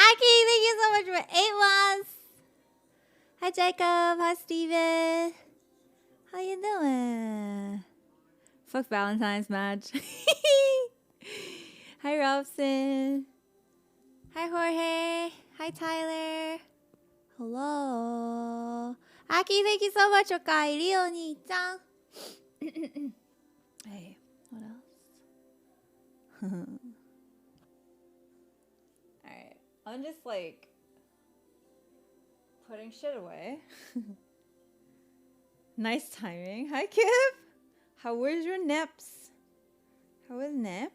Aki, thank you so much for 8 months. Hi, Jacob. Hi, Steven. How you doing? Fuck Valentine's Madge. Hi, Robson. Hi, Jorge. Hi, Tyler. Hello. Aki, thank you so much. Okaeri, Oni-chan. Hey, what else? Alright. I'm just like putting shit away. Nice timing. Hi, Kip. How was your naps? How was nap?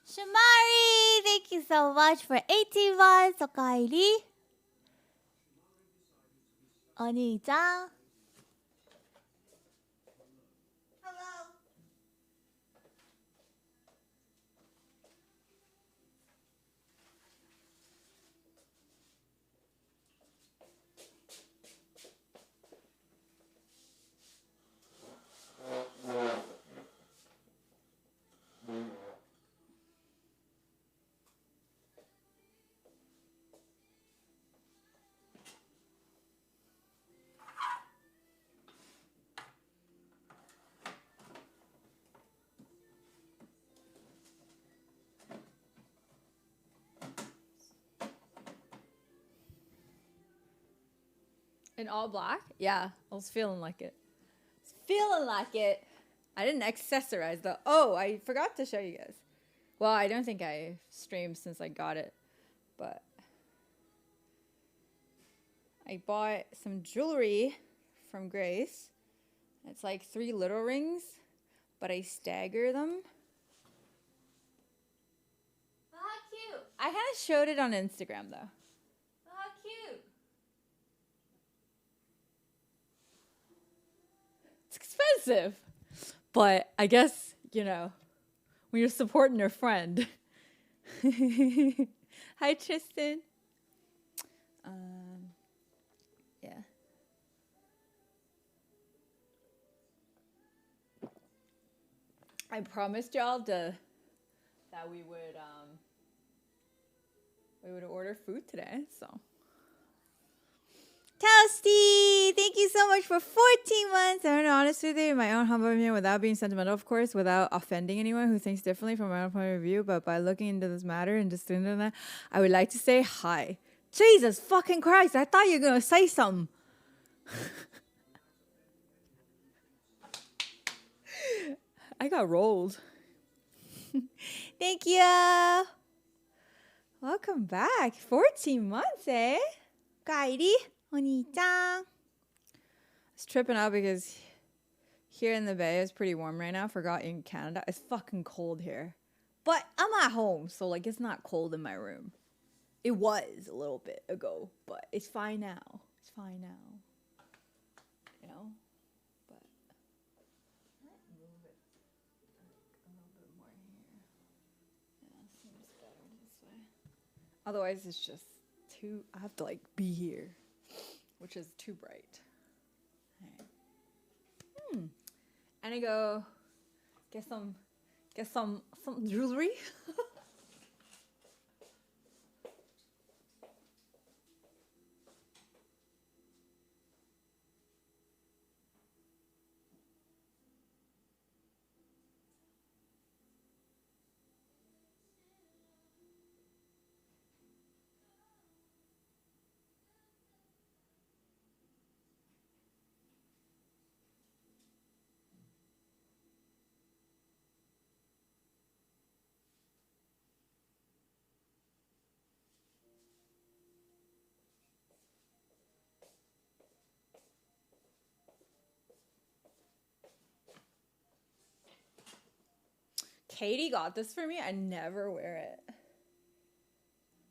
Shamari, thank you so much for 18 months. Okaeri. Oni-chan. Hello. In all black? Yeah, I was feeling like it. I didn't accessorize though. Oh, I forgot to show you guys. Well, I don't think I streamed since I got it, but I bought some jewelry from Grace. It's like 3 little rings, but I stagger them. Oh, how cute. I kind of showed it on Instagram though. Oh, how cute. It's expensive, but I guess, you know, when you're supporting your friend. Hi, Tristan. Yeah. I promised y'all that we would order food today, so. Toasty, thank you so much for 14 months. I'm honest with you, in my own humble opinion, without being sentimental, of course, without offending anyone who thinks differently from my own point of view, but by looking into this matter and just doing that, I would like to say hi. Jesus fucking Christ, I thought you were gonna say something. I got rolled. Thank you. Welcome back. 14 months, eh? Kairi, Oni-chan. I was tripping out because here in the Bay it's pretty warm right now. Forgot in Canada it's fucking cold here. But I'm at home, so like it's not cold in my room. It was a little bit ago, but it's fine now. It's fine now. You know? But let's move it like a little bit more here. Yeah, seems better this way. Otherwise it's just I have to like be here, which is too bright. Right. And I go get some jewelry. Katie got this for me. I never wear it. I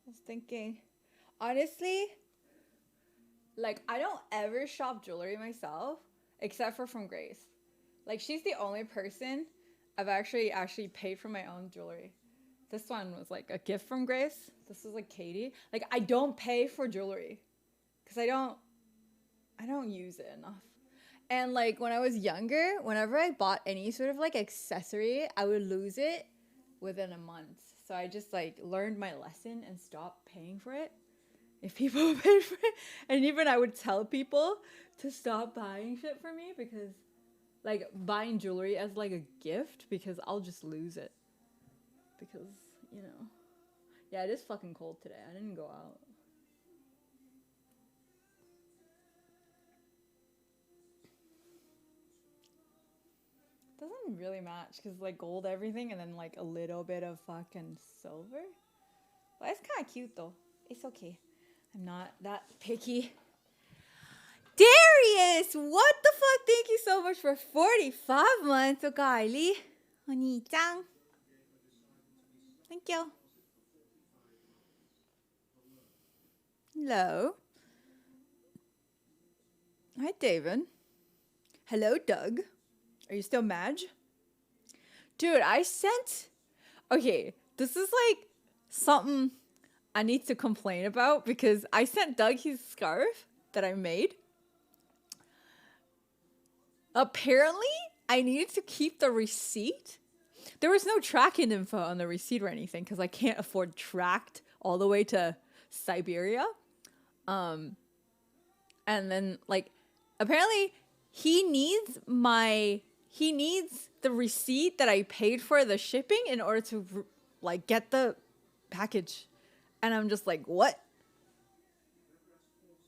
was thinking, honestly, like, I don't ever shop jewelry myself, except for from Grace. Like, she's the only person I've actually paid for my own jewelry. This one was like a gift from Grace. This is like Katie. Like, I don't pay for jewelry because I don't use it enough. And like when I was younger, whenever I bought any sort of like accessory, I would lose it within a month. So I just like learned my lesson and stopped paying for it if people paid for it. And even I would tell people to stop buying shit for me, because like buying jewelry as like a gift, because I'll just lose it. Because, you know, yeah, it is fucking cold today. I didn't go out. Doesn't really match because like gold everything and then like a little bit of fucking silver. But it's kind of cute though. It's okay. I'm not that picky. Darius, what the fuck? Thank you so much for 45 months, Kylie. Oni-chan. Thank you. Hello. Hi, David. Hello, Doug. Are you still Madge? Dude, okay, this is like something I need to complain about, because I sent Doug his scarf that I made. Apparently, I needed to keep the receipt. There was no tracking info on the receipt or anything, because I can't afford tracked all the way to Siberia. And then, like, apparently he needs the receipt that I paid for the shipping in order to, like, get the package. And I'm just like, what?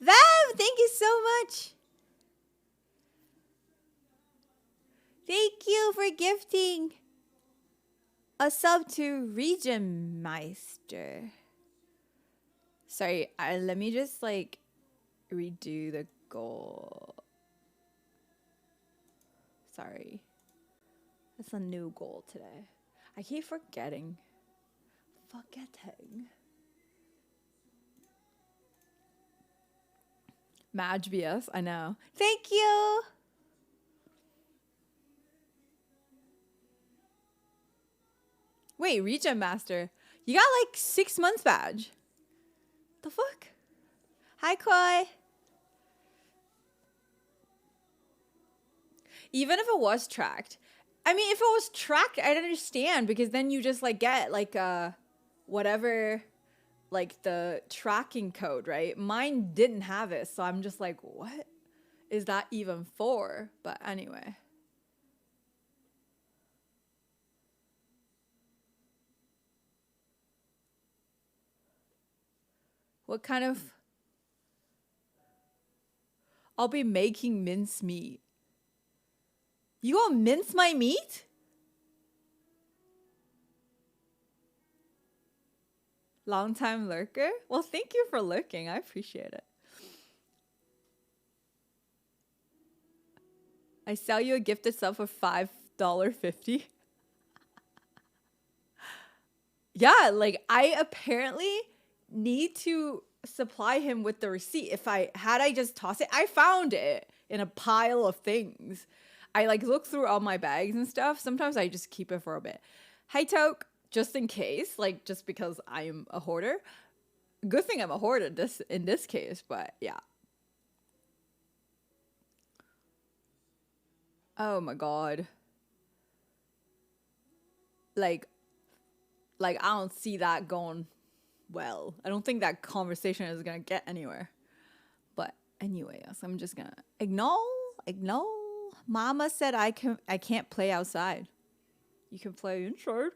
Vav, thank you so much. Thank you for gifting a sub to Region Meister. Sorry, let me just, like, redo the goal. Sorry. It's a new goal today. I keep forgetting. Madge BS, I know. Thank you! Wait, Region Master. You got like 6 months badge. The fuck? Hi, Koi. Even if it was tracked. I mean, if it was tracked, I'd understand, because then you just like get like whatever, like the tracking code, right? Mine didn't have it, so I'm just like, what is that even for? But anyway. What kind of... I'll be making mincemeat. You gonna mince my meat? Long time lurker? Well, thank you for lurking. I appreciate it. I sell you a gifted sub for $5.50. Yeah, like I apparently need to supply him with the receipt. Had I just tossed it, I found it in a pile of things. I like look through all my bags and stuff. Sometimes I just keep it for a bit. Hi, Toke, just in case, like just because I'm a hoarder. Good thing I'm a hoarder in this case, but yeah. Oh my god. Like I don't see that going well. I don't think that conversation is gonna get anywhere. But anyways, I'm just gonna ignore. Mama said I can't play outside. You can play inside.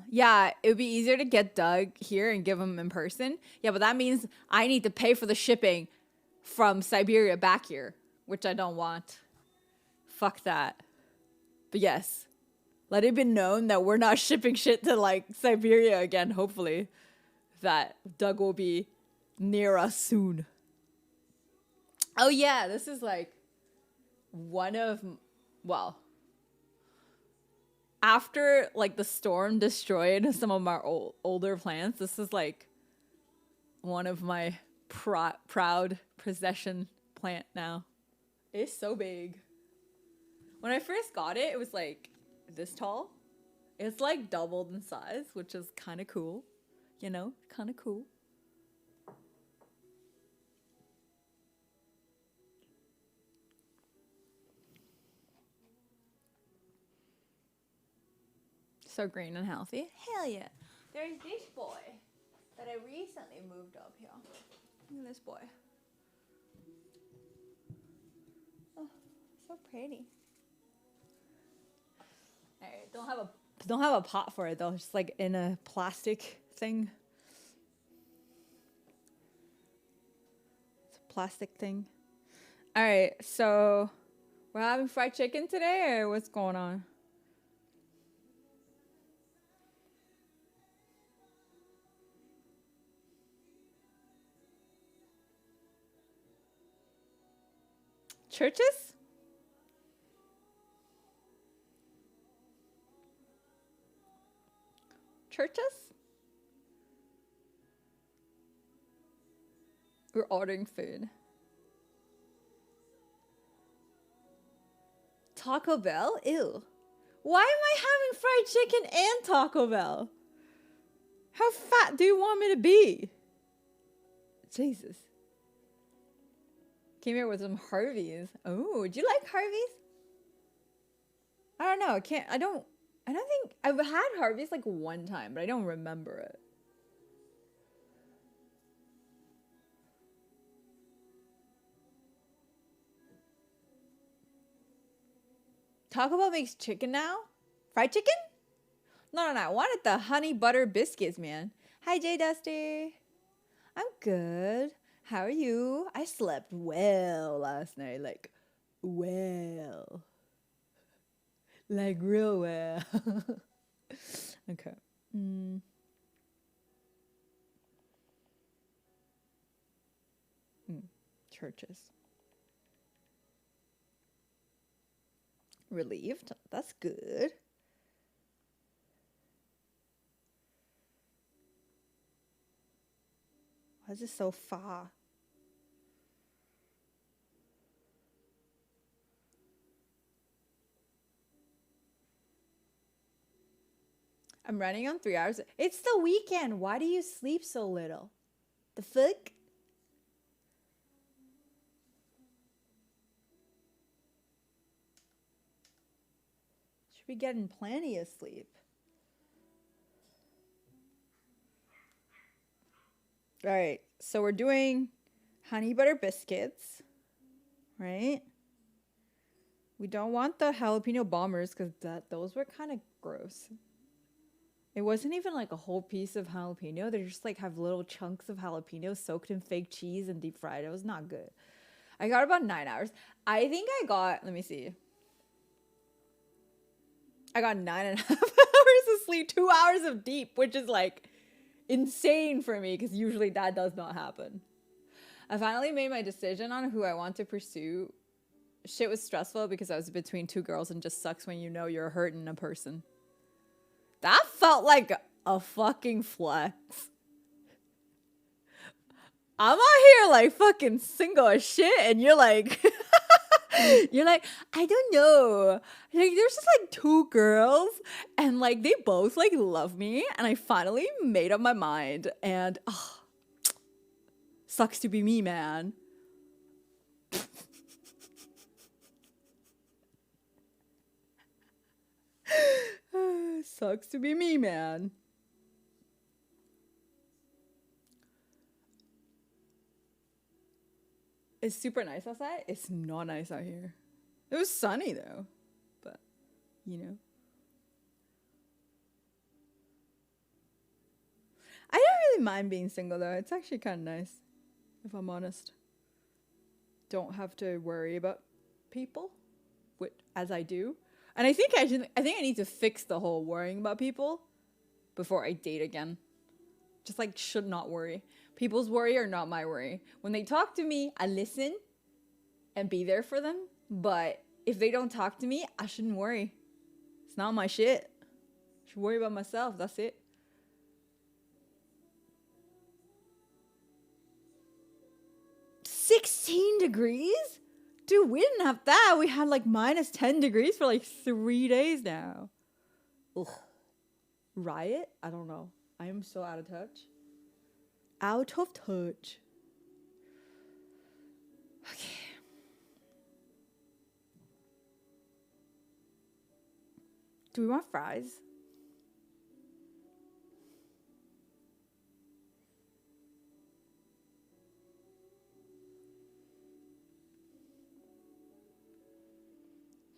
Yeah, it would be easier to get Doug here and give him in person. Yeah, but that means I need to pay for the shipping from Siberia back here, which I don't want. Fuck that. But yes, let it be known that we're not shipping shit to like Siberia again, hopefully. That Doug will be near us soon. Oh yeah, this is like well, after like the storm destroyed some of my older plants, this is like one of my proud possession plant now. It's so big. When I first got it, it was like this tall. It's like doubled in size, which is kind of cool. You know, kind of cool. So green and healthy. Hell yeah. There's this boy that I recently moved up here. Look at this boy. Oh, so pretty. Alright, don't have a pot for it though, just like in a plastic thing. It's a plastic thing. Alright, so we're having fried chicken today, or what's going on? Churches? Churches? We're ordering food. Taco Bell? Ew. Why am I having fried chicken and Taco Bell? How fat do you want me to be? Jesus. Came here with some Harveys. Oh, do you like Harveys? I don't know. I don't think I've had Harveys like one time, but I don't remember it. Taco Bell makes chicken now? Fried chicken? No. I wanted the honey butter biscuits, man. Hi, J Dusty. I'm good. How are you? I slept well last night. Like, well. Like, real well. Okay. Churches. Relieved. That's good. Why is it so far? I'm running on 3 hours. It's the weekend. Why do you sleep so little? The fuck? Should be getting plenty of sleep. All right. So we're doing honey butter biscuits, right? We don't want the jalapeno bombers because those were kind of gross. It wasn't even like a whole piece of jalapeno. They just like have little chunks of jalapeno soaked in fake cheese and deep fried. It was not good. I got about 9 hours. I think I got, let me see. I got 9.5 hours of sleep, 2 hours of deep, which is like insane for me because usually that does not happen. I finally made my decision on who I want to pursue. Shit was stressful because I was between two girls and just sucks when you know you're hurting a person. That felt like a fucking flex. I'm out here like fucking single as shit and you're like, you're like, I don't know. Like there's just like two girls and like they both like love me and I finally made up my mind and sucks to be me, man. Sucks to be me, man. It's super nice outside. It's not nice out here. It was sunny though, but you know. I don't really mind being single though. It's actually kind of nice, if I'm honest. Don't have to worry about people, as I do. And I think I need to fix the whole worrying about people before I date again. Just like should not worry. People's worry are not my worry. When they talk to me, I listen and be there for them. But if they don't talk to me, I shouldn't worry. It's not my shit. I should worry about myself. That's it. -16 degrees? Dude, we didn't have that. We had like -10 degrees for like 3 days now. Ugh. Riot? I don't know. I am so out of touch. Out of touch. Okay. Do we want fries?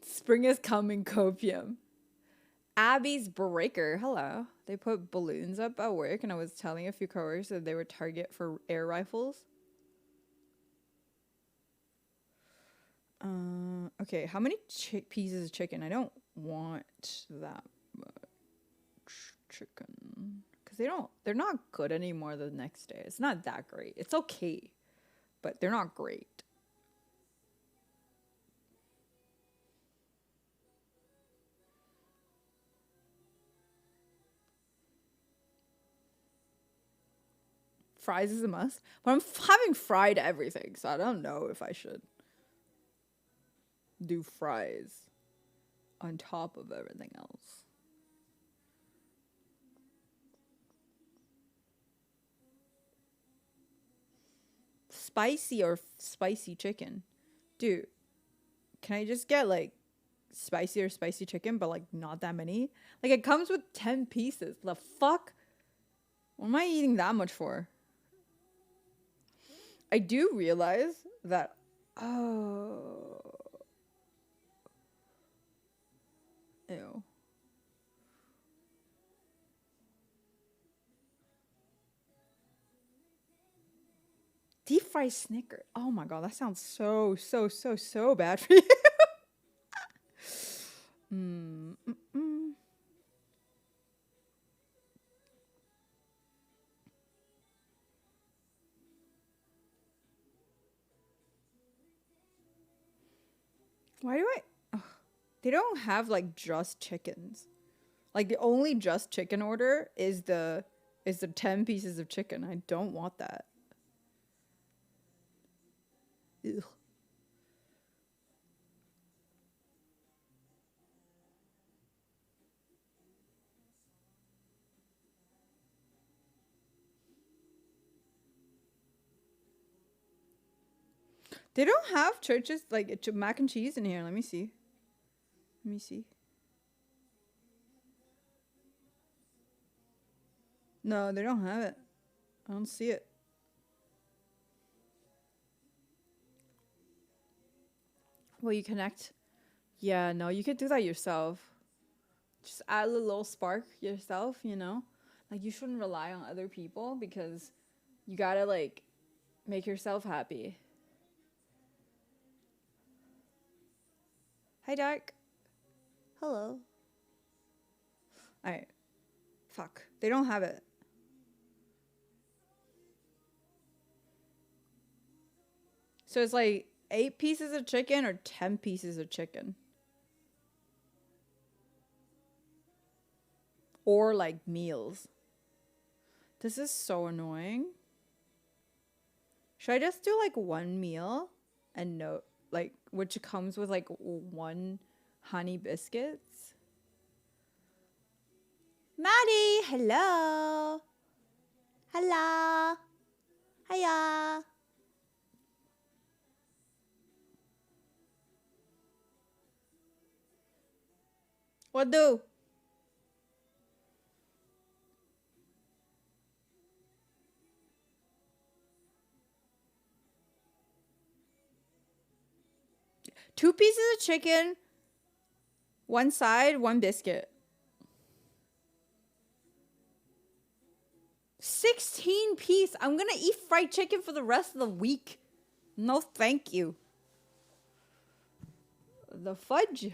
Spring is coming, copium. Abby's Breaker. Hello. They put balloons up at work, and I was telling a few coworkers that they were target for air rifles. Okay, how many pieces of chicken? I don't want that much chicken. Because they're not good anymore the next day. It's not that great. It's okay, but they're not great. Fries is a must. But I'm having fried everything, so I don't know if I should do fries on top of everything else. Spicy or spicy chicken? Dude, can I just get like spicy or spicy chicken, but like not that many? Like it comes with 10 pieces. The fuck? What am I eating that much for? I do realize that, oh, ew. Deep fried Snickers. Oh my god, that sounds so bad for you. Why do I? Ugh. They don't have like just chickens. Like the only just chicken order is the 10 pieces of chicken. I don't want that. Ugh. They don't have churches like mac and cheese in here. Let me see. Let me see. No, they don't have it. I don't see it. Well, you connect. Yeah, no, you could do that yourself. Just add a little spark yourself, you know? Like, you shouldn't rely on other people because you gotta, like, make yourself happy. Hi, Dark. Hello. Alright. Fuck. They don't have it. So it's like 8 pieces of chicken or 10 pieces of chicken. Or like meals. This is so annoying. Should I just do like one meal and no, like, which comes with like 1 honey biscuits? Maddie, hello. Hello. Hiya. What do? Two pieces of chicken, 1 side, 1 biscuit. 16 piece. I'm gonna eat fried chicken for the rest of the week. No, thank you. The fudge.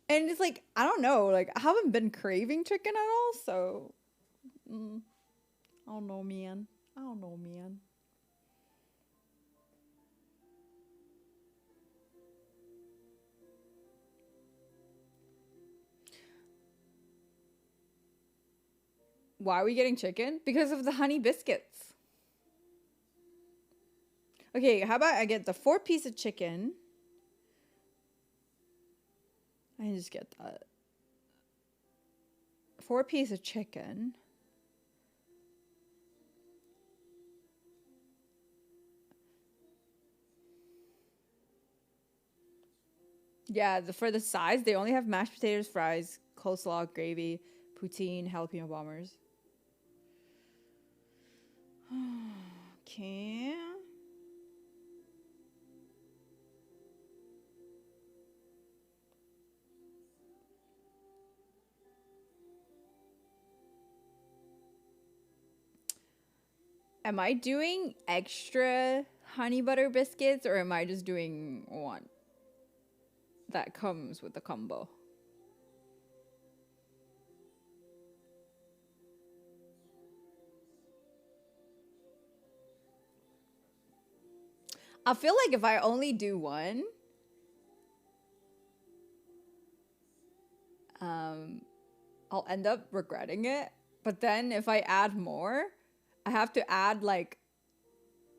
And it's like, I don't know, like, I haven't been craving chicken at all, so I don't know, man. I don't know, man. Why are we getting chicken? Because of the honey biscuits. Okay, how about I get the 4-piece of chicken? I just get that. 4-piece of chicken. Yeah, for the sides, they only have mashed potatoes, fries, coleslaw, gravy, poutine, jalapeno bombers. Okay. Am I doing extra honey butter biscuits, or am I just doing one that comes with the combo? I feel like if I only do one, I'll end up regretting it. But then if I add more, I have to add like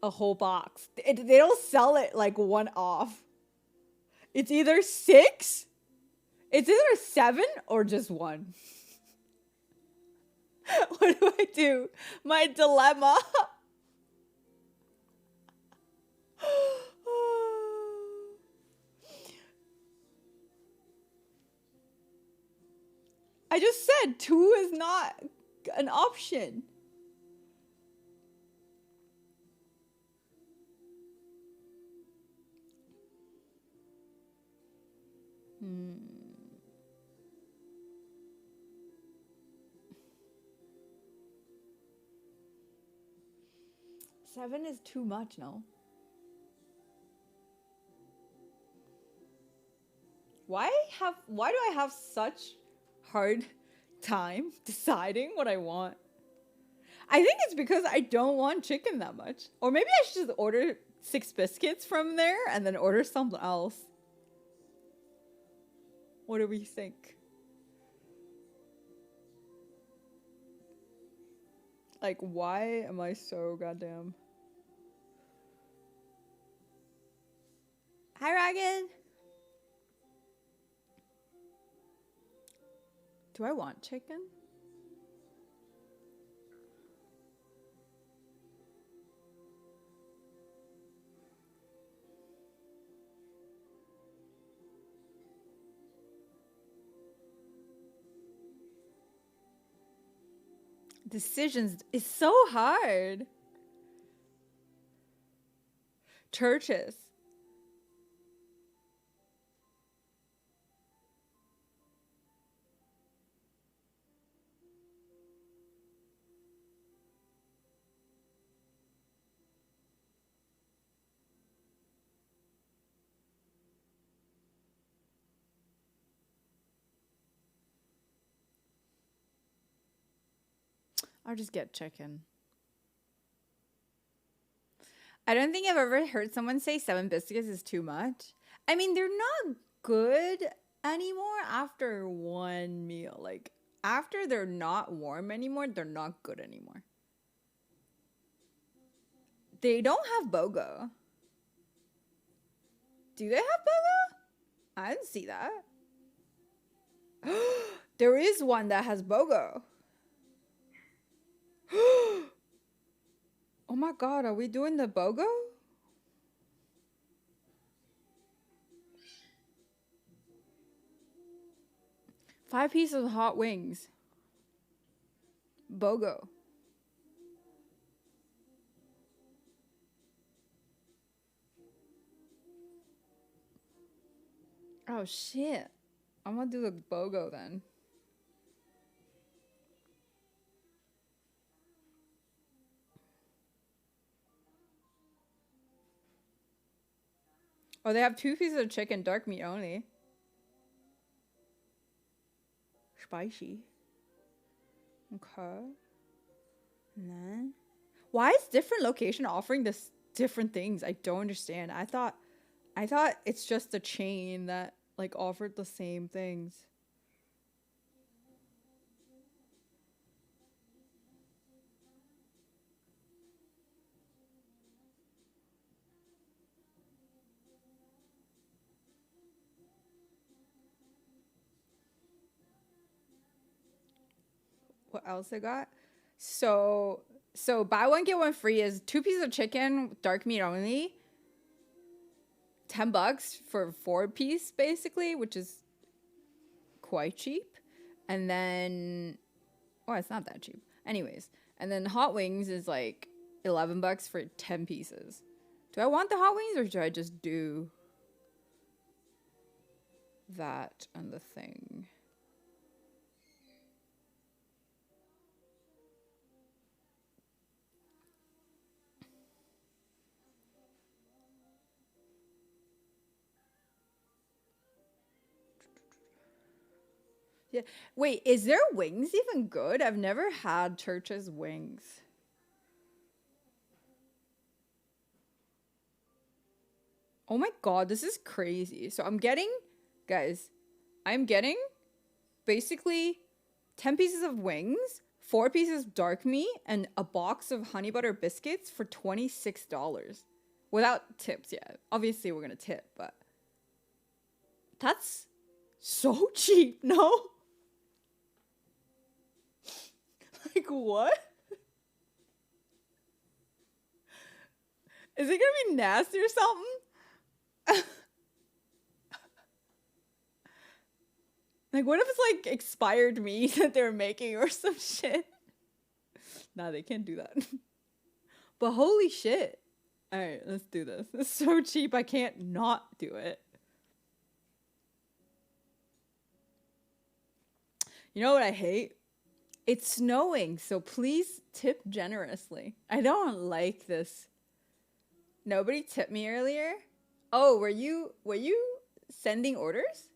a whole box. They don't sell it like one off. It's either 6, it's either 7 or just one. What do I do? My dilemma. I just said 2 is not an option. Seven is too much, no? Why do I have such hard time deciding what I want? I think it's because I don't want chicken that much. Or maybe I should just order 6 biscuits from there and then order something else. What do we think? Like, why am I so goddamn... Hi, Ragan! Do I want chicken? Decisions is so hard. Churches. I'll just get chicken. I don't think I've ever heard someone say 7 biscuits is too much. I mean, they're not good anymore after one meal. Like, after they're not warm anymore, they're not good anymore. They don't have BOGO. Do they have BOGO? I didn't see that. There is one that has BOGO. Oh my god, are we doing the BOGO? Five pieces of hot wings. BOGO. Oh shit. I'm gonna do the BOGO then. Oh, they have 2 pieces of chicken, dark meat only. Spicy. Okay. And then... Why is different location offering this different things? I don't understand. I thought it's just a chain that like offered the same things. what else I got? So buy one get one free is 2 pieces of chicken, dark meat only. $10 for 4-piece basically, which is quite cheap. And then it's not that cheap. Anyways, and then hot wings is like $11 for 10 pieces. Do I want the hot wings or should I just do that on the thing? Yeah. Wait, is their wings even good? I've never had Church's wings. Oh my god, this is crazy. So I'm getting, guys, I'm getting basically 10 pieces of wings, 4 pieces of dark meat, and a box of honey butter biscuits for $26. Without tips, yeah. Obviously, we're gonna tip, but that's so cheap, no? Like, what? Is it gonna be nasty or something? Like, what if it's like expired meat that they're making or some shit? Nah, they can't do that. But holy shit. Alright, let's do this. It's so cheap, I can't not do it. You know what I hate? It's snowing, so please tip generously. I don't like this. Nobody tipped me earlier? Oh, were you sending orders?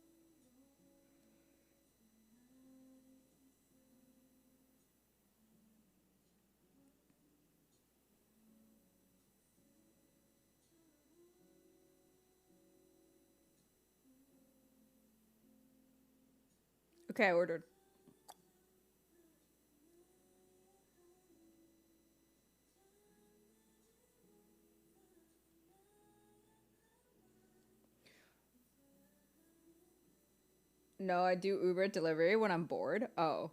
Okay, I ordered. No, I do Uber delivery when I'm bored. Oh.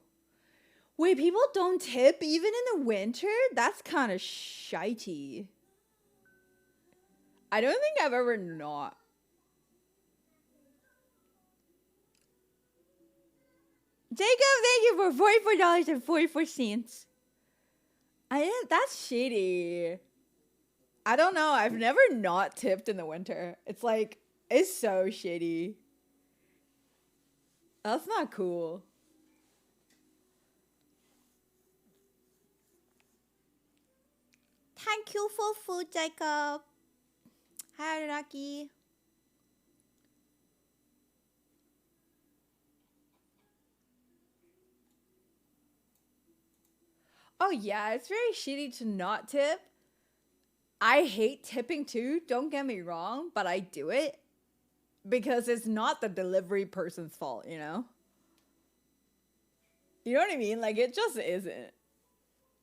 Wait, people don't tip even in the winter? That's kind of shitey. I don't think I've ever not. Jacob, thank you for $44.44. That's shitty. I don't know. I've never not tipped in the winter. It's like, it's so shitty. That's not cool. Thank you for food, Jacob. Hi, Rocky. Oh yeah, it's very shitty to not tip. I hate tipping too, don't get me wrong, but I do it because it's not the delivery person's fault, you know? You know what I mean? Like, it just isn't.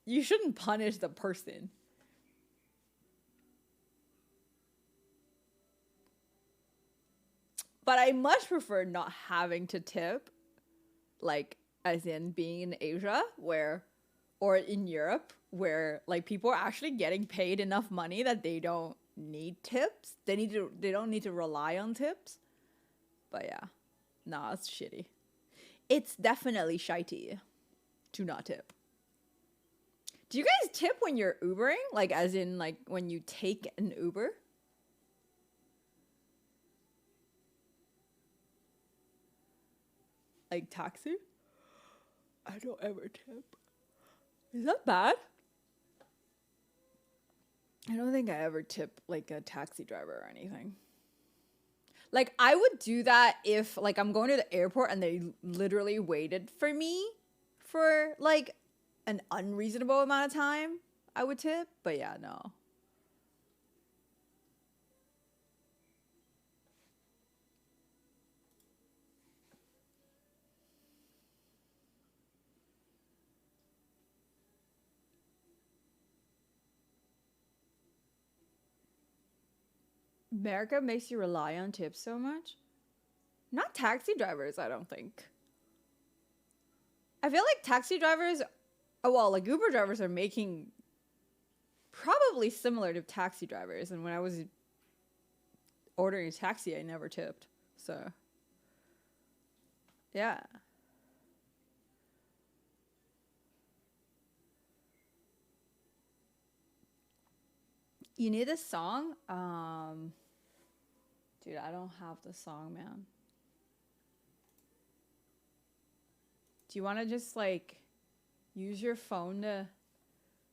You shouldn't punish the person. But I much prefer not having to tip, like, as in being in Asia, where, or in Europe, where, like, people are actually getting paid enough money that they don't need tips. They don't need to rely on tips. But yeah, nah, it's shitty. It's definitely shitey to not tip. Do you guys tip when you're Ubering? Like, as in, like, when you take an Uber? Like, taxi? I don't ever tip. Is that bad? I don't think I ever tip, like, a taxi driver or anything. Like, I would do that if, like, I'm going to the airport and they literally waited for me for, like, an unreasonable amount of time. I would tip. But yeah, no. America makes you rely on tips so much? Not taxi drivers, I don't think. I feel like taxi drivers, oh, well, like Uber drivers are making probably similar to taxi drivers. And when I was ordering a taxi, I never tipped. So, yeah. You need a song? Dude, I don't have the song, man. Do you want to just like use your phone to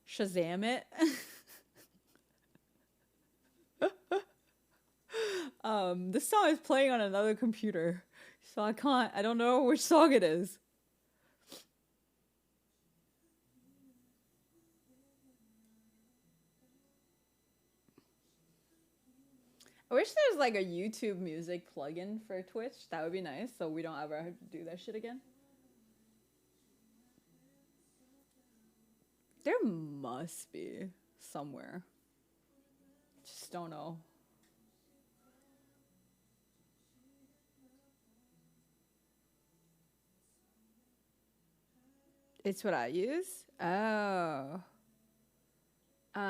Shazam it? This song is playing on another computer, so I don't know which song it is. I wish there's like a YouTube music plugin for Twitch. That would be nice, so we don't ever have to do that shit again. There must be somewhere. Just don't know. It's what I use? Oh. Do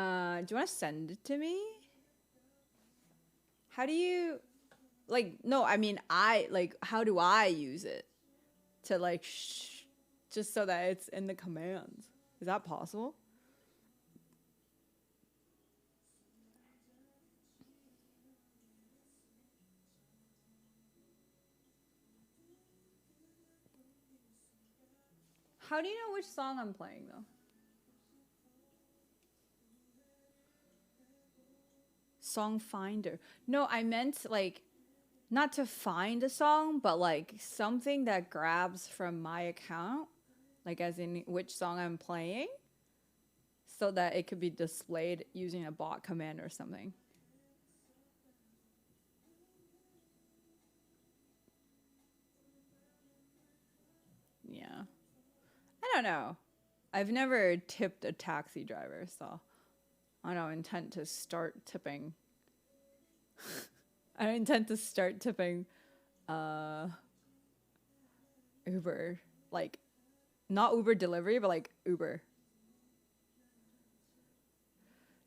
you want to send it to me? How do you, like, no, I mean, how do I use it? To, like, just so that it's in the commands. Is that possible? How do you know which song I'm playing, though? Song finder. No, I meant, like, not to find a song, but, like, something that grabs from my account. Like, as in which song I'm playing. So that it could be displayed using a bot command or something. Yeah. I don't know. I've never tipped a taxi driver, so I don't intend to start tipping. I intend to start tipping Uber. Like, not Uber delivery, but like Uber.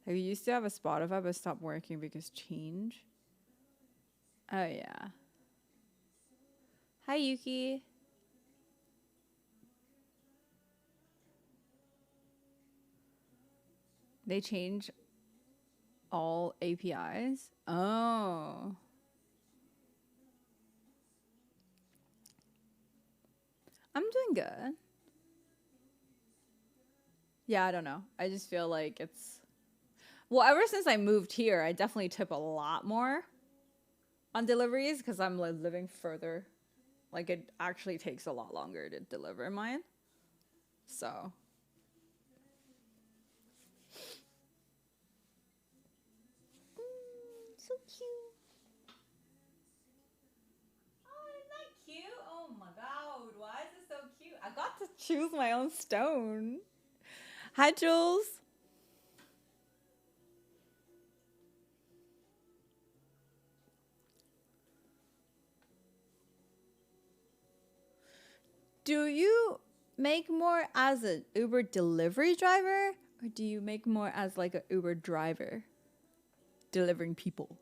Like, we used to have a Spotify, but stopped working because change. Oh, yeah. Hi, Yuki. They change all APIs? Oh. I'm doing good. Yeah, I don't know. I just feel like it's... Well, ever since I moved here, I definitely tip a lot more on deliveries because I'm like living further. Like, it actually takes a lot longer to deliver mine. So... so cute. Oh, isn't that cute? Oh my god, why is it so cute? I got to choose my own stone. Hi, Jules. Do you make more as an Uber delivery driver, or do you make more as like an Uber driver delivering people?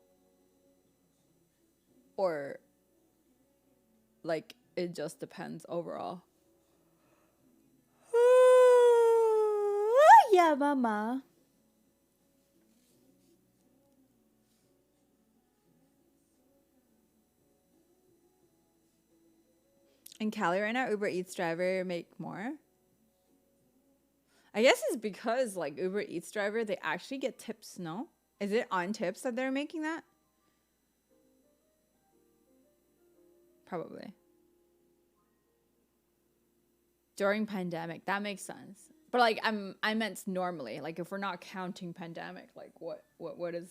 Or like it just depends overall? Yeah, mama. In Cali right now, Uber Eats driver make more. I guess it's because like Uber Eats driver, they actually get tips, no? Is it on tips that they're making that? Probably. During pandemic, that makes sense. But like I meant normally, like if we're not counting pandemic, like what is,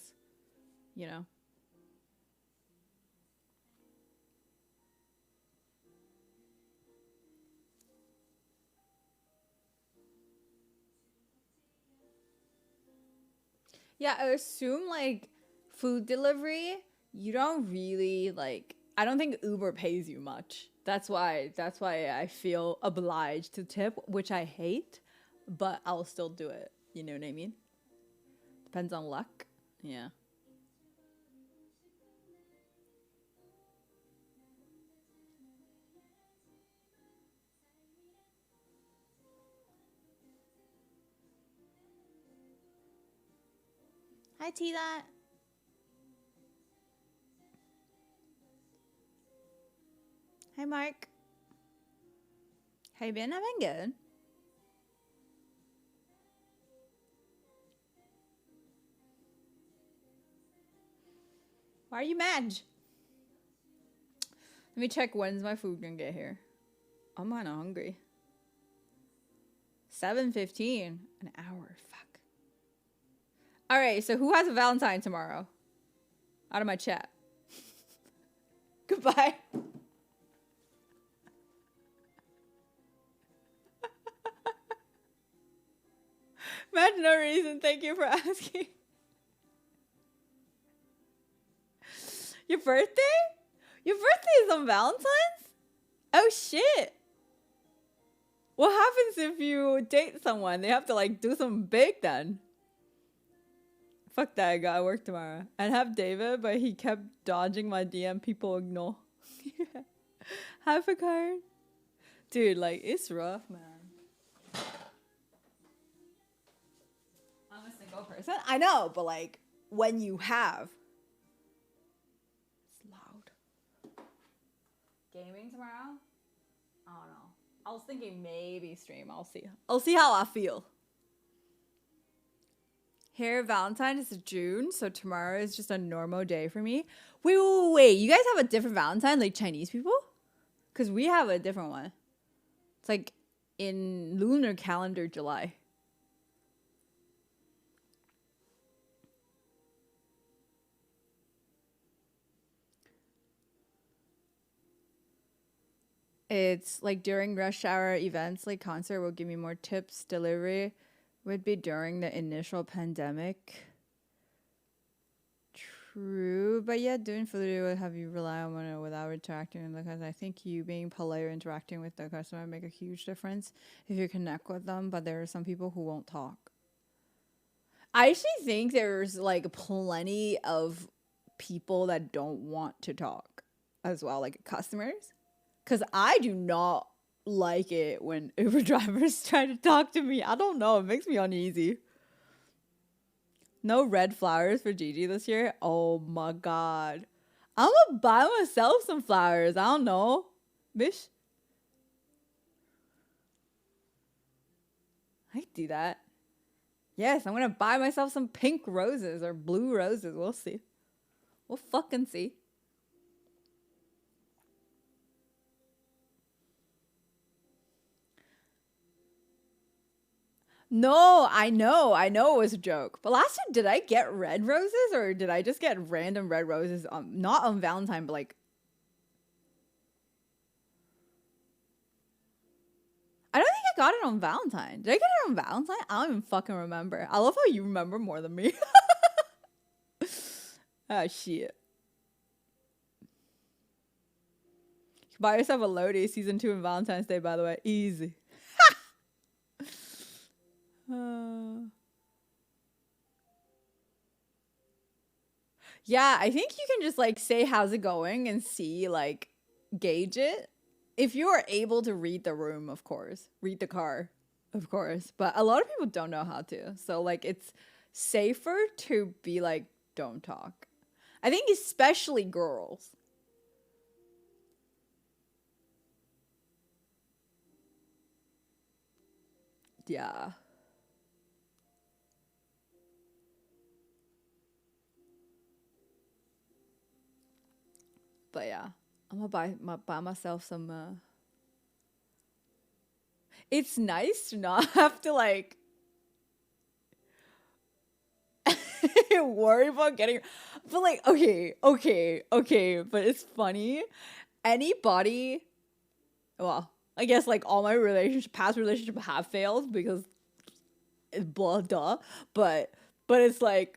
you know? Yeah, I assume like food delivery, you don't really like I don't think Uber pays you much. That's why I feel obliged to tip, which I hate, but I'll still do it. You know what I mean? Depends on luck. Yeah. Hi, Tila. Hi, Mark. How you been? I've been good. Why are you mad? Let me check when's my food gonna get here. I'm kinda hungry. 7:15. An hour. Fuck. Alright, so who has a Valentine tomorrow? Out of my chat. Goodbye. Matt, no reason. Thank you for asking. Your birthday? Your birthday is on Valentine's? Oh shit. What happens if you date someone? They have to like do something big then. Fuck that, I gotta work tomorrow. I'd have David, but he kept dodging my DM. People ignore. Have a card. Dude, like, it's rough, man. I'm a single person. I know, but like, when you have. It's loud. Gaming tomorrow? I don't know. I was thinking maybe stream. I'll see. I'll see how I feel. Here, Valentine is June, so tomorrow is just a normal day for me. Wait. You guys have a different Valentine, like Chinese people? Because we have a different one. It's like in lunar calendar July. It's like during rush hour events, like concert will give me more tips. Delivery would be during the initial pandemic. True, but yeah, doing food would have you rely on one without interacting because I think you being polite or interacting with the customer make a huge difference if you connect with them. But there are some people who won't talk. I actually think there's like plenty of people that don't want to talk as well, like customers. Because I do not like it when Uber drivers try to talk to me. I don't know. It makes me uneasy. No red flowers for Gigi this year. Oh my god. I'm gonna buy myself some flowers. I don't know. Bish. I do that. Yes, I'm gonna buy myself some pink roses or blue roses. We'll see. We'll fucking see. No, I know it was a joke. But last year, did I get red roses or did I just get random red roses? Not on Valentine, but like. I don't think I got it on Valentine. Did I get it on Valentine? I don't even fucking remember. I love how you remember more than me. Oh, shit. Buy yourself a Lodi season 2 in Valentine's Day, by the way. Easy. Yeah, I think you can just like say how's it going and see like gauge it. If you are able to read the room, of course. Read the car, of course. But a lot of people don't know how to. So like it's safer to be like don't talk. I think especially girls. Yeah. But yeah, I'm gonna buy myself some. It's nice to not have to like worry about getting. But like, okay. But it's funny. Anybody, well, I guess like all my past relationship have failed because it's blah duh. But it's like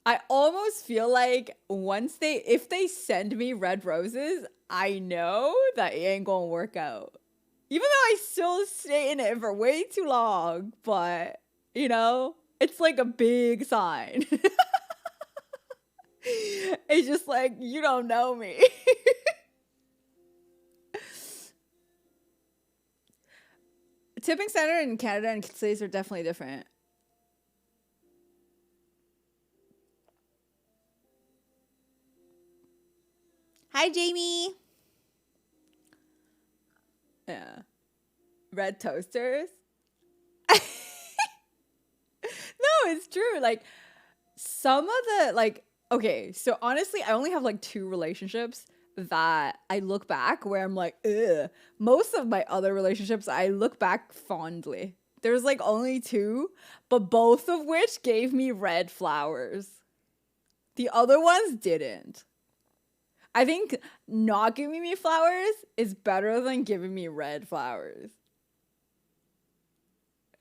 I almost feel like if they send me red roses, I know that it ain't gonna work out. Even though I still stay in it for way too long, but it's like a big sign. It's just like, you don't know me. Tipping center in Canada and States are definitely different. Hi, Jamie. Yeah. Red toasters. No, it's true. Like, some of the, like, okay, so honestly, I only have like 2 relationships that I look back where I'm like, ugh. Most of my other relationships, I look back fondly. There's like only 2, but both of which gave me red flowers. The other ones didn't. I think not giving me flowers is better than giving me red flowers.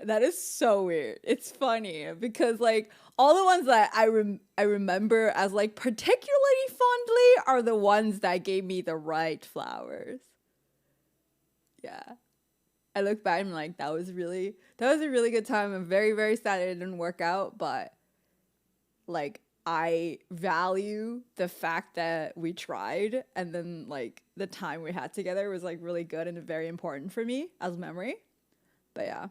That is so weird. It's funny because like all the ones that I remember as like particularly fondly are the ones that gave me the right flowers. Yeah. I look back and I'm like, that was a really good time. I'm very, very sad it didn't work out, but like I value the fact that we tried, and then like the time we had together was like really good and very important for me as memory. But yeah.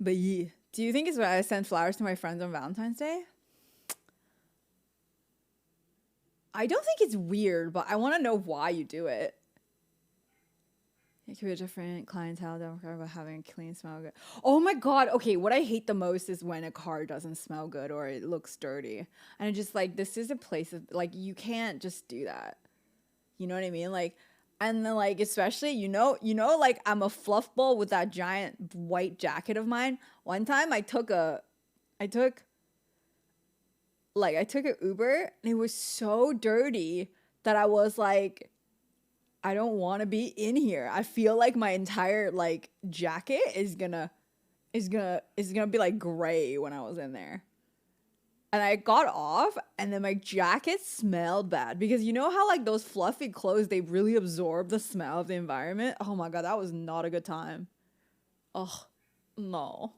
But yeah. Do you think it's why I send flowers to my friends on Valentine's Day? I don't think it's weird, but I want to know why you do it. It could be a different clientele demographic about having a clean smell good. Oh my god, okay, what I hate the most is when a car doesn't smell good or it looks dirty. And it's just like, this is a place of, like, you can't just do that. You know what I mean? Like, and then like, especially, like I'm a fluff ball with that giant white jacket of mine. One time I took an Uber and it was so dirty that I was like, I don't want to be in here. I feel like my entire like jacket is gonna be like gray when I was in there. And I got off and then my jacket smelled bad because you know how like those fluffy clothes, they really absorb the smell of the environment. Oh my god, that was not a good time. Oh, no.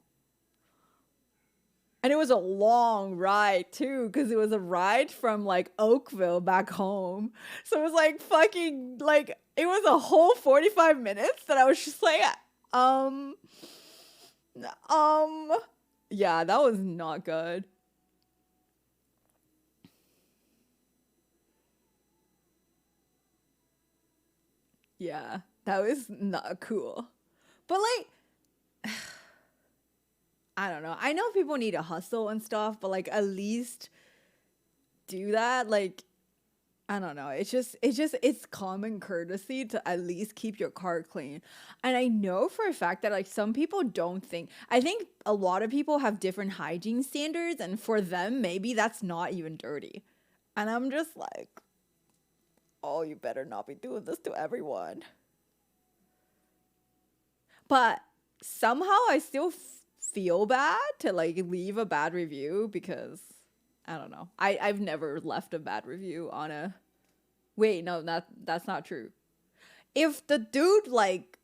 And it was a long ride too, because it was a ride from like Oakville back home. So it was like fucking like it was a whole 45 minutes that I was just like, um, yeah, that was not good. Yeah, that was not cool. But like, I don't know. I know people need to hustle and stuff, but like at least do that. Like, I don't know. It's common courtesy to at least keep your car clean. And I know for a fact that like some people don't think, I think a lot of people have different hygiene standards, and for them, maybe that's not even dirty. And I'm just like, oh, you better not be doing this to everyone. But somehow I still feel bad to like leave a bad review because I don't know. I've never left a bad review on a. Wait, no, that's not true. If the dude like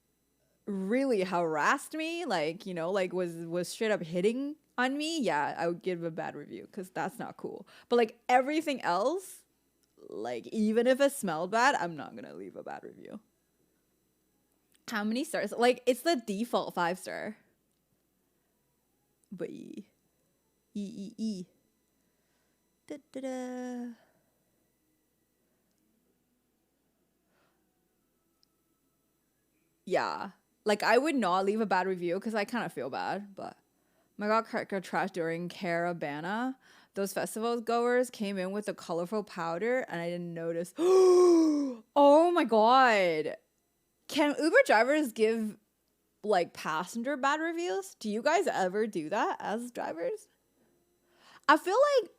really harassed me, like like was straight up hitting on me, yeah, I would give a bad review because that's not cool. But like everything else, like even if it smelled bad, I'm not gonna leave a bad review. How many stars? Like it's the default 5-star. But e. Da-da-da. Yeah. Like I would not leave a bad review because I kind of feel bad, but my god, got trashed during Caravana. Those festival goers came in with a colorful powder and I didn't notice. Oh my god. Can Uber drivers give like passenger bad reviews? Do you guys ever do that as drivers? I feel like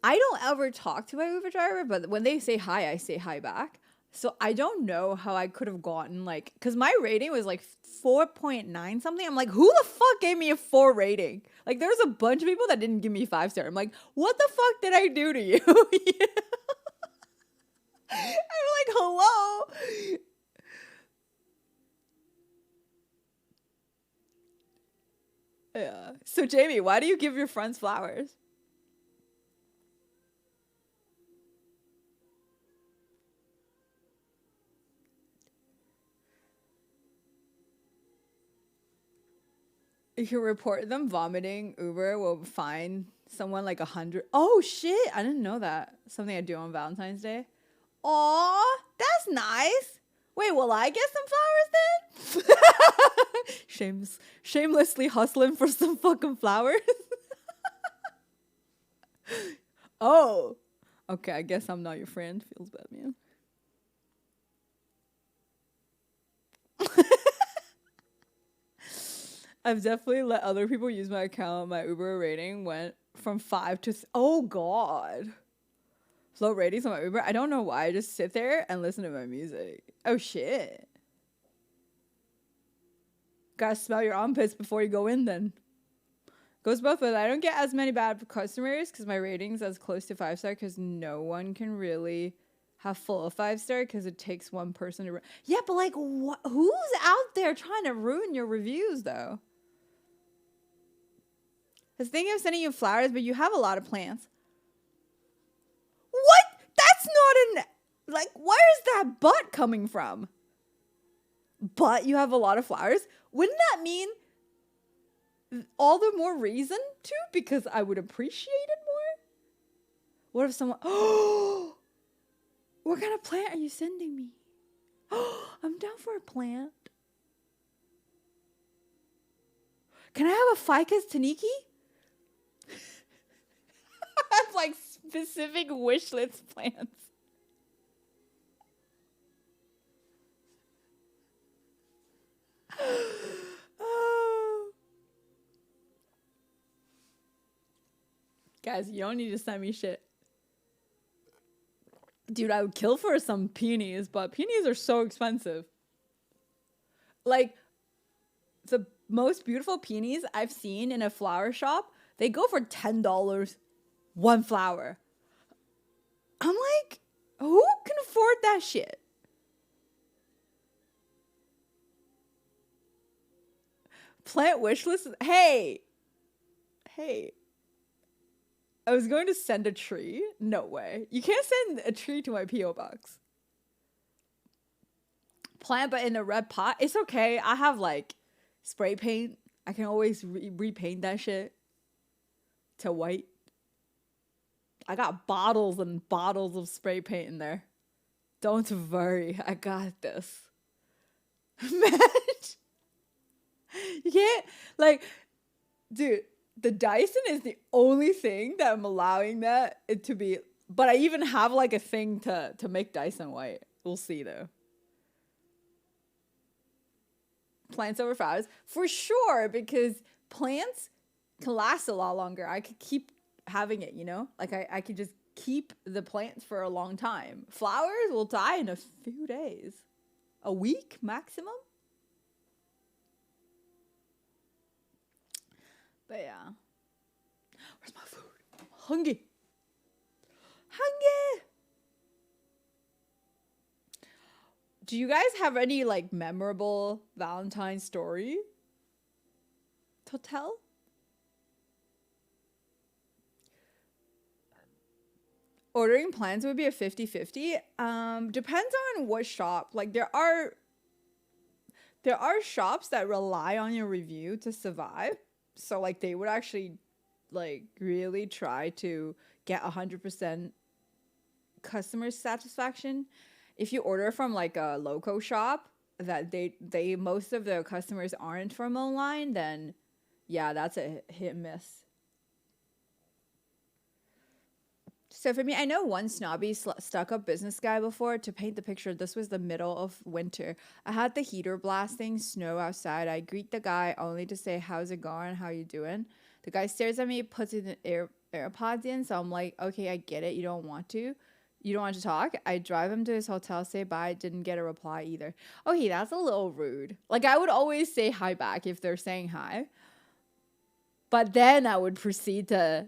I don't ever talk to my Uber driver, but when they say hi, I say hi back. So I don't know how I could have gotten like, because my rating was like 4.9 something. I'm like, who the fuck gave me a 4 rating? Like, there's a bunch of people that didn't give me 5 star. I'm like, what the fuck did I do to you? I'm like, hello. Yeah. So Jamie, why do you give your friends flowers? You can report them vomiting. Uber will fine someone like 100. Oh shit! I didn't know that. Something I do on Valentine's Day. Aw, that's nice. Wait, will I get some flowers then? Shamelessly hustling for some fucking flowers. Oh, okay. I guess I'm not your friend. Feels bad, man. I've definitely let other people use my account. My Uber rating went from 5 to oh god. Low ratings on my Uber. I don't know why. I just sit there and listen to my music. Oh shit. Gotta smell your armpits before you go in then. Goes both ways. I don't get as many bad customers because my rating's as close to 5 star because no one can really have full of 5 star because it takes one person to. Yeah, but like, who's out there trying to ruin your reviews though? I was thinking of sending you flowers, but you have a lot of plants. What? That's not an. Like, where is that butt coming from? But you have a lot of flowers? Wouldn't that mean all the more reason to? Because I would appreciate it more? What if someone. Oh! What kind of plant are you sending me? Oh, I'm down for a plant. Can I have a ficus taniki? I have like specific wish list plants. Oh. Guys, you don't need to send me shit. Dude, I would kill for some peonies, but peonies are so expensive. Like, the most beautiful peonies I've seen in a flower shop, they go for $10. One flower. I'm like, who can afford that shit? Plant wish list. Hey. I was going to send a tree. No way. You can't send a tree to my P.O. box. Plant, but in a red pot. It's okay. I have like spray paint. I can always repaint that shit to white. I got bottles and bottles of spray paint in there. Don't worry. I got this. Match. You can't, like, dude, the Dyson is the only thing that I'm allowing that it to be. But I even have like a thing to make Dyson white. We'll see though. Plants over flowers for sure, because plants can last a lot longer. I could keep having it, you know, like I could just keep the plants for a long time. Flowers will die in a few days, a week maximum. But yeah, where's my food? I'm hungry. Do you guys have any like memorable Valentine story to tell? Ordering plans would be a 50-50. Depends on what shop. Like there are shops that rely on your review to survive. So like they would actually like really try to get 100% customer satisfaction. If you order from like a local shop that they most of the customers aren't from online, then yeah, that's a hit and miss. So for me, I know one snobby stuck-up business guy before to paint the picture. This was the middle of winter. I had the heater blasting, snow outside. I greet the guy only to say, "How's it going? How you doing?" The guy stares at me, puts in the AirPods in. So I'm like, "Okay, I get it. You don't want to." You don't want to talk? I drive him to his hotel, say bye, didn't get a reply either. Okay, that's a little rude. Like, I would always say hi back if they're saying hi. But then I would proceed to,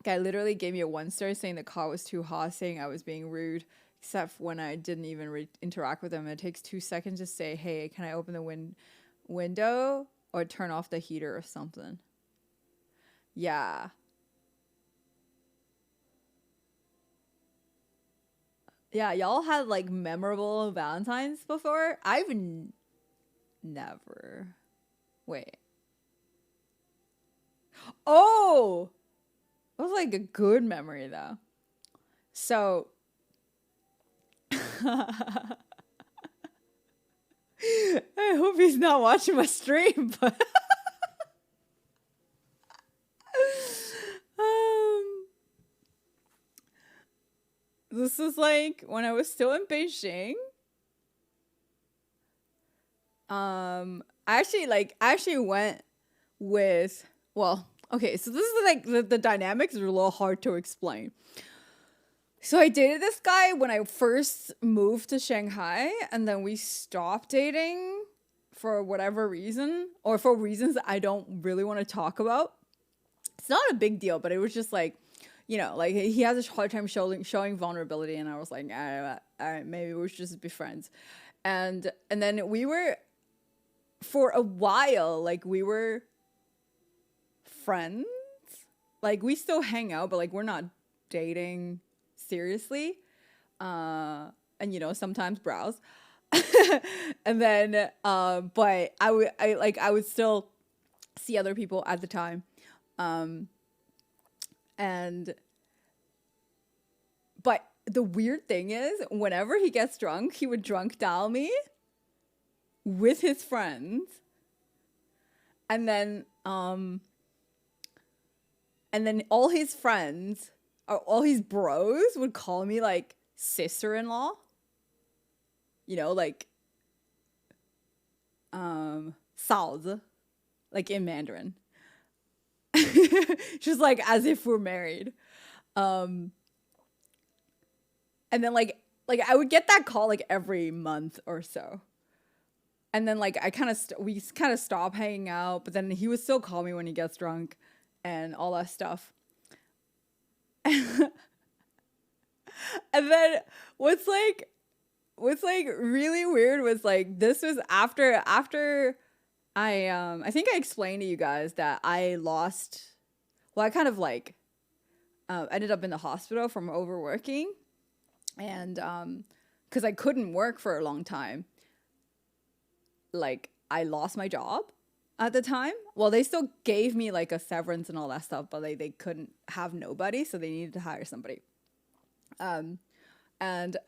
guy literally gave me a 1-star saying the car was too hot, saying I was being rude, except when I didn't even interact with him. It takes 2 seconds to say, hey, can I open the window or turn off the heater or something? Yeah. Yeah, y'all had like memorable Valentines before? I've never. Wait. Oh! That was like a good memory though. So I hope he's not watching my stream, but this is like when I was still in Beijing. I actually went with, well, okay, so this is like the dynamics are a little hard to explain. So I dated this guy when I first moved to Shanghai, and then we stopped dating for whatever reason, or for reasons that I don't really want to talk about. It's not a big deal, but it was just like, like he has a hard time showing vulnerability, and I was like, all right, maybe we should just be friends. And then we were, for a while, like we were friends. Like we still hang out, but like we're not dating seriously. And sometimes browse. And then but I would still see other people at the time. But the weird thing is, whenever he gets drunk, he would drunk dial me with his friends. And then all his friends, or all his bros, would call me like sister-in-law. Like 嫂子, like in Mandarin. Just like as if we're married. And then like I would get that call like every month or so. And then like we kind of stop hanging out, but then he would still call me when he gets drunk and all that stuff. And then what's like really weird was like, this was after I think I explained to you guys that I kind of like ended up in the hospital from overworking, and because I couldn't work for a long time. Like I lost my job at the time. Well, they still gave me like a severance and all that stuff, but they couldn't have nobody, so they needed to hire somebody. And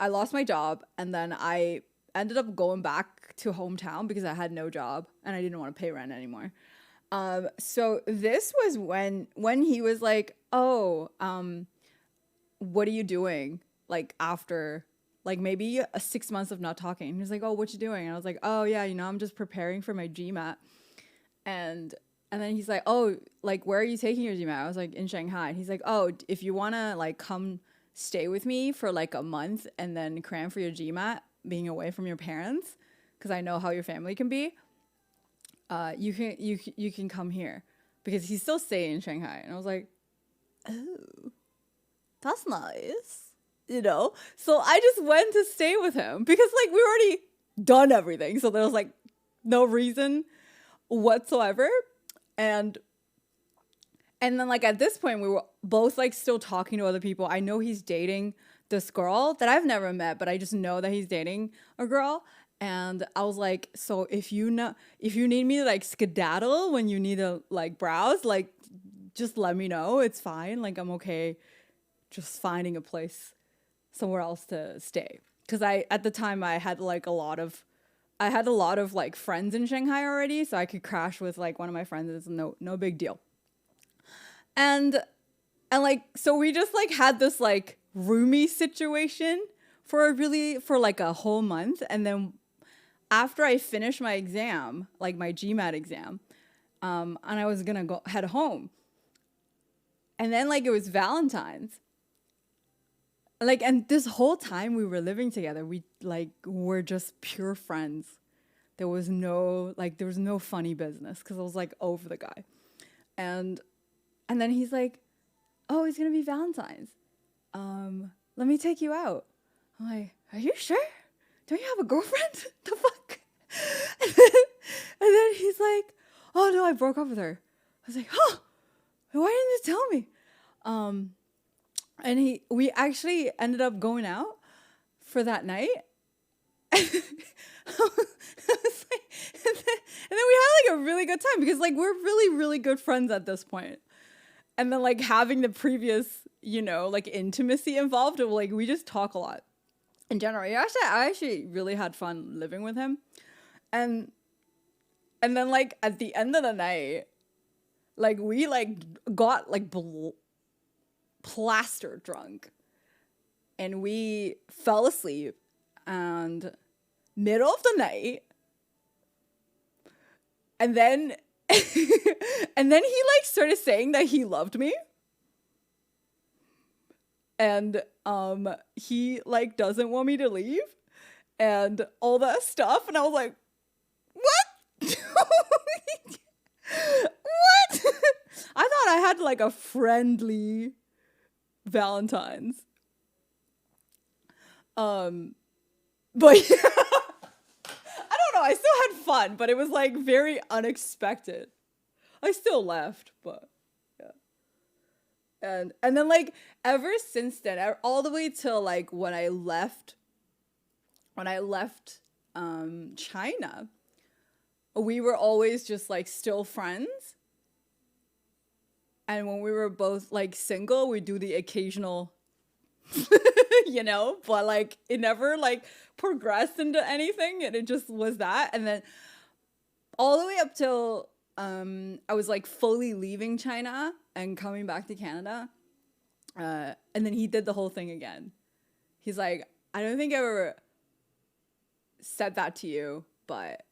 I lost my job, and then I ended up going back to hometown because I had no job and I didn't want to pay rent anymore. So this was when he was like, oh, what are you doing? Like after like maybe 6 months of not talking. He was like, oh, what you doing? And I was like, oh yeah, I'm just preparing for my GMAT. And then he's like, oh, like, where are you taking your GMAT? I was like, in Shanghai. And he's like, oh, if you want to like come stay with me for like a month and then cram for your GMAT, being away from your parents, because I know how your family can be, you can come here, because he's still staying in Shanghai. And I was like, oh, that's nice, so I just went to stay with him because like we already done everything, so there was like no reason whatsoever. And then like at this point we were both like still talking to other people. I know he's dating this girl that I've never met, but I just know that he's dating a girl. And I was like, so if you need me to like skedaddle when you need to like browse, like just let me know. It's fine. Like I'm okay just finding a place somewhere else to stay. Because at the time I had a lot of like friends in Shanghai already, so I could crash with like one of my friends. It's no big deal. And like, so we just like had this like roomie situation for like a whole month. And then after I finished my exam, like my GMAT exam, and I was gonna head home. And then like it was Valentine's. Like, and this whole time we were living together, we like were just pure friends. There was no funny business because I was like over the guy. And then he's like, oh, it's gonna be Valentine's. Let me take you out. I'm like, are you sure? Don't you have a girlfriend? The fuck? And then he's like, oh no, I broke up with her. I was like, huh? Why didn't you tell me? And we actually ended up going out for that night. And then we had like a really good time because like we're really, really good friends at this point. And then like having the previous, like intimacy involved, like we just talk a lot in general. I actually really had fun living with him. And then like at the end of the night, like we like got like plastered drunk and we fell asleep and middle of the night. And then and then he like started saying that he loved me. And he like doesn't want me to leave and all that stuff. And I was like, what? What? I thought I had like a friendly Valentine's. But yeah, I don't know. I still had fun, but it was like very unexpected. I still left, but yeah. And then like ever since then, all the way till like when I left China, we were always just like still friends. And when we were both like single, we do the occasional, but like it never like progressed into anything, and it just was that. And then all the way up till I was like fully leaving China and coming back to Canada. And then he did the whole thing again. He's like, I don't think I ever said that to you, but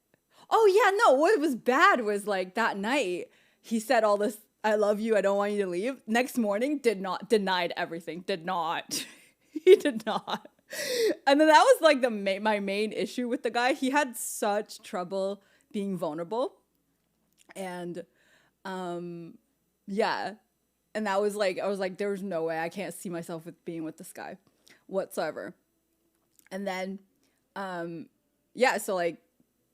oh yeah, no, what was bad was like that night he said all this, I love you, I don't want you to leave. Next morning denied everything. Did not. He did not. And then that was like my main issue with the guy. He had such trouble being vulnerable. And yeah. And that was like, I was like, there's no way I can't see myself being with this guy whatsoever. And then yeah, so like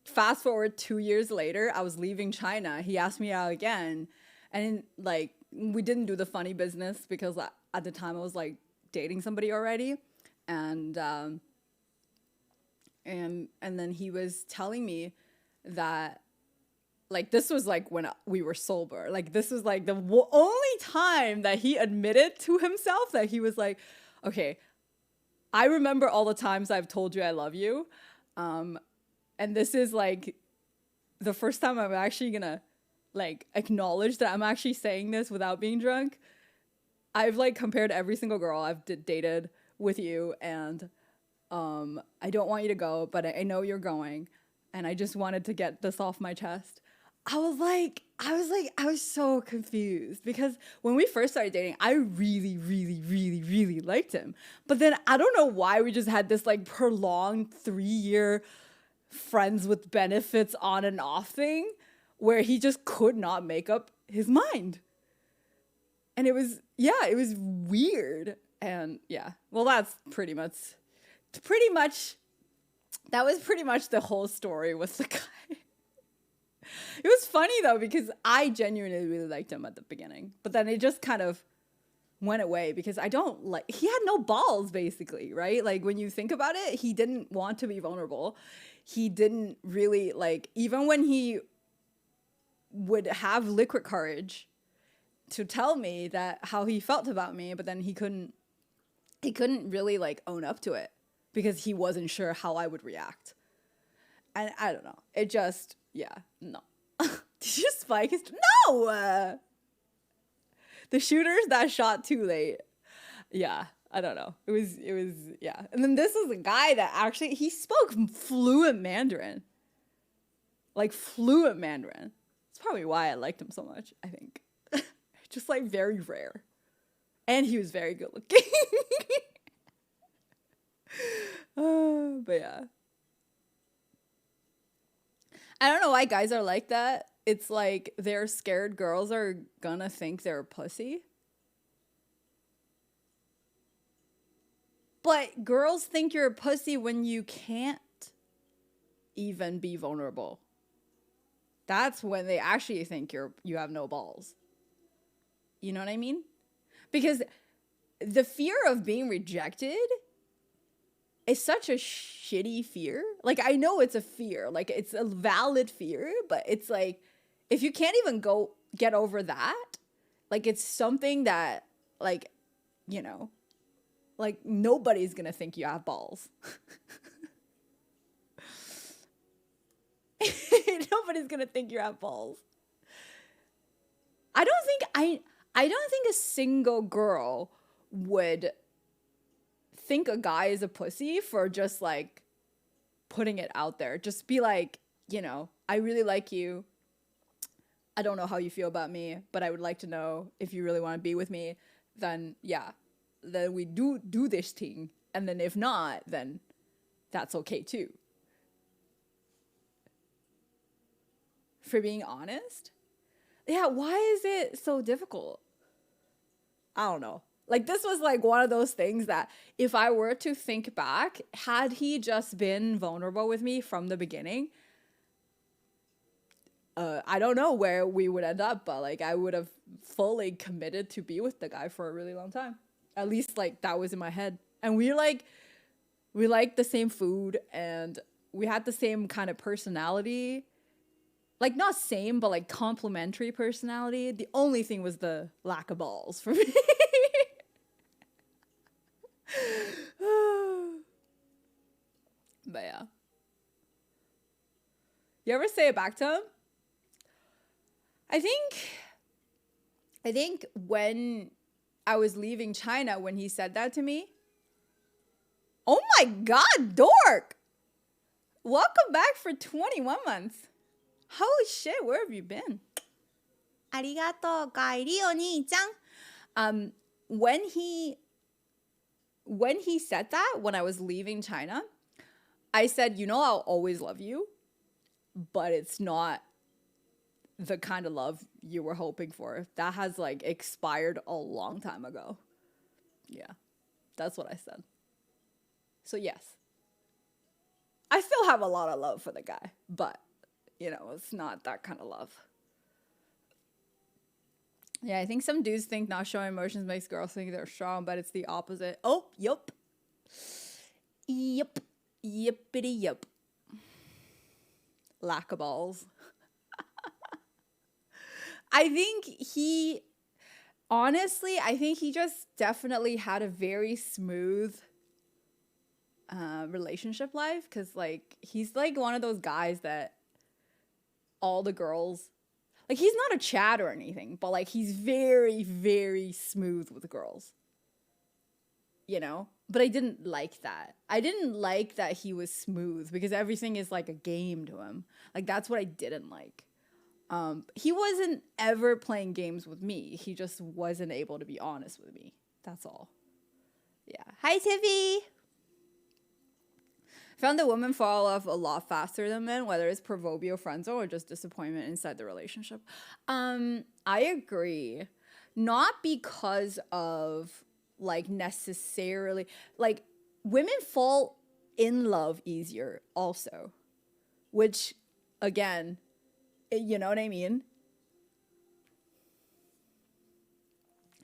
fast forward 2 years later, I was leaving China. He asked me out again. And like, we didn't do the funny business because at the time I was like dating somebody already. And then he was telling me that like, this was like when we were sober. Like, this was like the only time that he admitted to himself that he was like, okay, I remember all the times I've told you I love you. And this is like the first time I'm actually gonna like acknowledge that I'm actually saying this without being drunk. I've like compared every single girl I've dated with you, and I don't want you to go, but I know you're going, and I just wanted to get this off my chest. I was so confused because when we first started dating, I really, really, really, really liked him. But then I don't know why we just had this like prolonged 3-year friends with benefits on and off thing where he just could not make up his mind. And it was weird. And yeah, well, that was pretty much the whole story with the guy. It was funny though, because I genuinely really liked him at the beginning, but then it just kind of went away because he had no balls basically, right? Like when you think about it, he didn't want to be vulnerable. He didn't really like, even when he would have liquid courage to tell me that how he felt about me, but then he couldn't really like own up to it because he wasn't sure how I would react. And I don't know. It just, yeah, no. Did you spike his... No! The shooters that shot too late. Yeah, I don't know. It was, yeah. And then this is a guy that actually, he spoke fluent Mandarin. Like fluent Mandarin. It's probably why I liked him so much, I think. Just like very rare. And he was very good looking. But yeah. I don't know why guys are like that. It's like they're scared girls are gonna think they're a pussy. But girls think you're a pussy when you can't even be vulnerable. That's when they actually think you have no balls. You know what I mean? Because the fear of being rejected is such a shitty fear. Like, I know it's a fear. Like, it's a valid fear, but it's like, if you can't even go get over that, like, it's something that, like, you know, like, nobody's gonna think you have balls. Nobody's gonna think you have balls. I don't think a single girl would think a guy is a pussy for just like putting it out there. Just be like, you know, I really like you. I don't know how you feel about me, but I would like to know if you really want to be with me. Then yeah, then we do this thing. And then if not, then that's okay too. For being honest, yeah, why is it so difficult? I don't know. Like, this was like one of those things that if I were to think back, had he just been vulnerable with me from the beginning, I don't know where we would end up, but like I would have fully committed to be with the guy for a really long time. At least like that was in my head. And we like the same food and we had the same kind of personality. Like, not same, but like complementary personality. The only thing was the lack of balls for me. But yeah. You ever say it back to him? I think when I was leaving China, when he said that to me, oh my God, dork! Welcome back for 21 months. Holy shit, where have you been? Arigato, kairi oni-chan. When he said that, when I was leaving China, I said, you know, I'll always love you, but it's not the kind of love you were hoping for. That has like expired a long time ago. Yeah, that's what I said. So yes, I still have a lot of love for the guy, but you know, it's not that kind of love. Yeah, I think some dudes think not showing emotions makes girls think they're strong, but it's the opposite. Oh, yup. Yup. Yippity yup. Lack of balls. I think he just definitely had a very smooth relationship life, because like he's like one of those guys that all the girls, like, he's not a Chad or anything, but like he's very, very smooth with girls, you know? But I didn't like that. I didn't like that he was smooth, because everything is like a game to him. Like, that's what I didn't like. He wasn't ever playing games with me. He just wasn't able to be honest with me. That's all. Yeah. Hi, Tiffy. Found that women fall off a lot faster than men, whether it's proverbial friendzone or just disappointment inside the relationship. I agree. Not because of like necessarily, like, women fall in love easier also, which again, you know what I mean?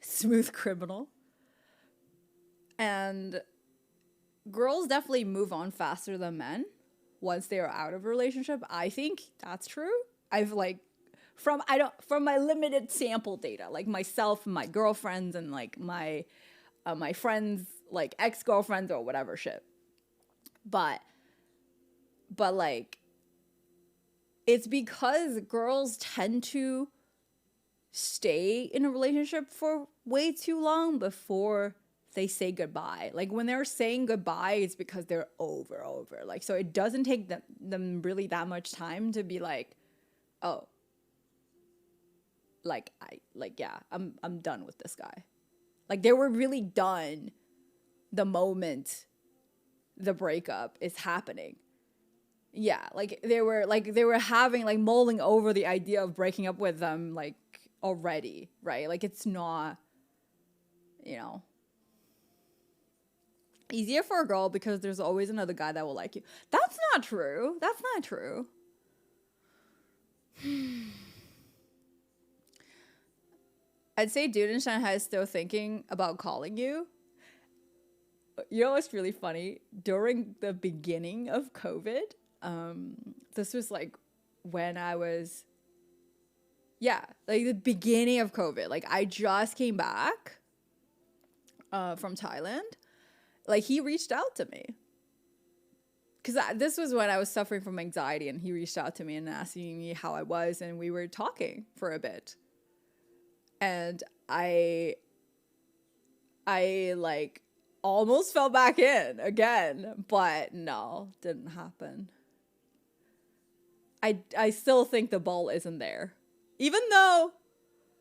Smooth criminal. And girls definitely move on faster than men once they are out of a relationship. I think that's true. I've like from my limited sample data, like myself and my girlfriends and like my friends, like ex-girlfriends or whatever shit. But like, it's because girls tend to stay in a relationship for way too long before they say goodbye. Like, when they're saying goodbye, it's because they're over. Like, so it doesn't take them really that much time to be like, oh, like, I'm done with this guy. Like, they were really done the moment the breakup is happening. Yeah, like they were having like mulling over the idea of breaking up with them like already, right? Like it's not, you know, easier for a girl because there's always another guy that will like you. That's not true. That's not true. I'd say dude in Shanghai is still thinking about calling you. You know what's really funny? During the beginning of COVID, this was like when I was, yeah, like the beginning of COVID. Like I just came back from Thailand. Like he reached out to me. Because this was when I was suffering from anxiety, and he reached out to me and asking me how I was, and we were talking for a bit. And I like almost fell back in again, but no, didn't happen. I still think the ball isn't there. Even though,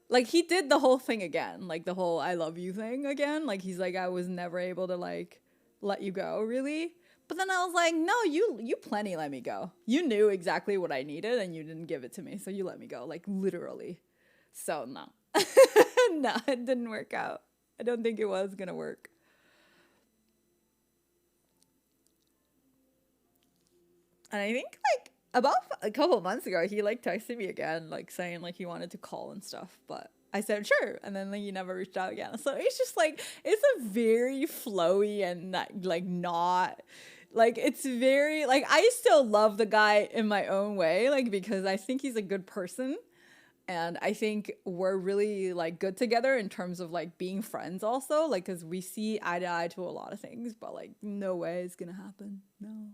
like, he did the whole thing again, like the whole I love you thing again. Like, he's like, I was never able to, like, let you go, really. But then I was like, no, you plenty let me go. You knew exactly what I needed, and you didn't give it to me, so you let me go, like, literally. So, no. No, it didn't work out. I don't think it was gonna work. And I think, like, about a couple of months ago, he, like, texted me again, like, saying, like, he wanted to call and stuff. But I said, sure. And then, like, he never reached out again. So it's just, like, it's a very flowy and, like, not... Like, it's very... Like, I still love the guy in my own way, like, because I think he's a good person. And I think we're really, like, good together in terms of, like, being friends also. Like, because we see eye to eye to a lot of things. But, like, no way it's gonna happen. No.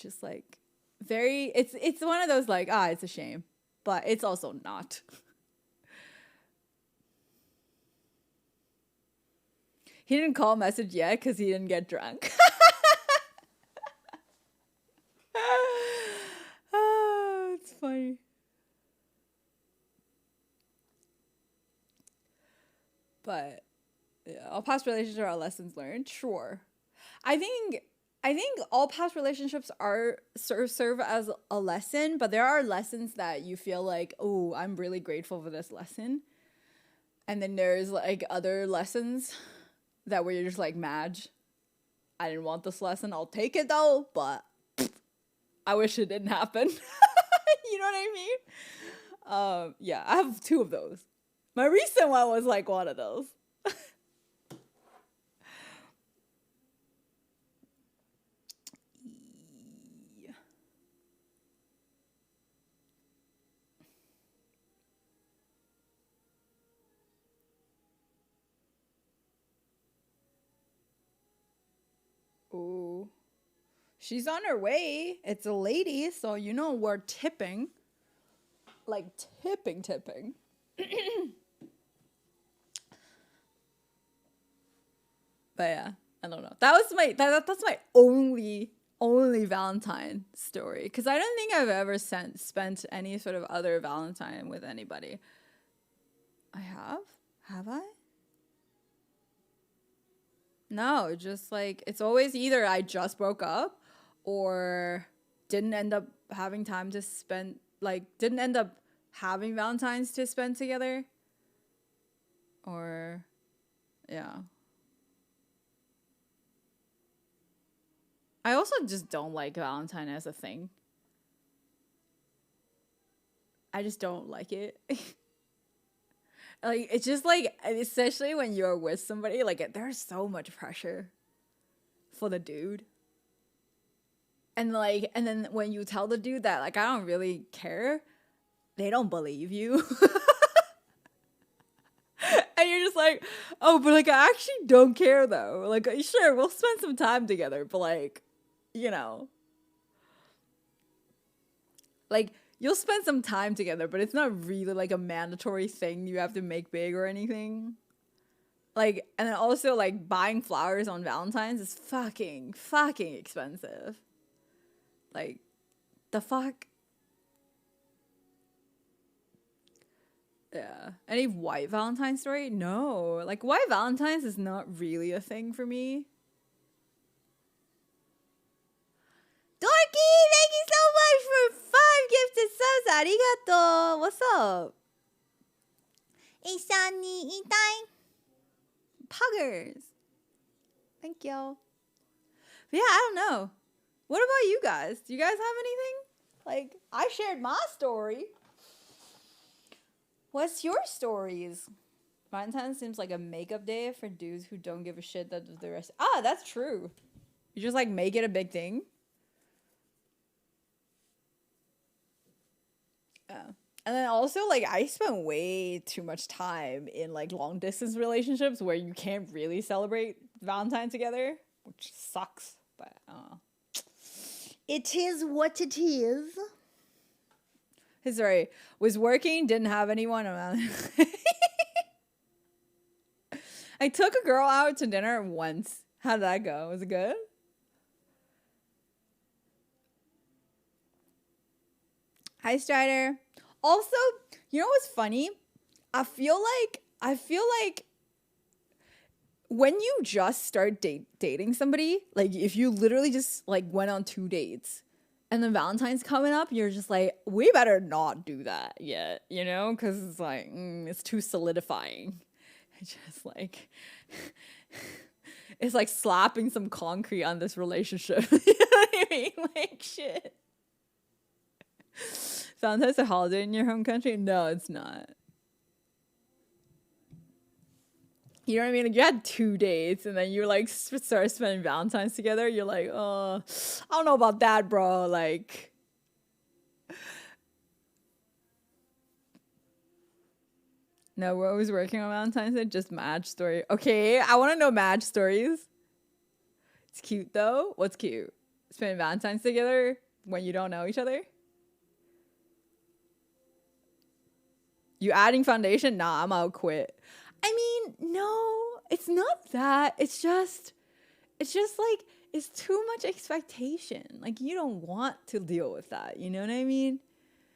Just like very it's one of those like it's a shame, but it's also not. He didn't call message yet because he didn't get drunk. It's funny. But yeah, all past relationships are lessons learned. Sure, I think all past relationships are serve as a lesson, but there are lessons that you feel like, oh, I'm really grateful for this lesson. And then there's like other lessons that where you're just like, Madge, I didn't want this lesson. I'll take it though, but I wish it didn't happen. You know what I mean? Yeah, I have two of those. My recent one was like one of those. Ooh. She's on her way. It's a lady, so you know we're tipping. Like tipping. But yeah, I don't know. That was that's my only Valentine story, because I don't think I've ever spent any sort of other Valentine with anybody. I have I? No, just like it's always either I just broke up or didn't end up having time to spend, like didn't end up having Valentine's to spend together, or yeah. I also just don't like Valentine as a thing. I just don't like it. Like, it's just like, especially when you're with somebody, like there's so much pressure for the dude. And like, and then when you tell the dude that like I don't really care, they don't believe you. And you're just like, oh, but like I actually don't care though. Like, sure, we'll spend some time together, but like, you know, like you'll spend some time together, but it's not really like a mandatory thing you have to make big or anything. Like, and then also like buying flowers on Valentine's is fucking expensive. Like, the fuck? Yeah. Any white Valentine story? No. Like, white Valentines is not really a thing for me. Dorky, thank you so much for 5 gifted subs. Arigato. What's up? Isani itai. Puggers. Thank you. But yeah, I don't know. What about you guys? Do you guys have anything? Like, I shared my story. What's your stories? Valentine's seems like a makeup day for dudes who don't give a shit that the rest. Ah, that's true. You just like make it a big thing. Yeah. And then also, like, I spent way too much time in like long distance relationships where you can't really celebrate Valentine together, which sucks. But it is what it is. Sorry, was working, didn't have anyone around. I took a girl out to dinner once. How did that go? Was it good? Hi, Strider. Also, you know what's funny? I feel like when you just start dating somebody, like if you literally just like went on 2 dates and then Valentine's coming up, you're just like, we better not do that yet, you know? Because it's like, it's too solidifying. It's just like, it's like slapping some concrete on this relationship. You know what I mean? Like, shit. Valentine's a holiday in your home country? No, it's not. You know what I mean? Like, you had 2 dates and then you like start spending Valentine's together. You're like, oh, I don't know about that, bro. Like, no, we're always working on Valentine's Day. Just Madge story. Okay, I want to know Madge stories. It's cute though. What's cute? Spending Valentine's together when you don't know each other? You adding foundation? Nah, I'm out quit. I mean, no, it's not that. It's just like, it's too much expectation. Like, you don't want to deal with that. You know what I mean?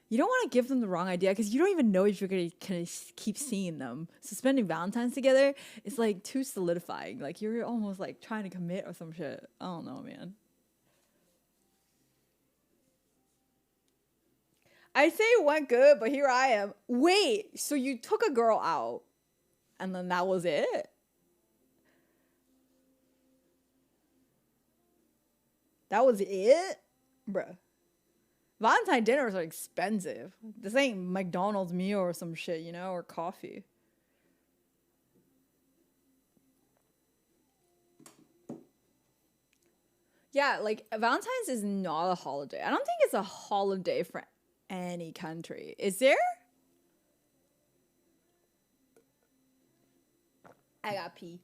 You don't want to give them the wrong idea because you don't even know if you're going to keep seeing them. So spending Valentine's together is like too solidifying. Like, you're almost like trying to commit or some shit. I don't know, man. I say it went good, but here I am. Wait, so you took a girl out and then that was it? That was it? Bruh. Valentine dinners are expensive. This ain't McDonald's meal or some shit, you know, or coffee. Yeah, like Valentine's is not a holiday. I don't think it's a holiday for any country. Is there? I got pee.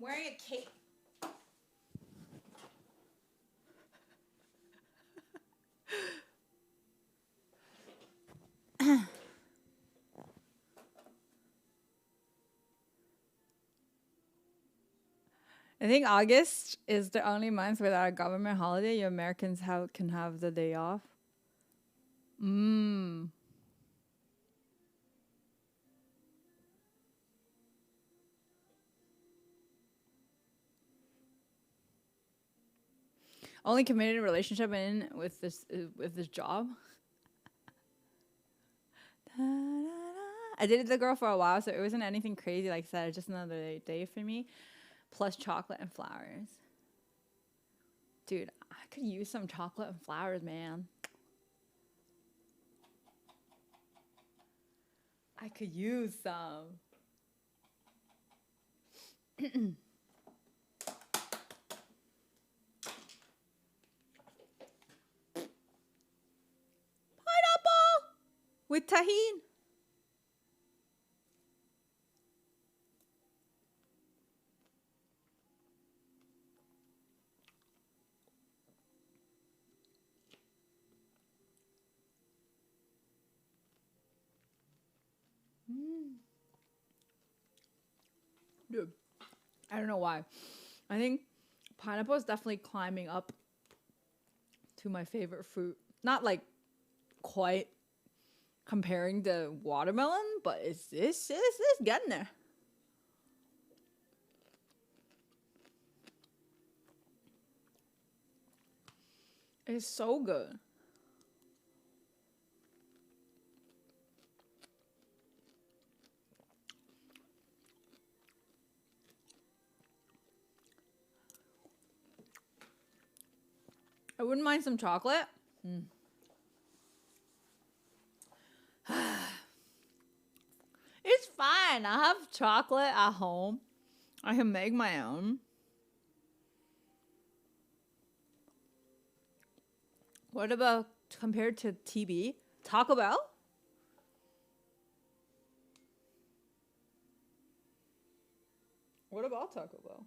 wearing a cape. I think August is the only month without a government holiday you Americans can have the day off. Only committed relationship in with this job. I dated the girl for a while, so it wasn't anything crazy. Like I said, it's just another day for me. Plus chocolate and flowers. Dude, I could use some chocolate and flowers, man. I could use some. Pineapple with tahini. Dude, I don't know why. I think pineapple is definitely climbing up to my favorite fruit. Not like quite comparing to watermelon, but it's getting there. It's so good. I wouldn't mind some chocolate. It's fine. I have chocolate at home. I can make my own. What about compared to TB? Taco Bell? What about Taco Bell?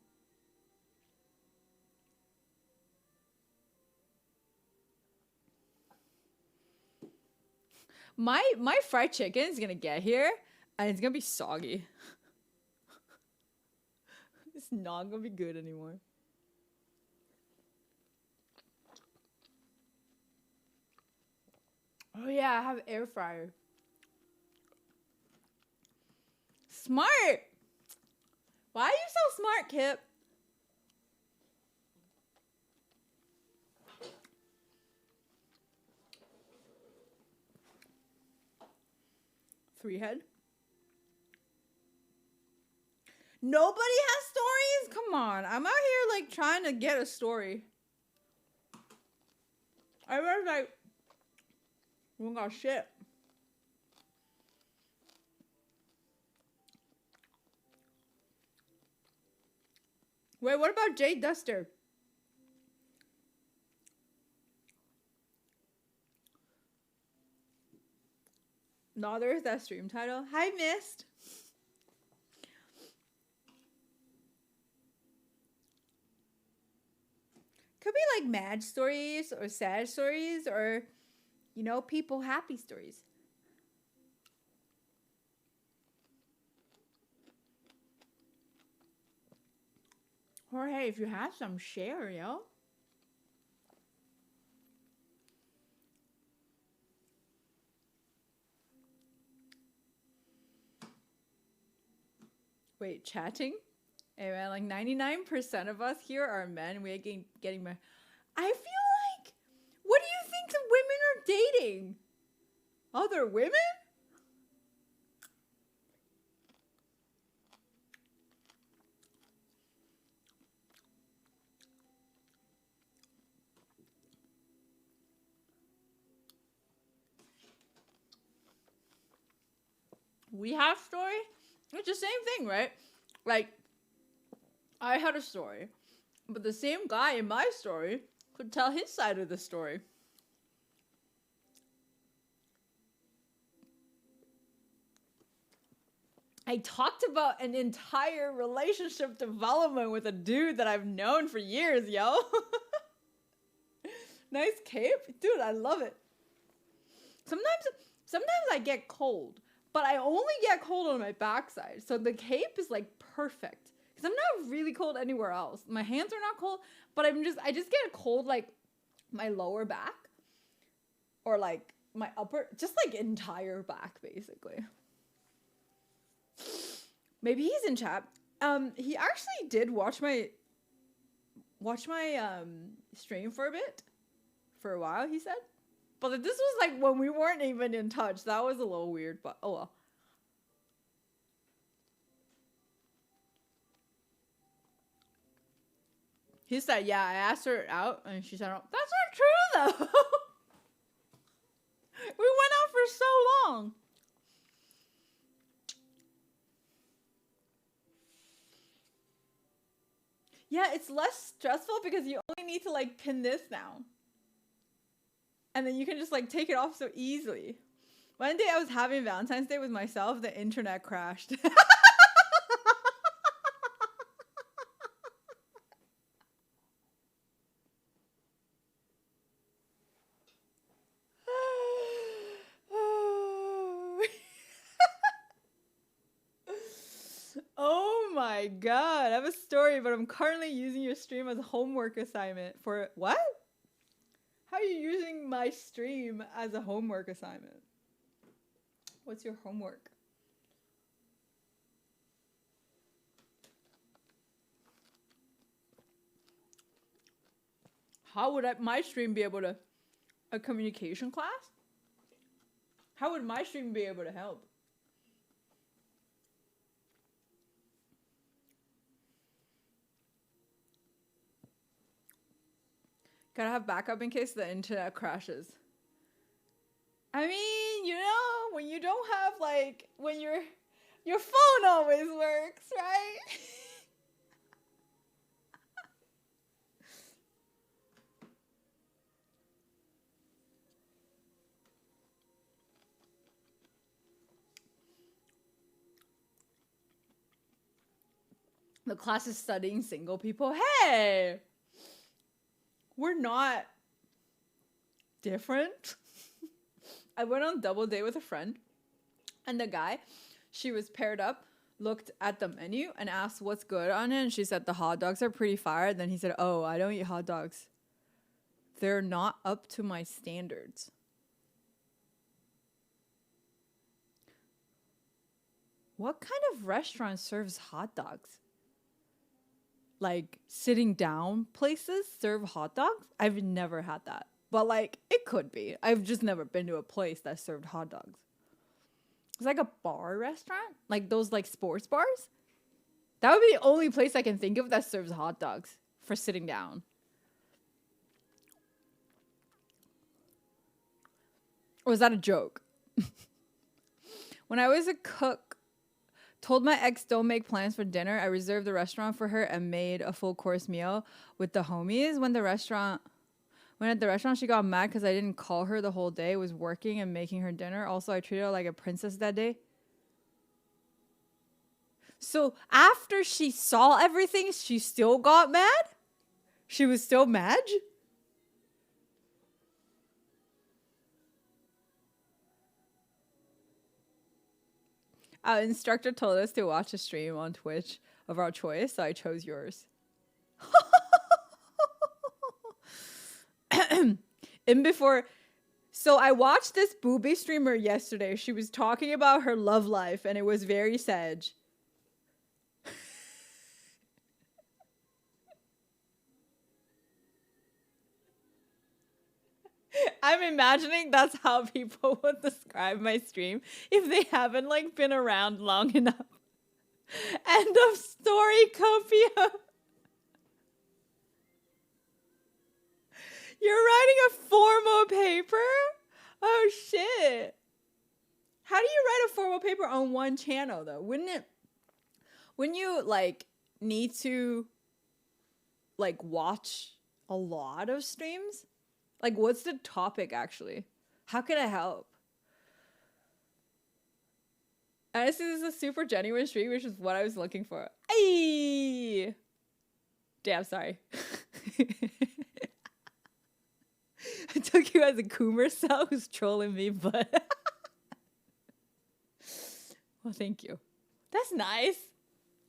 My fried chicken is gonna get here and it's gonna be soggy. It's not gonna be good anymore. Oh yeah, I have air fryer. Smart. Why are you so smart, Kip? Three head. Nobody has stories? Come on. I'm out here like trying to get a story. I was like, we got shit. Wait, what about Jay Duster? No, there's that stream title. Hi, Mist. Could be like mad stories or sad stories or, you know, people happy stories. Or hey, if you have some, share, yo. Wait, chatting? Hey man, like 99% of us here are men. We're getting married. I feel like, what do you think the women are dating? Other women? We have story? It's the same thing, right? Like, I had a story, but the same guy in my story could tell his side of the story. I talked about an entire relationship development with a dude that I've known for years, yo. Nice cape. Dude, I love it. Sometimes I get cold, but I only get cold on my backside. So the cape is like perfect. Because I'm not really cold anywhere else. My hands are not cold, but I just get a cold like my lower back. Or like my upper, just like entire back basically. Maybe he's in chat. He actually did watch my stream for a bit. For a while, he said. But this was like when we weren't even in touch. That was a little weird, but oh well. He said, yeah, I asked her out and she said, oh, that's not true though. We went out for so long. Yeah, it's less stressful because you only need to like pin this down. And then you can just like take it off so easily. One day I was having Valentine's Day with myself, the internet crashed. Oh my god, I have a story, but I'm currently using your stream as a homework assignment for what? How are you using my stream as a homework assignment? What's your homework? How would my stream be able to... A communication class? How would my stream be able to help? Gotta have backup in case the internet crashes. I mean, you know, when you don't have like, when your phone always works, right? The class is studying single people. Hey! We're not different. I went on a double date with a friend, and the guy, she was paired up, looked at the menu and asked what's good on it, and she said the hot dogs are pretty fire. Then he said, oh, I don't eat hot dogs. They're not up to my standards. What kind of restaurant serves hot dogs? Like sitting down places serve hot dogs? I've never had that. But like it could be. I've just never been to a place that served hot dogs. It's like a bar restaurant? Like those like sports bars? That would be the only place I can think of that serves hot dogs for sitting down. Or was that a joke? When I was a cook, told my ex don't make plans for dinner. I reserved the restaurant for her and made a full course meal with the homies. When at the restaurant, she got mad because I didn't call her the whole day. Was working and making her dinner. Also, I treated her like a princess that day. So after she saw everything, she still got mad? She was still Madge? Our instructor told us to watch a stream on Twitch of our choice, so I chose yours. So I watched this booby streamer yesterday. She was talking about her love life, and it was very sad. I'm imagining that's how people would describe my stream if they haven't like been around long enough. End of story, Copia. You're writing a formal paper? Oh shit. How do you write a formal paper on one channel though? Wouldn't you like need to like watch a lot of streams? Like, what's the topic, actually? How can I help? Honestly, this is a super genuine stream, which is what I was looking for. Ay! Damn, sorry. I took you as a Coomer cell who's trolling me, but... Well, thank you. That's nice.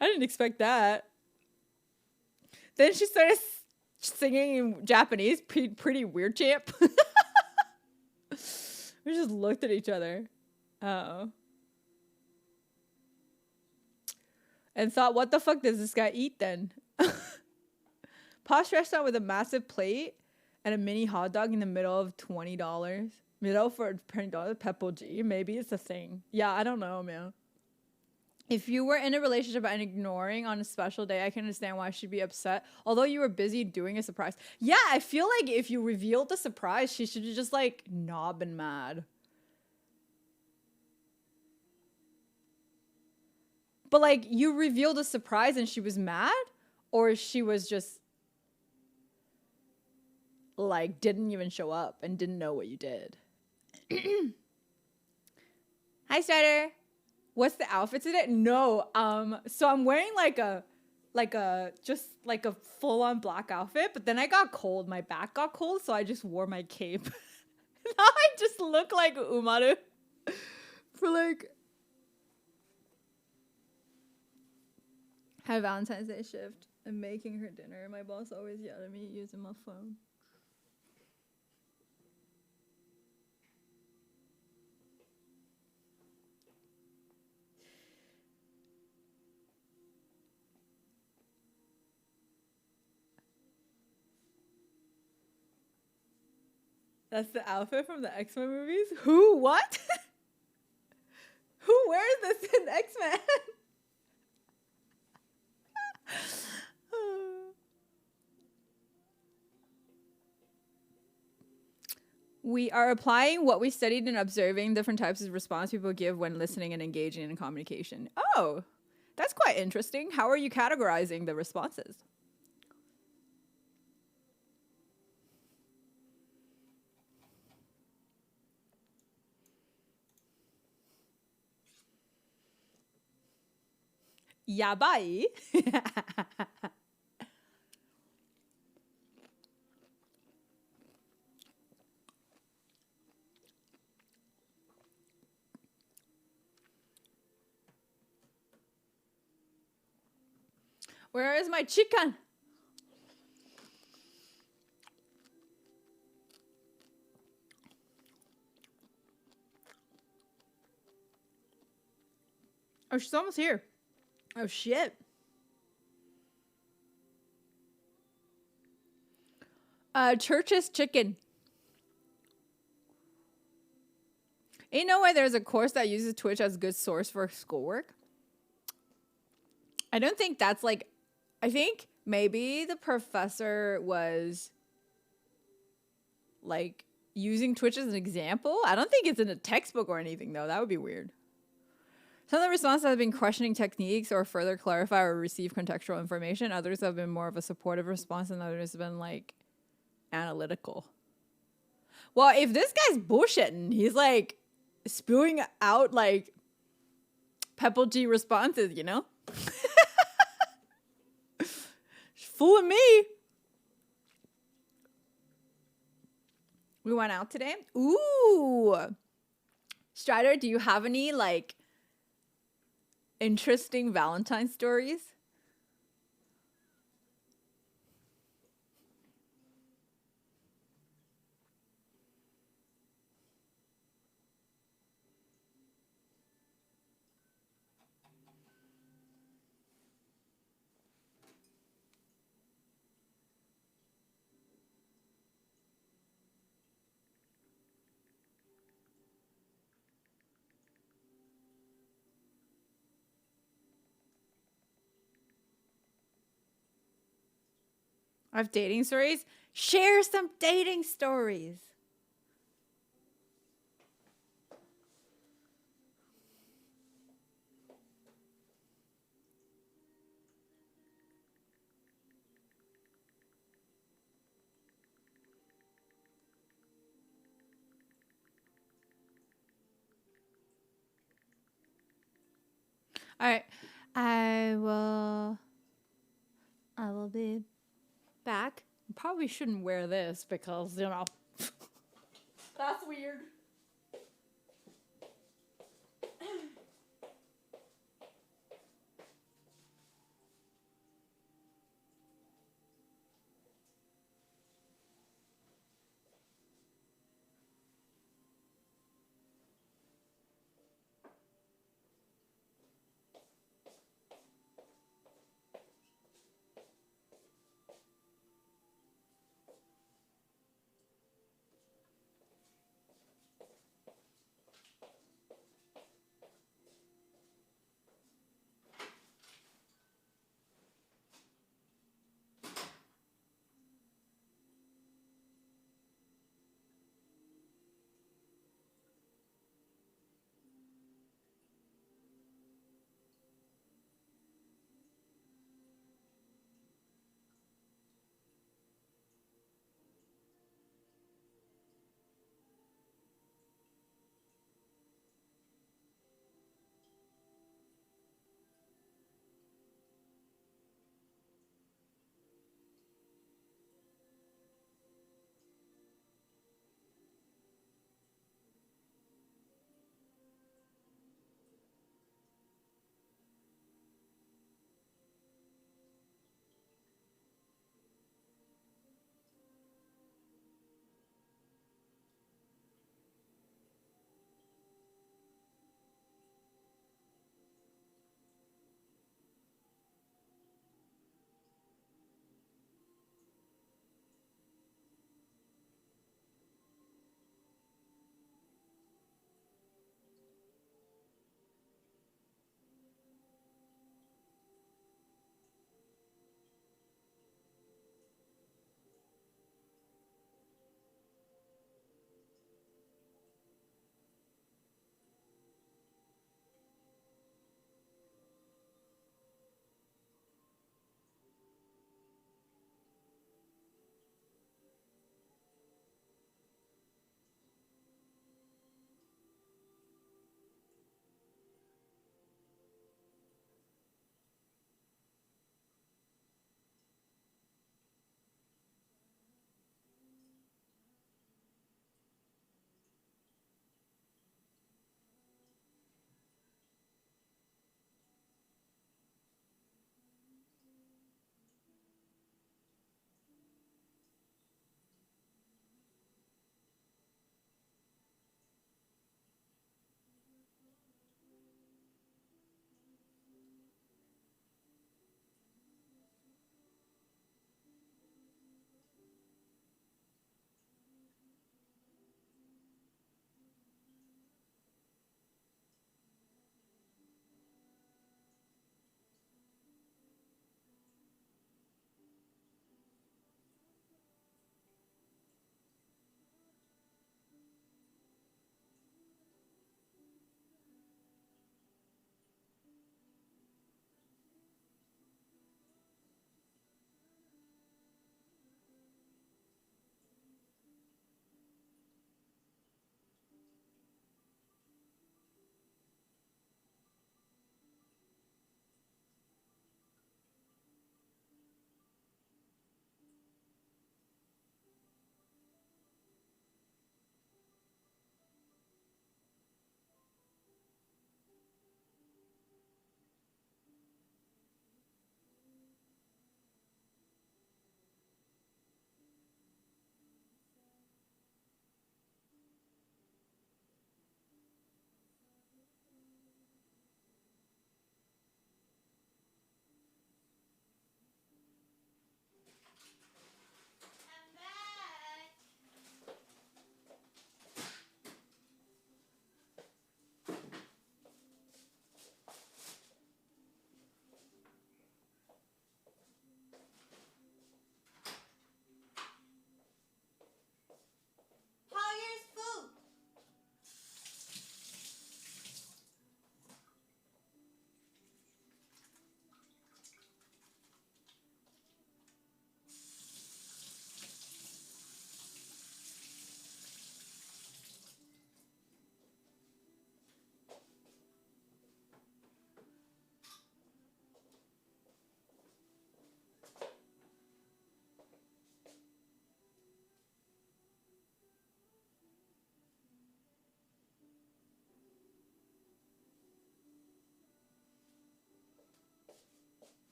I didn't expect that. Then she started singing in Japanese, pretty weird champ. We just looked at each other. Oh. And thought, what the fuck does this guy eat then? Posh restaurant with a massive plate and a mini hot dog in the middle of $20. Middle for $20, Pepple G. Maybe it's a thing. Yeah, I don't know, man. If you were in a relationship and ignoring on a special day, I can understand why she'd be upset. Although you were busy doing a surprise. Yeah, I feel like if you revealed the surprise, she should have just like not been mad. But like you revealed a surprise and she was mad? Or she was just like didn't even show up and didn't know what you did. Hi, Strider. What's the outfit today? No, so I'm wearing like a full on black outfit, but then I got cold. My back got cold, so I just wore my cape. Now I just look like Umaru for like. Had a Valentine's Day shift. I'm making her dinner. My boss always yelled at me using my phone. That's the outfit from the X-Men movies? Who? What? Who wears this in X-Men? We are applying what we studied and observing different types of response people give when listening and engaging in communication. Oh, that's quite interesting. How are you categorizing the responses? Yabai. Where is my chicken? Oh, she's almost here. Oh, shit. Church's chicken. Ain't no way there's a course that uses Twitch as a good source for schoolwork. I don't think that's like... I think maybe the professor was like using Twitch as an example. I don't think it's in a textbook or anything though. That would be weird. Some of the responses have been questioning techniques or further clarify or receive contextual information. Others have been more of a supportive response and others have been like analytical. Well, if this guy's bullshitting, he's like spewing out like Pepple G responses, you know? Fooling me. We went out today. Ooh. Strider, do you have any like interesting Valentine stories? I have dating stories. Share some dating stories. All right. I will be back. Probably shouldn't wear this because, you know, that's weird.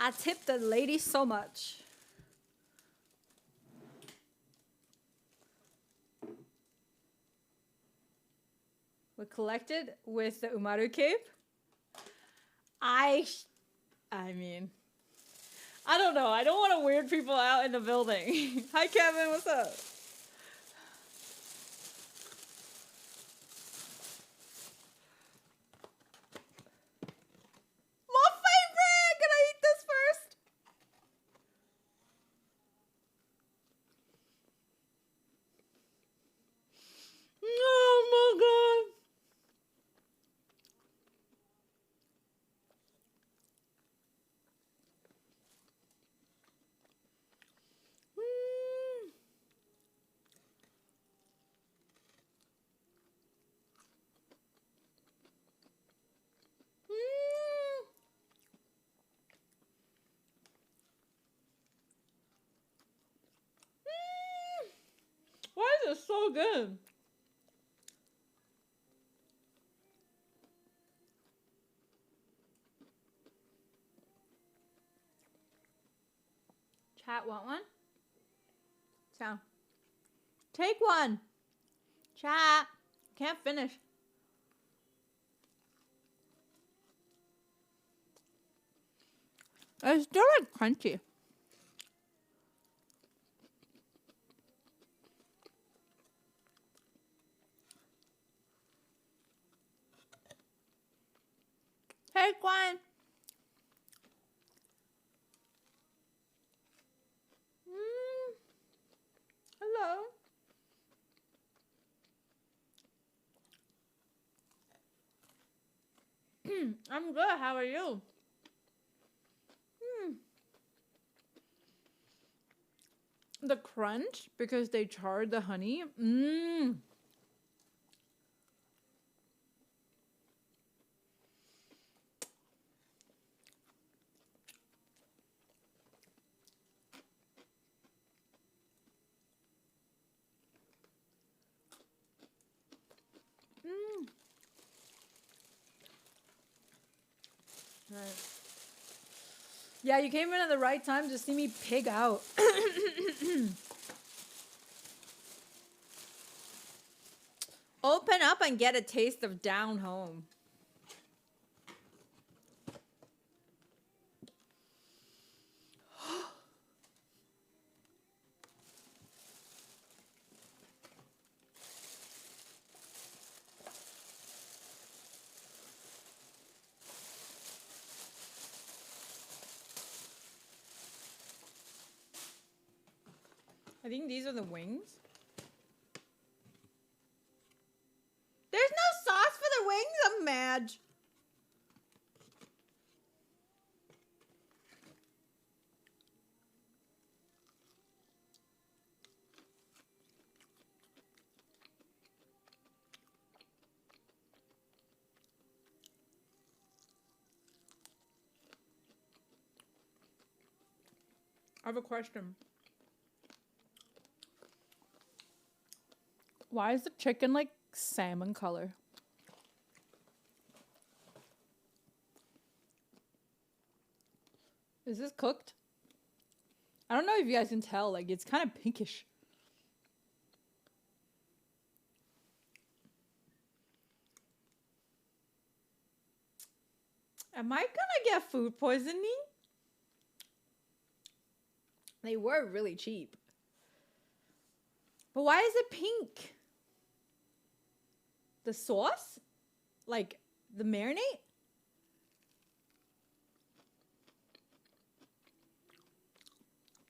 I tipped the lady so much. We collected with the Umaru cape. I mean, I don't know. I don't want to weird people out in the building. Hi, Kevin. What's up? My favorite! Can I eat this first? Oh my god. Why is it so good? Chat, want one? Sound. Take one. Chat. Can't finish. It's still like crunchy. Take one. Hello. I'm good. How are you? The crunch, because they charred the honey. Right. Yeah, you came in at the right time to see me pig out. Open up and get a taste of down home. I think these are the wings. There's no sauce for the wings? I'm mad. I have a question. Why is the chicken like salmon color? Is this cooked? I don't know if you guys can tell. Like, it's kind of pinkish. Am I gonna get food poisoning? They were really cheap. But why is it pink? The sauce? Like, the marinade?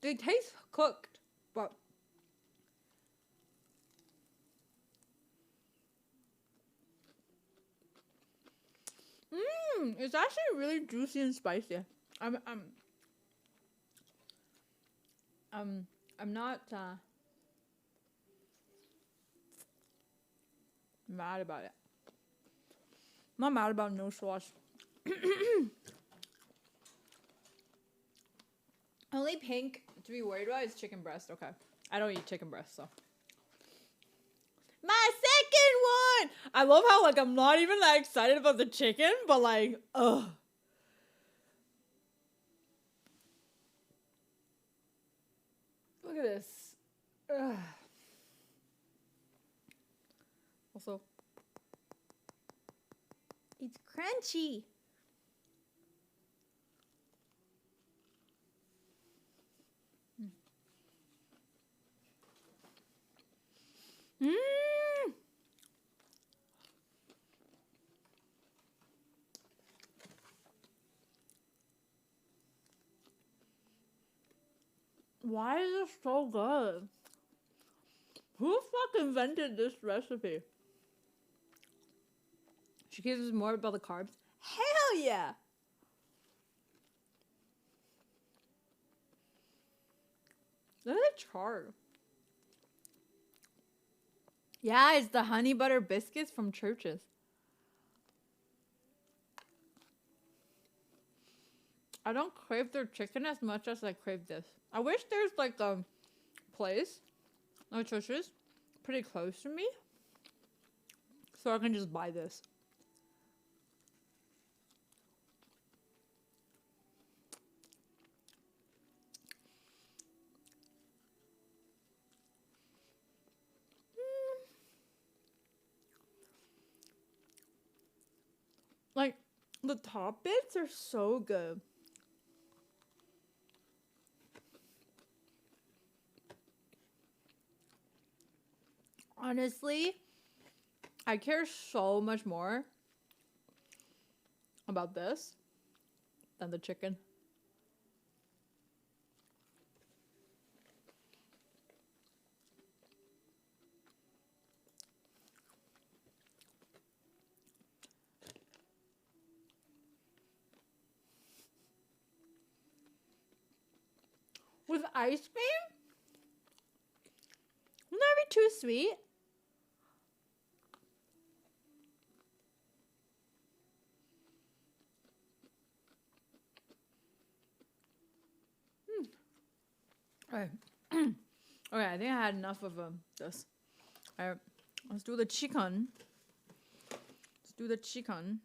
They taste cooked, but... It's actually really juicy and spicy. I'm not mad about it. I'm not mad about no sauce. Only pink to be worried about is chicken breast. Okay. I don't eat chicken breast, so. My second one! I love how, like, I'm not even that excited about the chicken, but, like, ugh. at this. Ugh. Also, it's crunchy. Mmm. Why is this so good? Who fucking invented this recipe? She gives us more about the carbs. Hell yeah! Look at the chart. Yeah, it's the honey butter biscuits from Church's. I don't crave their chicken as much as I crave this. I wish there's like a place, like Church's, pretty close to me, so I can just buy this. Like, the top bits are so good. Honestly, I care so much more about this than the chicken. With ice cream? Wouldn't that be too sweet? Alright. Okay, I think I had enough of this. Alright, let's do the chicken. Let's do the chicken.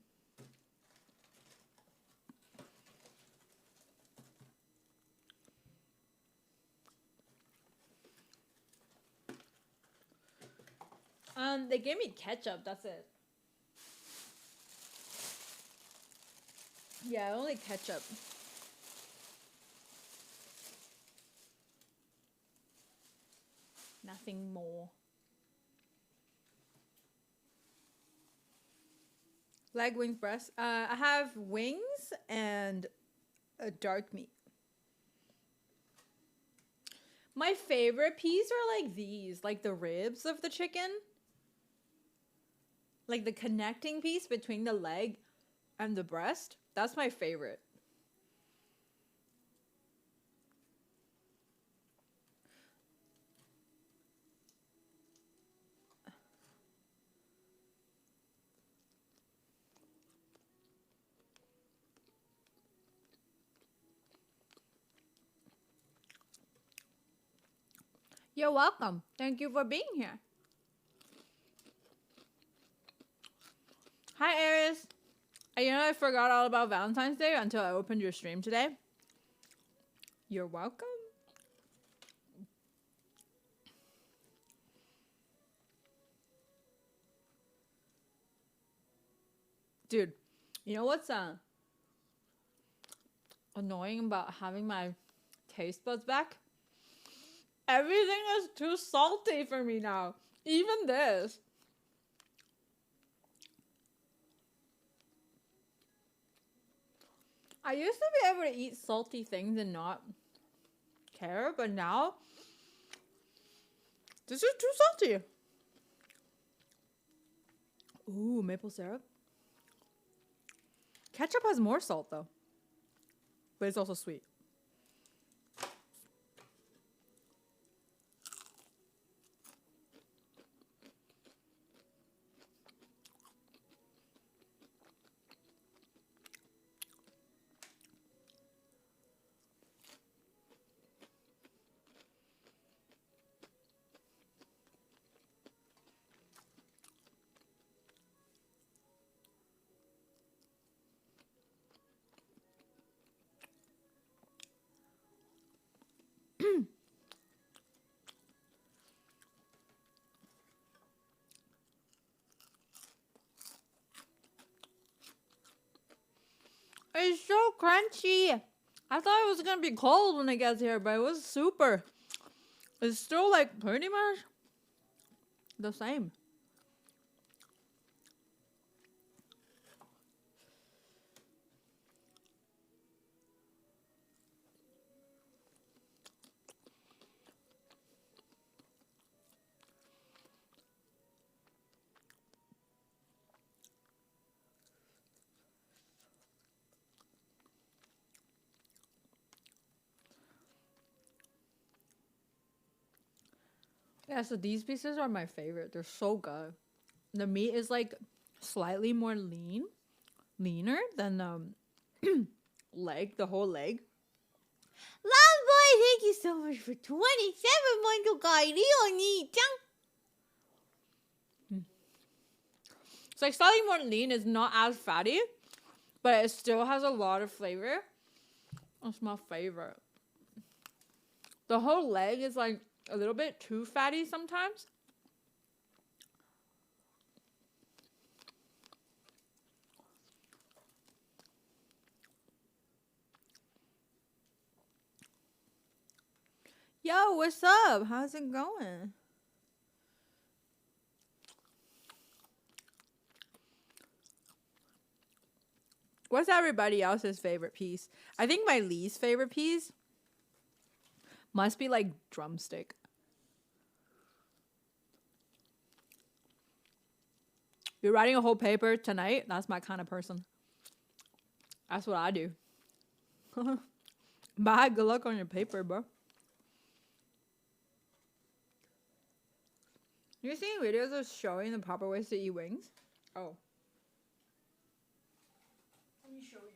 They gave me ketchup, that's it. Yeah, only ketchup. Nothing more. Leg, wings, breast. I have wings and a dark meat. My favorite piece are like these, like the ribs of the chicken. Like the connecting piece between the leg and the breast. That's my favorite. You're welcome. Thank you for being here. Hi, Aries. You know, I forgot all about Valentine's Day until I opened your stream today. You're welcome. Dude, you know what's annoying about having my taste buds back? Everything is too salty for me now. Even this. I used to be able to eat salty things and not care, but now this is too salty. Ooh, maple syrup. Ketchup has more salt though, but it's also sweet. crunchy. I thought it was gonna be cold when it gets here, but it was super. It's still like pretty much the same. Yeah, so these pieces are my favorite. They're so good. The meat is like slightly more leaner than leg, the whole leg. Love boy, thank you so much for 27 months of Kairi-oni-chan. It's like slightly more lean. It's not as fatty, but it still has a lot of flavor. That's my favorite. The whole leg is like a little bit too fatty sometimes. Yo, what's up? How's it going? What's everybody else's favorite piece? I think my least favorite piece must be like drumstick. You're writing a whole paper tonight? That's my kind of person. That's what I do. Bye, good luck on your paper, bro. You seeing videos of showing the proper ways to eat wings? Oh. Let me show you.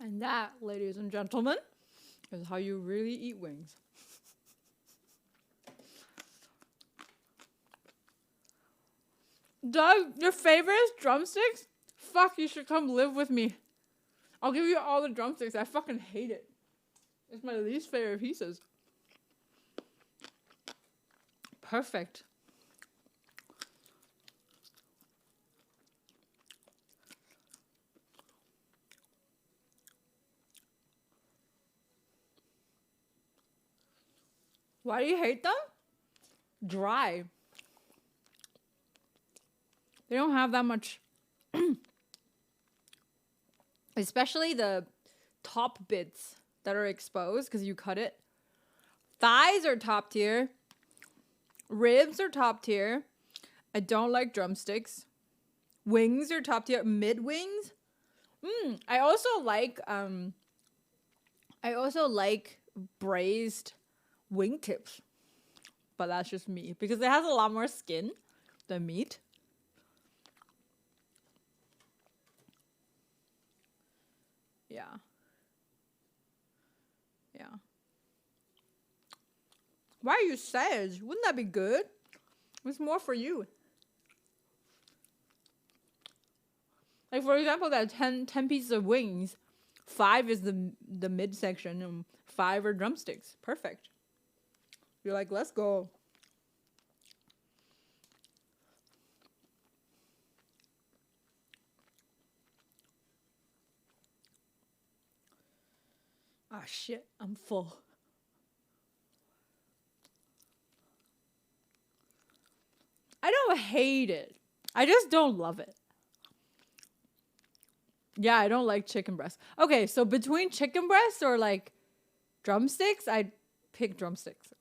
And that, ladies and gentlemen, is how you really eat wings. Doug, your favorite is drumsticks? Fuck, you should come live with me. I'll give you all the drumsticks. I fucking hate it. It's my least favorite pieces. Perfect. Why do you hate them? Dry. They don't have that much. Especially the top bits that are exposed because you cut it. Thighs are top tier. Ribs are top tier. I don't like drumsticks. Wings are top tier. Mid wings. I also like braised wingtips. But that's just me because it has a lot more skin than meat. Yeah. Yeah. Why are you sad? Wouldn't that be good? It's more for you. Like, for example, that 10 pieces of wings, 5 is the midsection and 5 are drumsticks. Perfect. You're like, let's go. Ah, shit, I'm full. I don't hate it. I just don't love it. Yeah, I don't like chicken breast. Okay, so between chicken breast or like drumsticks, I'd pick drumsticks.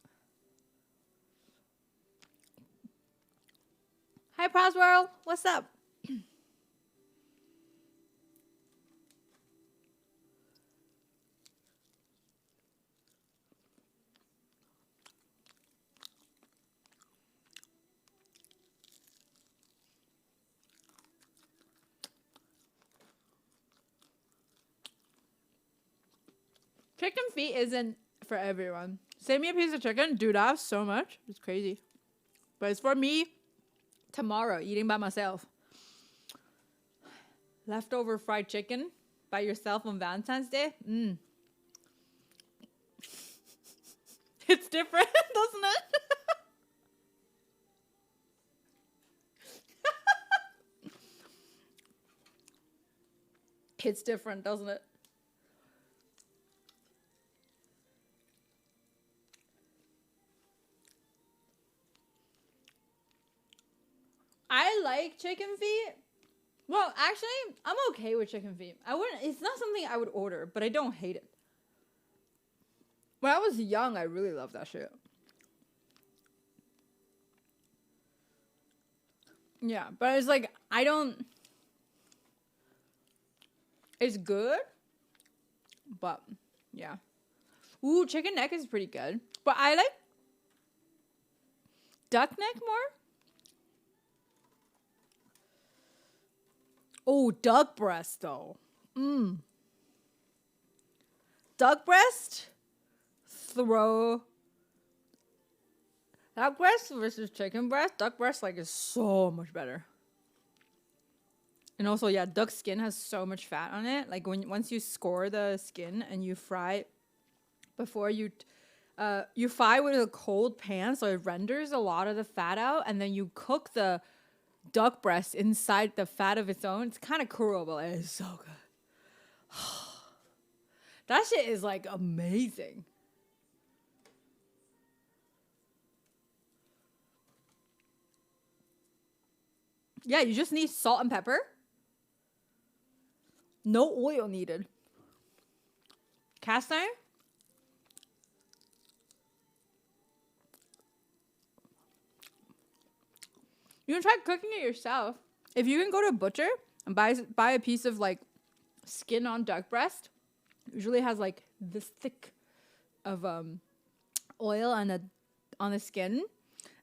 Hi, Proswirl. What's up? Chicken feet isn't for everyone. Save me a piece of chicken. Dude, I have so much. It's crazy. But it's for me tomorrow, eating by myself. Leftover fried chicken by yourself on Valentine's Day. It's different, doesn't it? It's different, doesn't it? I like chicken feet. Well, actually, I'm okay with chicken feet. It's not something I would order, but I don't hate it. When I was young, I really loved that shit. Yeah, but it's like, it's good, but yeah. Ooh, chicken neck is pretty good. But I like duck neck more. Oh, duck breast though. Duck breast? Duck breast versus chicken breast. Duck breast like is so much better. And also, yeah, duck skin has so much fat on it. Like once you score the skin and you fry it before you fry with a cold pan, so it renders a lot of the fat out, and then you cook the duck breast inside the fat of its own. It's kind of cruel, but it is so good. That shit is like amazing. Yeah, you just need salt and pepper. No oil needed. Cast iron? You can try cooking it yourself. If you can go to a butcher and buy a piece of like skin on duck breast, usually has like this thick of oil on the skin,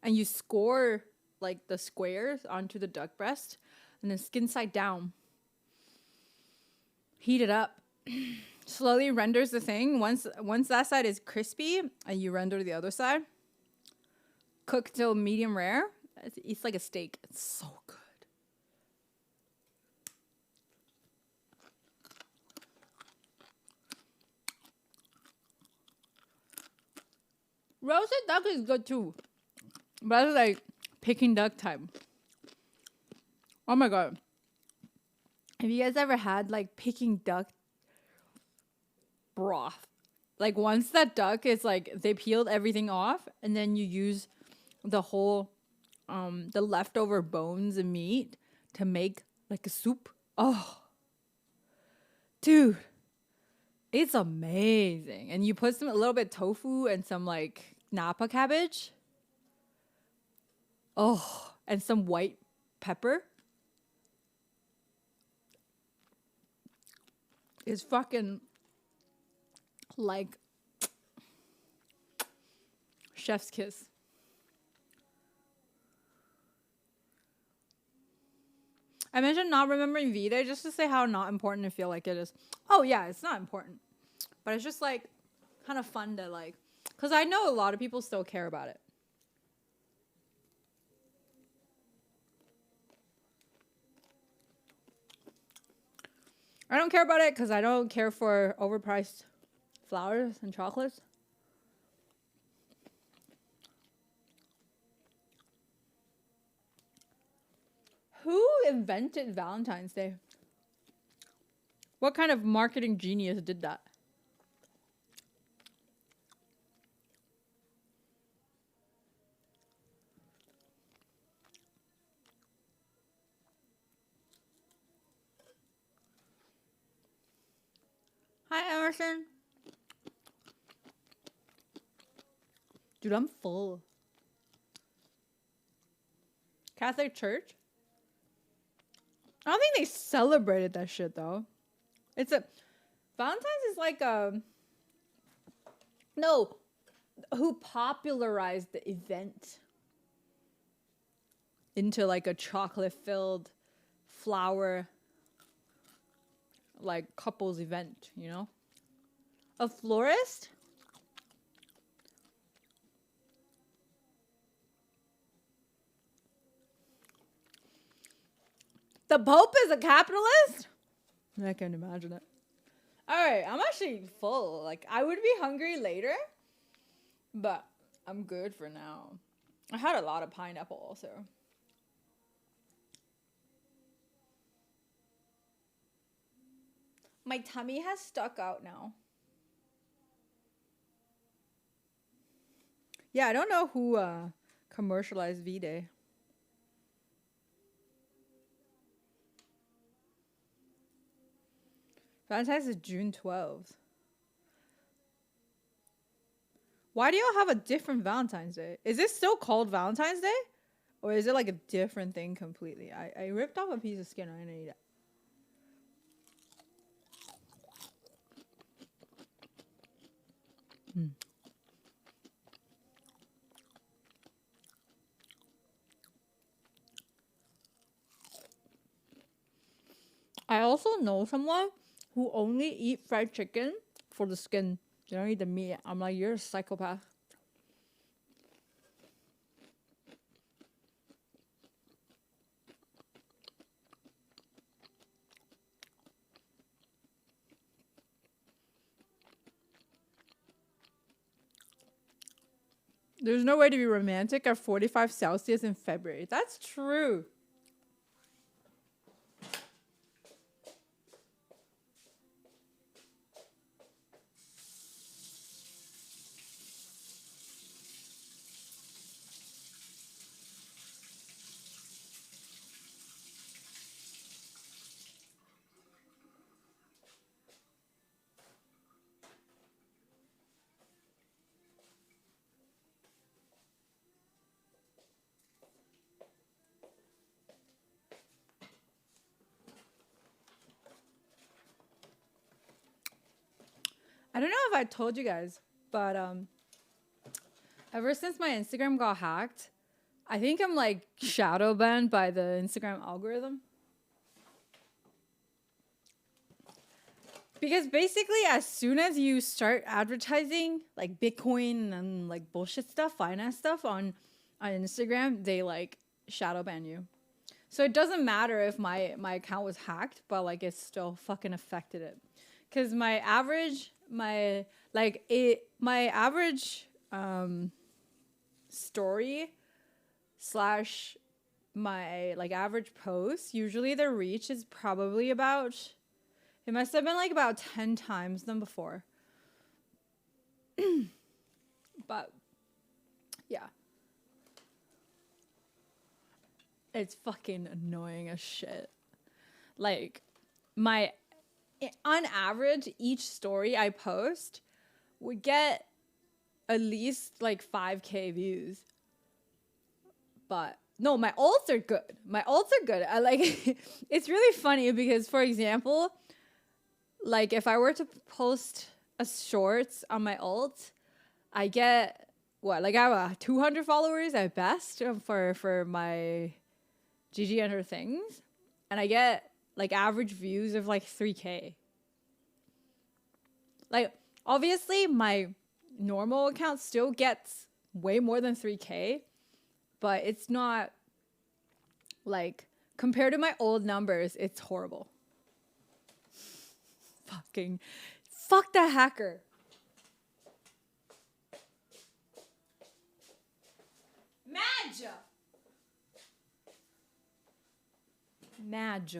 and you score like the squares onto the duck breast, and then skin side down. Heat it up. Slowly renders the thing. Once that side is crispy, and you render the other side. Cook till medium rare. It's like a steak. It's so good. Roasted duck is good too. But it's like Peking duck time. Oh my god. Have you guys ever had like Peking duck broth? Like once that duck is like, they peeled everything off, and then you use the whole the leftover bones and meat to make like a soup. Oh, dude, it's amazing. And you put a little bit of tofu and some like napa cabbage. Oh, and some white pepper. It's fucking like chef's kiss. I mentioned not remembering V-Day just to say how not important I feel like it is. Oh yeah, it's not important. But it's just like kind of fun to like, because I know a lot of people still care about it. I don't care about it because I don't care for overpriced flowers and chocolates. Who invented Valentine's Day? What kind of marketing genius did that? Hi, Emerson. Dude, I'm full. Catholic Church? I don't think they celebrated that shit though. Valentine's is like no, who popularized the event into like a chocolate filled flower like couples event, you know? A florist? The Pope is a capitalist? I can't imagine it. Alright, I'm actually full. Like, I would be hungry later, but I'm good for now. I had a lot of pineapple also. My tummy has stuck out now. Yeah, I don't know who commercialized V-Day. Valentine's is June 12th. Why do y'all have a different Valentine's Day? Is this still called Valentine's Day? Or is it like a different thing completely? I ripped off a piece of skin. I didn't eat it. I also know someone who only eat fried chicken for the skin. They don't eat the meat. I'm like, you're a psychopath. There's no way to be romantic at 45 Celsius in February. That's true. I don't know if I told you guys, but ever since my Instagram got hacked, I think I'm like shadow banned by the Instagram algorithm. Because basically, as soon as you start advertising like Bitcoin and like bullshit stuff, finance stuff on Instagram, they like shadow ban you. So it doesn't matter if my account was hacked, but like it still fucking affected it. Cause my average story slash my like average post, usually the reach is probably about, it must have been like about 10 times than before. But yeah. It's fucking annoying as shit. Like on average, each story I post would get at least like 5K views. But no, my ults are good. My ults are good. I like it's really funny because, for example, like if I were to post a shorts on my ult, I get what? Like I have 200 followers at best for my GG and her things, and I get like average views of like 3K. Like obviously my normal account still gets way more than 3K, but it's not like compared to my old numbers, it's horrible. Fuck that hacker. Madge.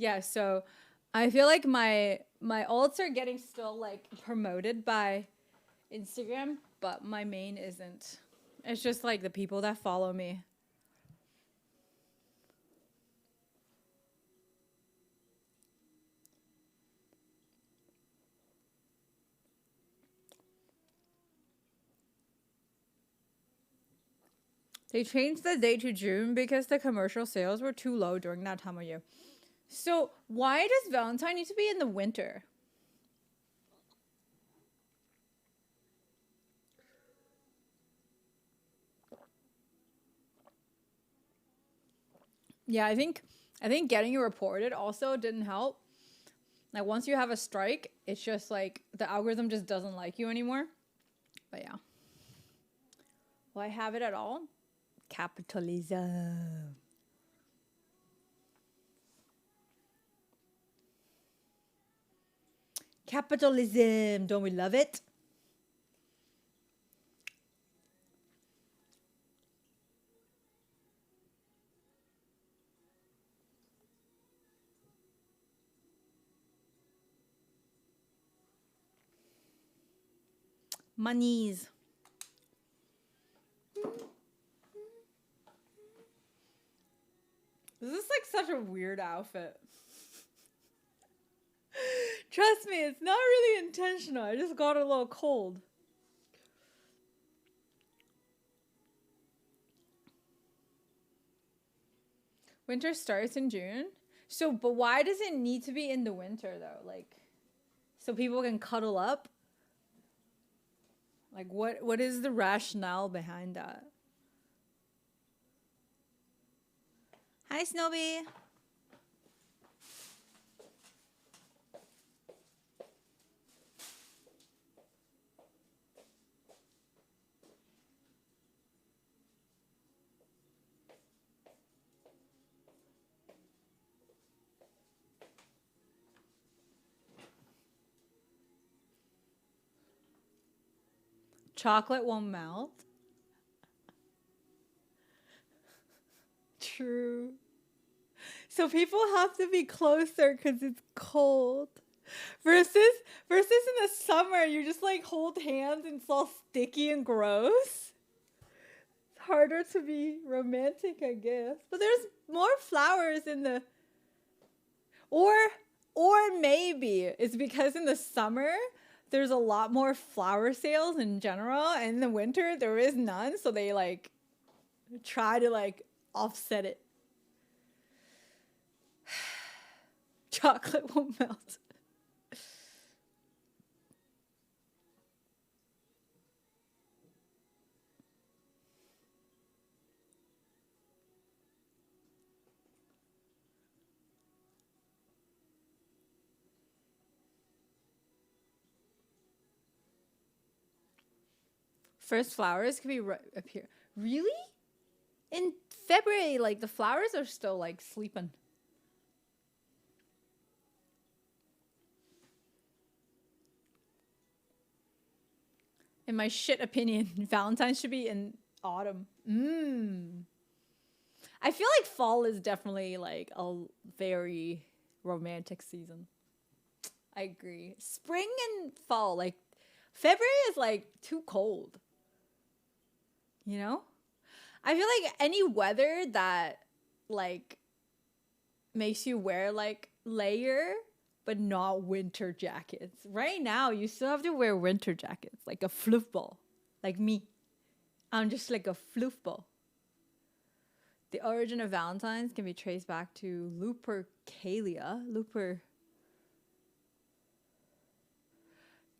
Yeah, so I feel like my alts are getting still like promoted by Instagram, but my main isn't. It's just like the people that follow me. They changed the date to June because the commercial sales were too low during that time of year. So why does Valentine need to be in the winter? Yeah, I think getting it reported also didn't help. Like once you have a strike, it's just like the algorithm just doesn't like you anymore. But yeah. Will I have it at all? Capitalism. Capitalism. Don't we love it? Monies. This is like such a weird outfit. Trust me, it's not really intentional. I just got a little cold. Winter starts in June. So, but why does it need to be in the winter though? Like, so people can cuddle up? Like, what is the rationale behind that? Hi, Snowbee. Chocolate won't melt. True. So people have to be closer because it's cold. Versus in the summer, you just like hold hands and it's all sticky and gross. It's harder to be romantic, I guess. But there's more flowers in the... Or maybe it's because in the summer, there's a lot more flower sales in general. And in the winter, there is none. So they like try to like offset it. Chocolate won't melt. First flowers could be appear. Really? In February, like the flowers are still like sleeping. In my shit opinion, Valentine's should be in autumn. I feel like fall is definitely like a very romantic season. I agree. Spring and fall, like February is like too cold. You know? I feel like any weather that like makes you wear like layer but not winter jackets. Right now you still have to wear winter jackets like a floofball. Like me. I'm just like a floofball. The origin of Valentine's can be traced back to Lupercalia.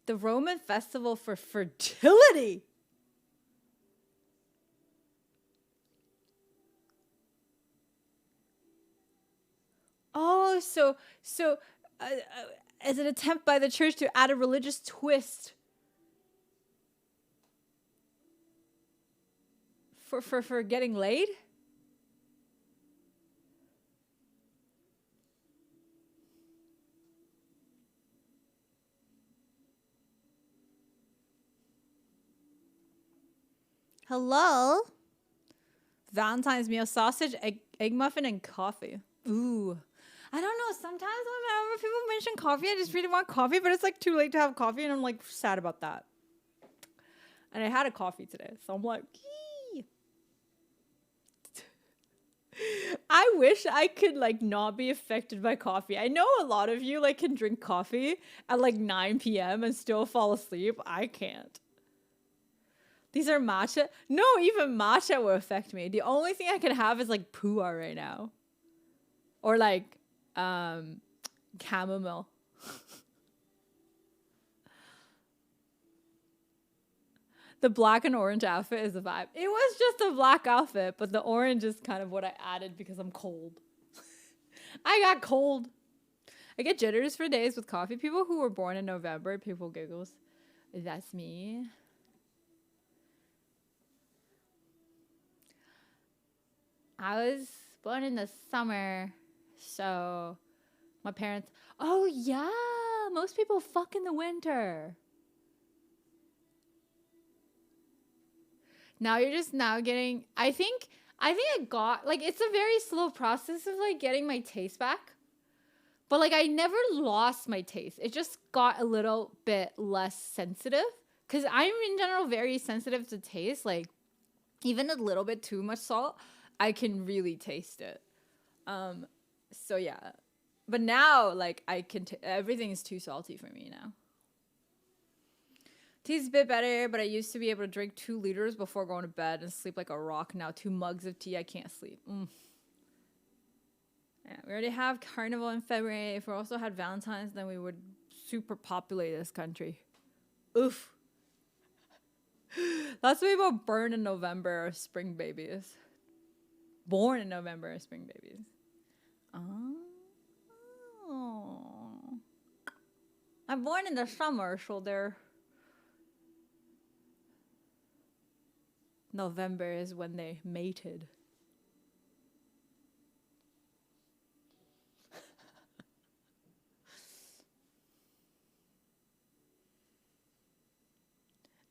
The Roman festival for fertility. Oh, so as an attempt by the church to add a religious twist for getting laid? Hello? Valentine's meal, sausage, egg muffin, and coffee. Ooh. I don't know. Sometimes whenever people mention coffee, I just really want coffee, but it's like too late to have coffee, and I'm like sad about that. And I had a coffee today, so I'm like, yee. I wish I could like not be affected by coffee. I know a lot of you like can drink coffee at like 9 p.m. and still fall asleep. I can't. These are matcha. No, even matcha will affect me. The only thing I can have is like pu'er right now. Or like chamomile. The black and orange outfit is a vibe. It was just a black outfit, but the orange is kind of what I added because I'm cold. I got cold. I get jitters for days with coffee. People who were born in November, people giggles. That's me. I was born in the summer, so my parents... Oh, yeah. Most people fuck in the winter. Now you're just now getting... I think it got... Like, it's a very slow process of, like, getting my taste back. But, like, I never lost my taste. It just got a little bit less sensitive. Because I'm, in general, very sensitive to taste. Like, even a little bit too much salt, I can really taste it. So, yeah. But now, like, I can... everything is too salty for me now. Tea's a bit better, but I used to be able to drink 2 liters before going to bed and sleep like a rock. Now 2 mugs of tea, I can't sleep. Yeah, we already have Carnival in February. If we also had Valentine's, then we would super populate this country. Oof. Lots of people born in November are spring babies. Born in November are spring babies. Oh. I'm born in the summer, so they're... November is when they mated.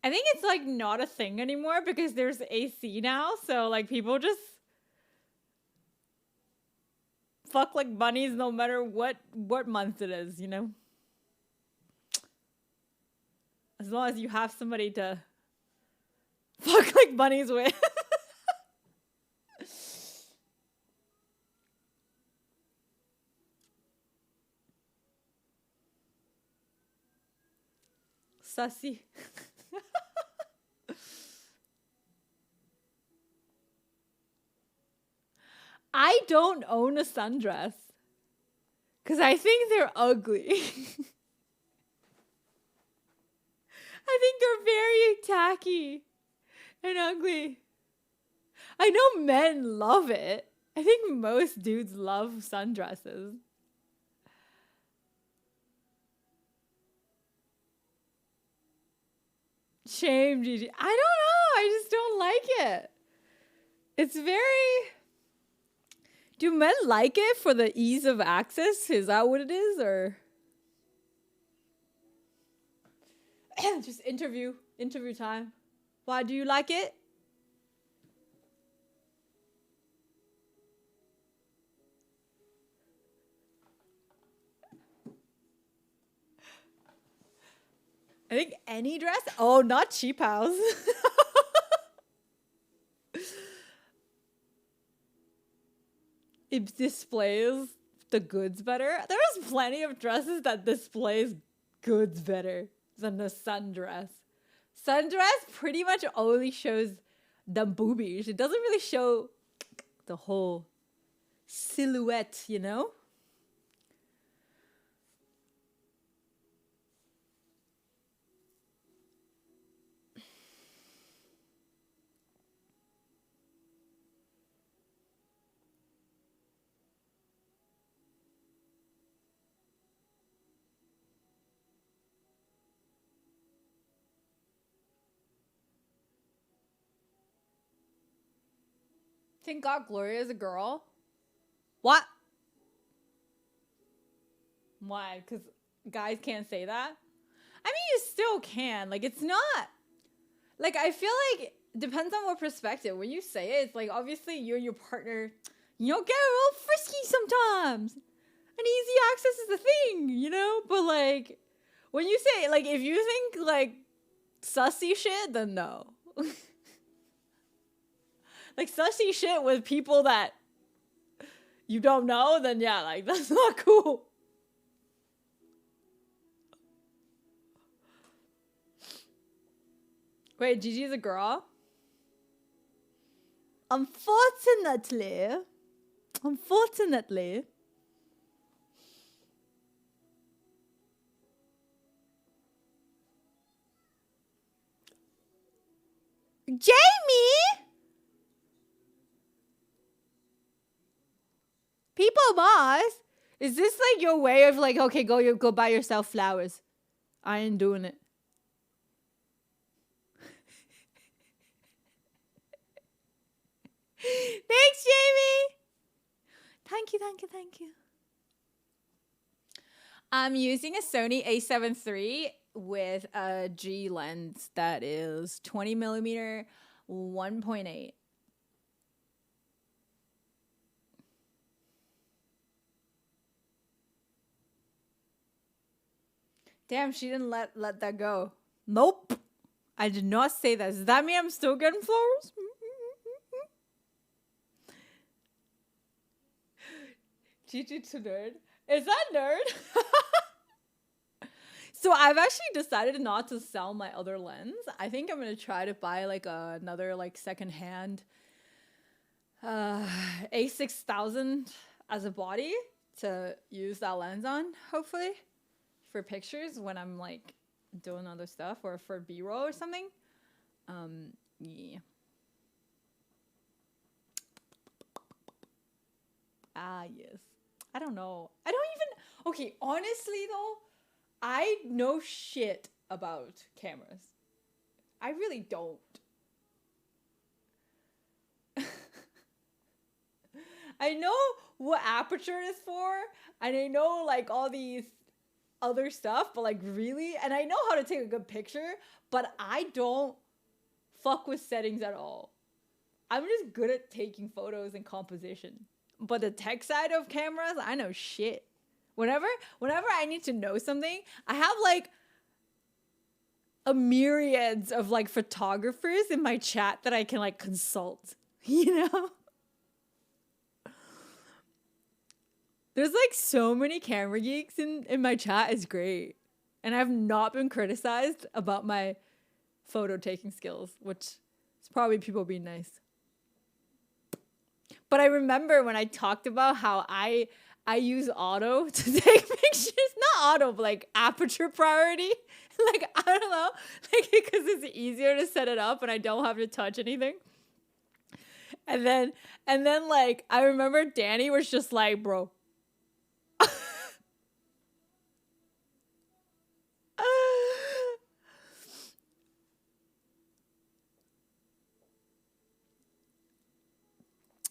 I think it's like not a thing anymore because there's AC now, so like people just fuck like bunnies no matter what month it is, you know? As long as you have somebody to fuck like bunnies with. Sussy. I don't own a sundress because I think they're ugly. I think they're very tacky and ugly. I know men love it. I think most dudes love sundresses. Shame, Gigi. I don't know. I just don't like it. It's very... Do men like it for the ease of access? Is that what it is? Or just interview time. Why do you like it? I think any dress. Oh, not Cheap House. It displays the goods better. There's plenty of dresses that displays goods better than the sundress. Sundress pretty much only shows the boobies. It doesn't really show the whole silhouette, you know? Thank God Gloria is a girl. What? Why? Because guys can't say that? I mean, you still can. Like, it's not... Like, I feel like it depends on what perspective. When you say it, it's like, obviously, you and your partner, you know, get a little frisky sometimes. And easy access is the thing, you know? But, like, when you say, like, if you think, like, sussy shit, then no. Like, sussy shit with people that you don't know, then yeah, like, that's not cool. Wait, Gigi's a girl? Unfortunately. Jamie! People Mars, Is this like your way of like, okay, go buy yourself flowers? I ain't doing it. Thanks, Jamie. Thank you, thank you, thank you. I'm using a Sony a7 III with a G lens that is 20 millimeter 1.8. Damn, she didn't let that go. Nope. I did not say that. Does that mean I'm still getting flowers? Gigi to nerd. Is that nerd? So I've actually decided not to sell my other lens. I think I'm gonna try to buy like another like secondhand A6000 as a body to use that lens on, hopefully, for pictures when I'm like doing other stuff or for B-roll or something. Yeah. Ah, yes. I don't know. I don't even. Okay, honestly though, I know shit about cameras. I really don't. I know what aperture is for, and I know like all these other stuff, but like really, and I know how to take a good picture, but I don't fuck with settings at all. I'm just good at taking photos and composition. But the tech side of cameras, I know shit. Whenever I need to know something, I have like a myriads of like photographers in my chat that I can like consult, you know? There's like so many camera geeks in my chat. It's great. And I've not been criticized about my photo taking skills, which is probably people being nice. But I remember when I talked about how I use auto to take pictures. Not auto, but like aperture priority. Like, I don't know. Like, because it's easier to set it up and I don't have to touch anything. And then like, I remember Danny was just like, bro.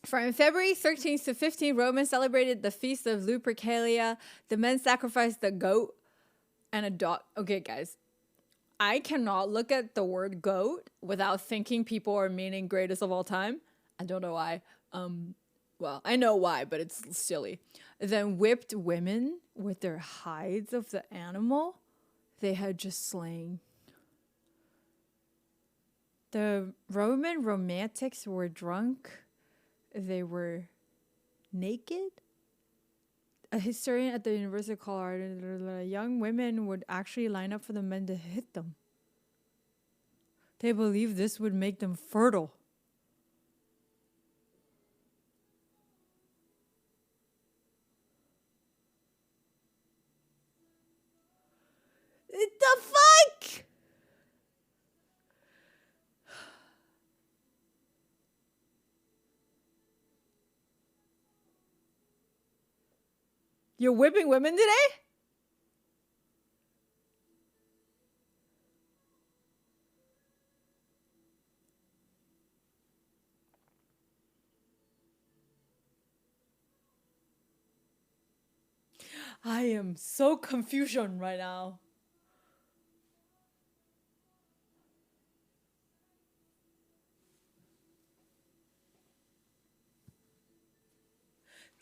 From February 13th to 15th, Romans celebrated the feast of Lupercalia. The men sacrificed the goat and a dog. Okay, guys. I cannot look at the word goat without thinking people are meaning greatest of all time. I don't know why. Well, I know why, but it's silly. Then whipped women with their hides of the animal they had just slain. The Roman romantics were drunk. They were naked. A historian at the University of Colorado, young women would actually line up for the men to hit them. They believed this would make them fertile. The fuck? You're whipping women today? I am so confusion right now.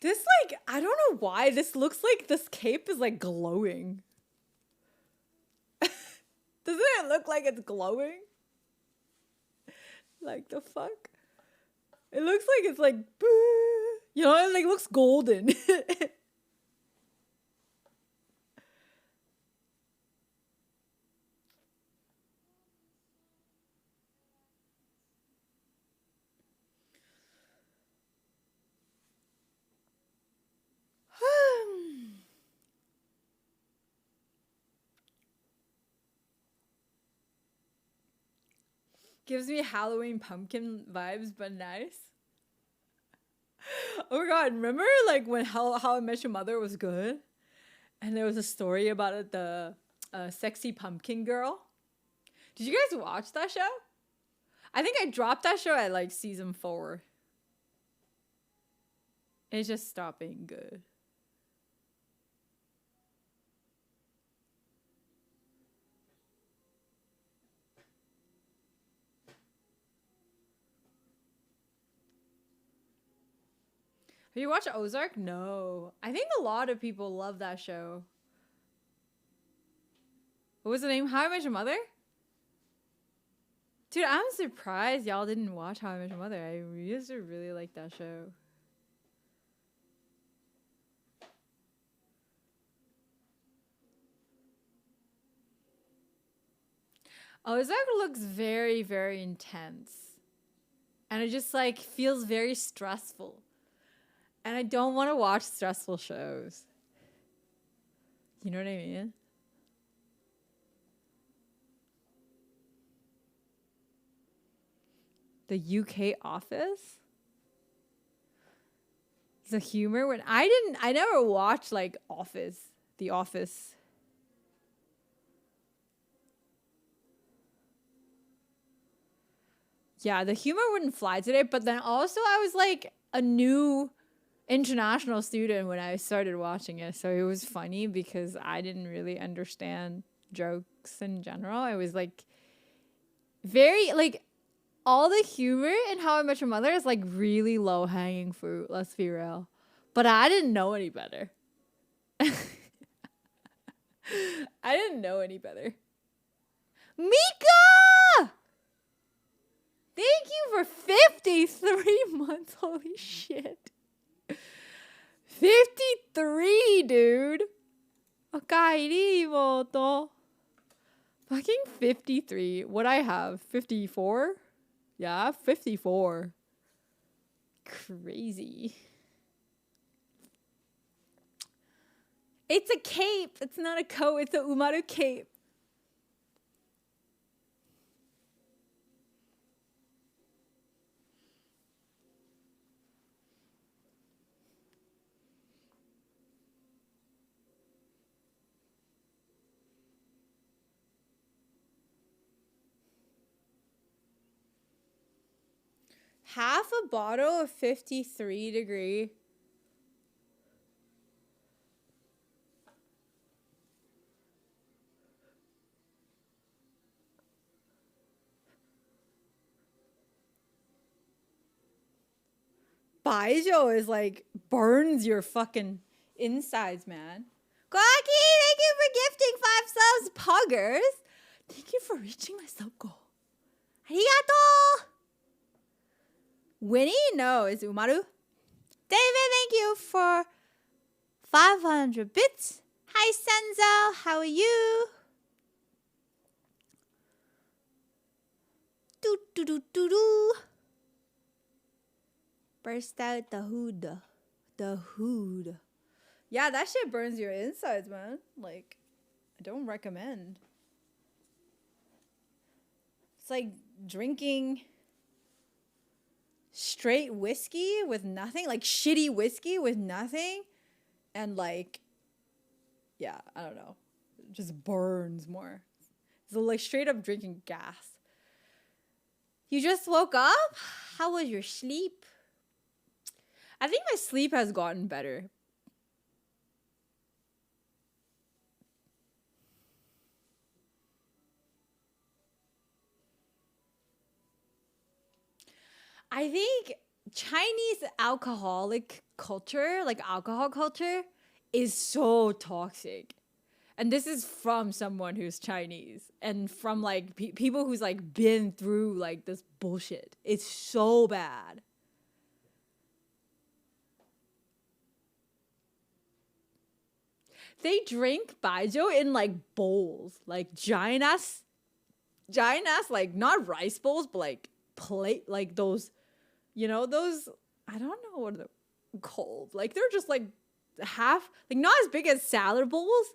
This, like, I don't know why. This looks like this cape is, like, glowing. Doesn't it look like it's glowing? Like, the fuck? It looks like it's, like, you know, it, like, looks golden. Gives me Halloween pumpkin vibes, but nice. Oh my god, remember like when How I Met Your Mother was good? And there was a story about it, the sexy pumpkin girl. Did you guys watch that show? I think I dropped that show at like season 4. It just stopped being good. Have you watched Ozark? No. I think a lot of people love that show. What was the name? How I Met Your Mother? Dude, I'm surprised y'all didn't watch How I Met Your Mother. I used to really like that show. Ozark looks very, very intense. And it just like feels very stressful. And I don't want to watch stressful shows. You know what I mean? The UK Office? The humor when I never watched like The Office. Yeah, the humor wouldn't fly today, but then also I was like a new international student when I started watching it, so it was funny because I didn't really understand jokes in general. It was like very like all the humor in How I Met Your Mother is like really low hanging fruit, let's be real. But I didn't know any better. I didn't know any better. Mika! Thank you for 53 months. Holy shit. 53, dude. Okairi, imoto. Fucking 53. What I have? 54? Yeah, 54. Crazy. It's a cape. It's not a coat. It's a umaru cape. Half a bottle of 53 degree. Baijiu is like burns your fucking insides, man. Koaki, thank you for gifting 5 subs. Puggers, thank you for reaching my sub goal. Arigato. Winnie? No, it's Umaru. David, thank you for 500 bits. Hi, Senzo. How are you? Do do do do do. Burst out the hood. The hood. Yeah, that shit burns your insides, man. Like, I don't recommend. It's like drinking straight whiskey with nothing. Like shitty whiskey with nothing. And like, yeah, I don't know. It just burns more. It's like straight up drinking gas. You just woke up? How was your sleep? I think my sleep has gotten better. I think Chinese alcoholic culture, like alcohol culture, is so toxic. And this is from someone who's Chinese and from like people who's like been through like this bullshit. It's so bad. They drink baijiu in like bowls, like giant ass, like not rice bowls, but like plate, like those, you know, those, I don't know what they're called. Like they're just like half, like not as big as salad bowls,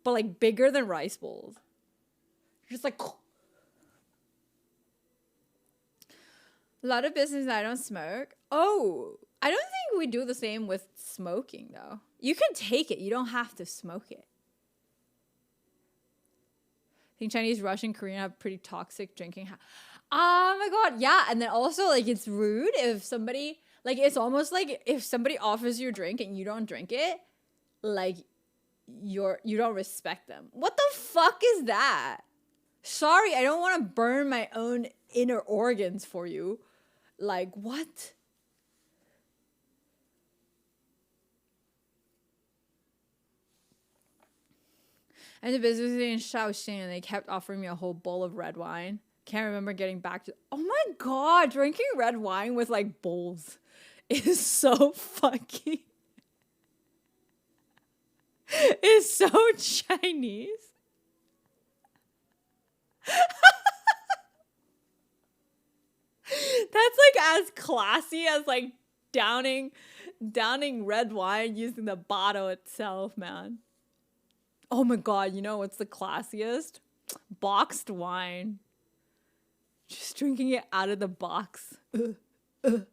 but like bigger than rice bowls. Just like a lot of business. I don't smoke. Oh, I don't think we do the same with smoking, though. You can take it. You don't have to smoke it. I think Chinese, Russian, Korean have pretty toxic drinking. Oh my God. Yeah. And then also, like, it's rude if somebody, like, it's almost like if somebody offers you a drink and you don't drink it, like, you don't respect them. What the fuck is that? Sorry, I don't want to burn my own inner organs for you. Like, what? I did business in Shaoxing and they kept offering me a whole bowl of red wine. Can't remember getting back to. Oh my God, drinking red wine with like bowls is so fucking. It's so Chinese. That's like as classy as like downing red wine using the bottle itself, man. Oh my God, you know what's the classiest? Boxed wine. Just drinking it out of the box. Can't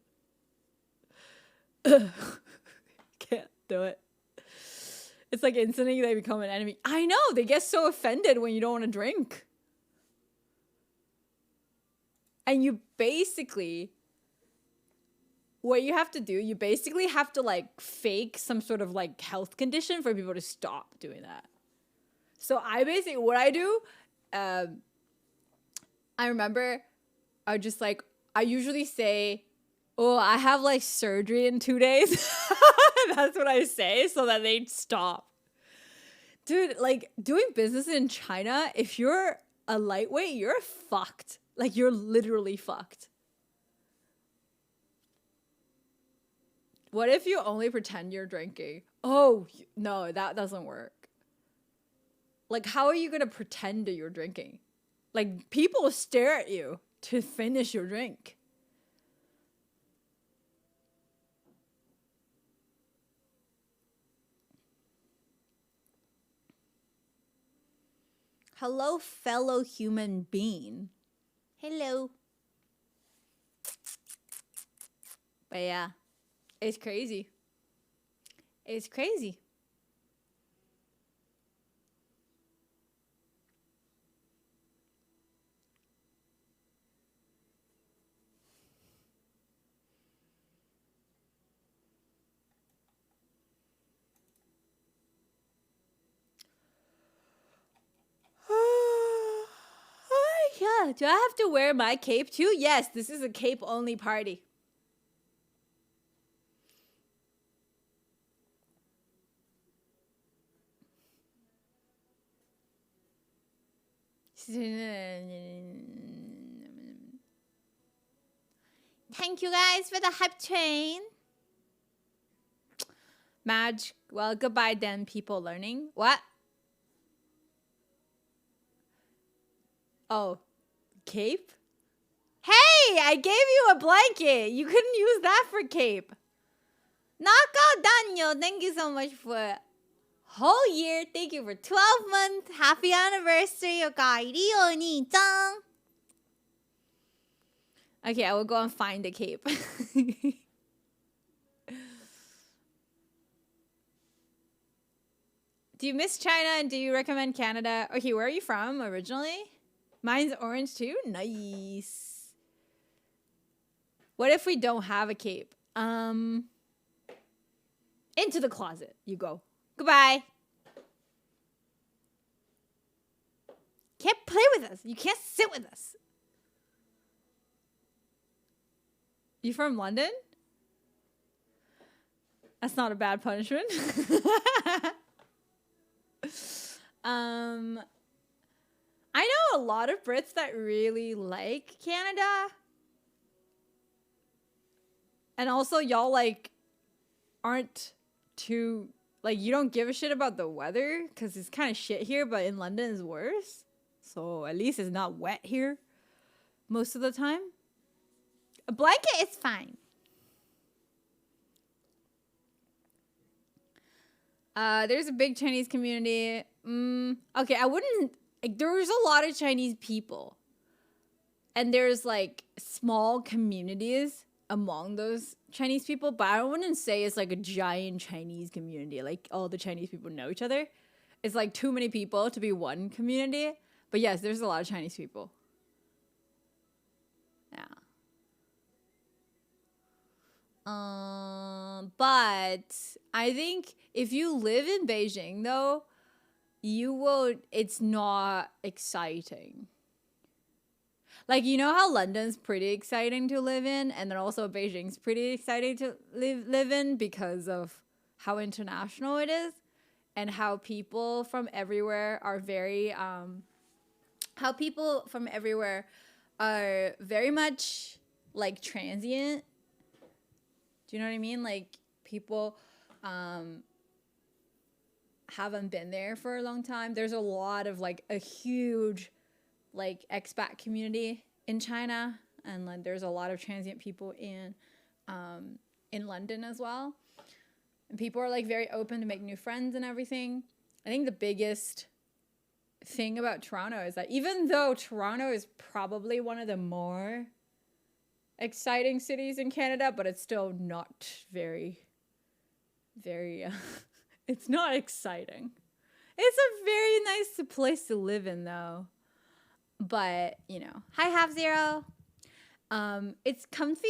do it. It's like instantly they become an enemy. I know, they get so offended when you don't want to drink. And you basically, what you have to do, you basically have to like fake some sort of like health condition for people to stop doing that. So I basically, what I do, I remember I just like, I usually say, oh, I have like surgery in 2 days. That's what I say so that they stop. Dude, like doing business in China, if you're a lightweight, you're fucked. Like you're literally fucked. What if you only pretend you're drinking? Oh, no, that doesn't work. Like, how are you going to pretend that you're drinking? Like, people stare at you to finish your drink. Hello, fellow human being. Hello. But yeah, it's crazy. It's crazy. Yeah, do I have to wear my cape too? Yes, this is a cape only party. Thank you guys for the hype train. Madge, well, goodbye then, people learning. What? Oh, cape? Hey, I gave you a blanket. You couldn't use that for cape. Knockout Daniel, thank you so much for whole year. Thank you for 12 months. Happy anniversary, Okairi Oni-chan. Okay, I will go and find the cape. Do you miss China and do you recommend Canada? Okay, where are you from originally? Mine's orange too? Nice. What if we don't have a cape? Into the closet you go. Goodbye. Can't play with us. You can't sit with us. You from London? That's not a bad punishment. I know a lot of Brits that really like Canada. And also y'all like aren't too like you don't give a shit about the weather because it's kind of shit here, but in London is worse. So at least it's not wet here most of the time. A blanket is fine. There's a big Chinese community. Okay, I wouldn't. Like, there's a lot of Chinese people, and there's like small communities. among those Chinese people, but I wouldn't say it's like a giant Chinese community. Like all the Chinese people know each other. It's like too many people to be one community. But yes, there's a lot of Chinese people. Yeah. But I think if you live in Beijing though, it's not exciting. Like, you know how London's pretty exciting to live in, and then also Beijing's pretty exciting to live in because of how international it is, and how people from everywhere are very much like transient. Do you know what I mean? Like people haven't been there for a long time. There's a lot of like a huge like expat community in China, and like there's a lot of transient people in London as well. And people are like very open to make new friends and everything. I think the biggest thing about Toronto is that even though Toronto is probably one of the more exciting cities in Canada, but it's still not very it's not exciting. It's a very nice place to live in though. But, you know, hi Half Zero. It's comfy.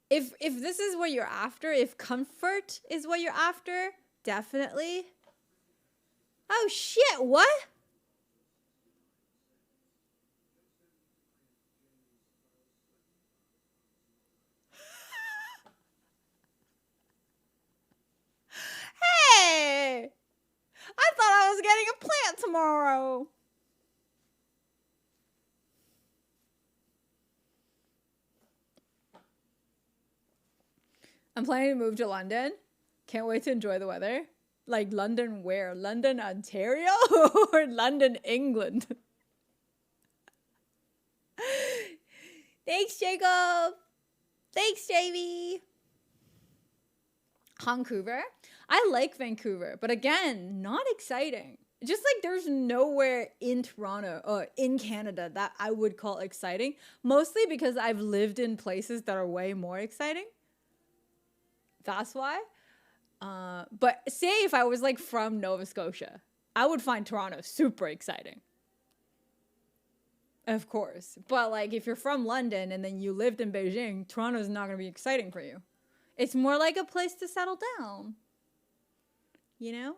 If this is what you're after, if comfort is what you're after, definitely. Oh shit, what? Hey! I thought I was getting a plant tomorrow. I'm planning to move to London. Can't wait to enjoy the weather. Like London where? London, Ontario or London, England? Thanks, Jacob. Thanks, Jamie. Vancouver. I like Vancouver, but again, not exciting. Just like there's nowhere in Toronto or in Canada that I would call exciting. Mostly because I've lived in places that are way more exciting. That's why. But say if I was like from Nova Scotia, I would find Toronto super exciting. Of course. But like if you're from London and then you lived in Beijing, Toronto's not going to be exciting for you. It's more like a place to settle down. You know?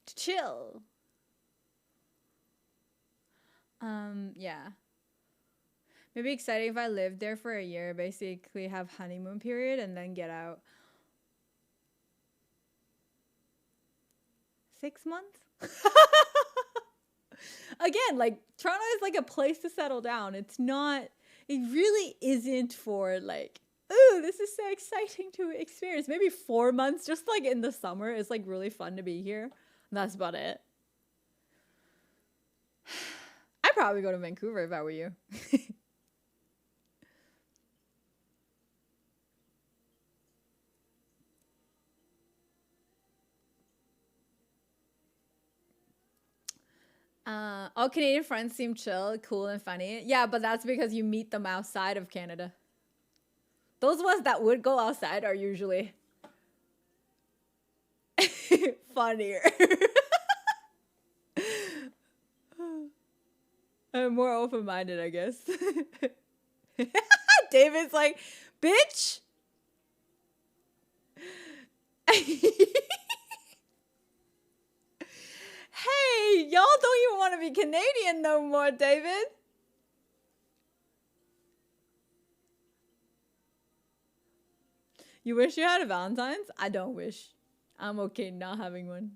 To chill. Yeah. Maybe exciting if I lived there for a year, basically have honeymoon period and then get out. 6 months? Again, like Toronto is like a place to settle down. It really isn't for like, ooh, this is so exciting to experience. Maybe 4 months, just like in the summer, it's like really fun to be here. That's about it. I'd probably go to Vancouver if I were you. All Canadian friends seem chill, cool, and funny. Yeah, but that's because you meet them outside of Canada. Those ones that would go outside are usually funnier. I'm more open-minded, I guess. David's like, bitch! Hey, y'all don't even want to be Canadian no more, David. You wish you had a Valentine's? I don't wish. I'm okay not having one.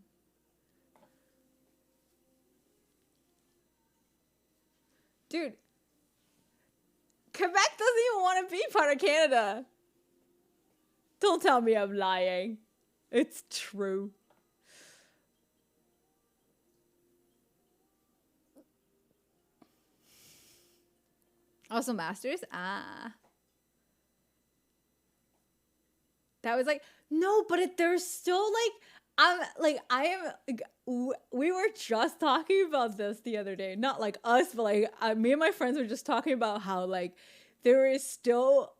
Dude, Quebec doesn't even want to be part of Canada. Don't tell me I'm lying. It's true. Also masters? Ah. That was like, no, but there's still we were just talking about this the other day. Not like us, but like me and my friends were just talking about how like there is still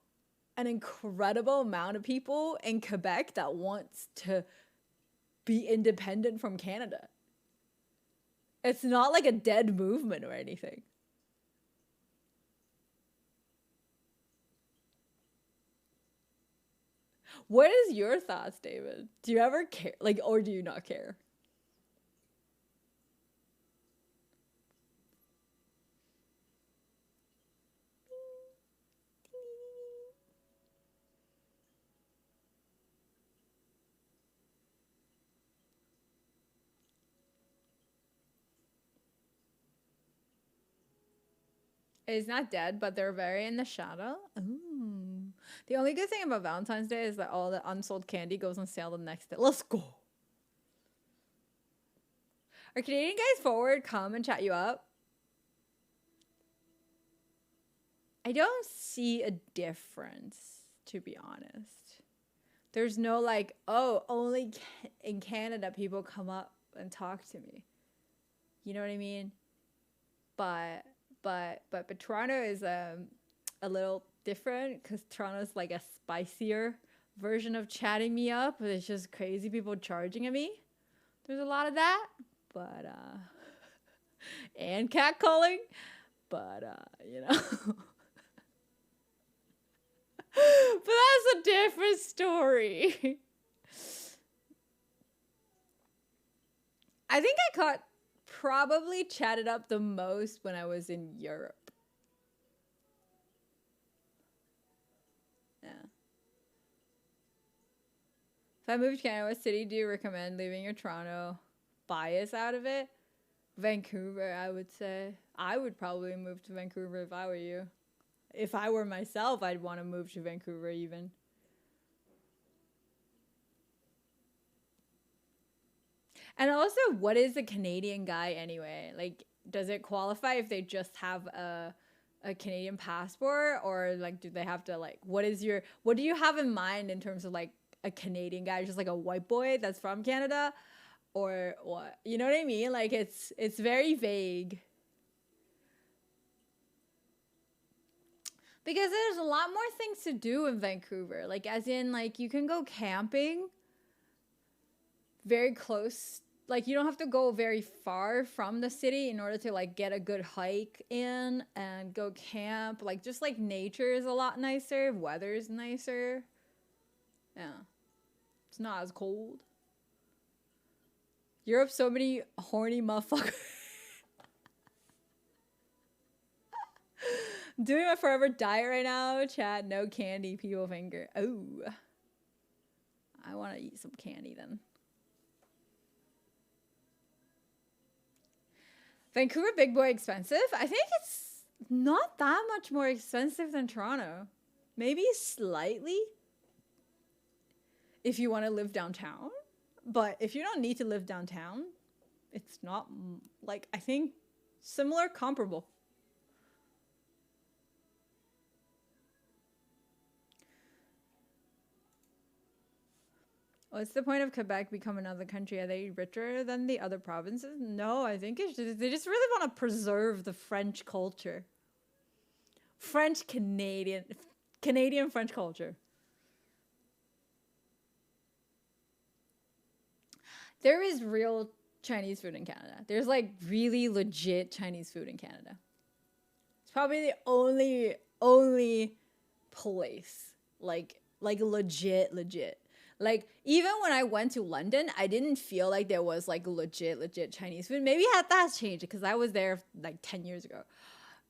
an incredible amount of people in Quebec that wants to be independent from Canada. It's not like a dead movement or anything. What is your thoughts, David? Do you ever care, like, or do you not care? It's not dead, but they're very in the shadow. Ooh. The only good thing about Valentine's Day is that all the unsold candy goes on sale the next day. Let's go. Are Canadian guys forward? Come and chat you up. I don't see a difference, to be honest. There's no like, oh, only in Canada people come up and talk to me. You know what I mean? But Toronto is a little different because Toronto's like a spicier version of chatting me up. It's just crazy people charging at me. There's a lot of that, but and catcalling, but you know. But that's a different story. I think I caught probably chatted up the most when I was in Europe. Yeah. If I moved to Canada, what city do you recommend leaving your Toronto bias out of it? Vancouver, I would say. I would probably move to Vancouver if I were you. If I were myself, I'd want to move to Vancouver even. And also, what is a Canadian guy anyway? Like, does it qualify if they just have a Canadian passport, or like do they have to like what do you have in mind in terms of like a Canadian guy, just like a white boy that's from Canada, or what? You know what I mean? Like it's very vague. Because there's a lot more things to do in Vancouver. Like as in like you can go camping very close. Like you don't have to go very far from the city in order to like get a good hike in and go camp. Like just like nature is a lot nicer. Weather is nicer. Yeah. It's not as cold. Europe, so many horny motherfuckers. Doing my forever diet right now. Chat, no candy, people finger. Oh. I want to eat some candy then. Vancouver big boy expensive? I think it's not that much more expensive than Toronto. Maybe slightly. If you want to live downtown. But if you don't need to live downtown, it's not like, I think similar, comparable. What's the point of Quebec become another country? Are they richer than the other provinces? No, I think it's just, they just really want to preserve the French culture. Canadian French culture. There is real Chinese food in Canada. There's like really legit Chinese food in Canada. It's probably the only place like legit. Like, even when I went to London, I didn't feel like there was, like, legit Chinese food. Maybe that's changed because I was there, like, 10 years ago.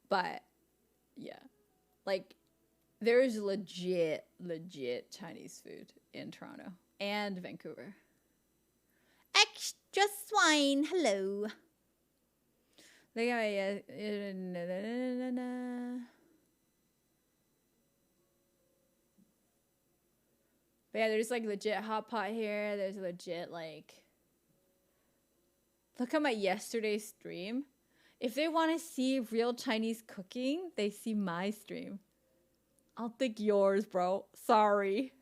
But, yeah. Like, there's legit Chinese food in Toronto and Vancouver. Extra swine, hello. Look at my... But yeah, there's like legit hot pot here. There's legit like... Look at my yesterday stream. If they want to see real Chinese cooking, they see my stream. I'll take yours, bro. Sorry.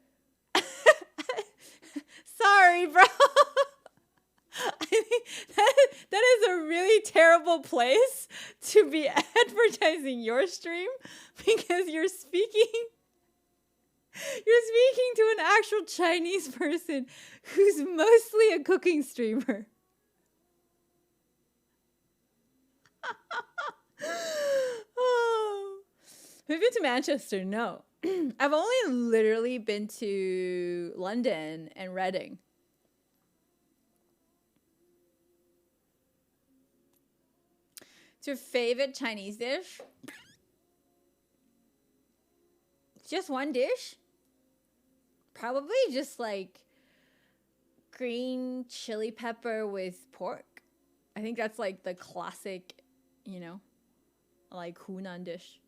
Sorry, bro. I mean, that is a really terrible place to be advertising your stream because you're speaking to an actual Chinese person who's mostly a cooking streamer. Oh. Have you been to Manchester? No. I've only literally been to London and Reading. What's your favorite Chinese dish? Just one dish? Probably just like green chili pepper with pork. I think that's like the classic, you know, like Hunan dish.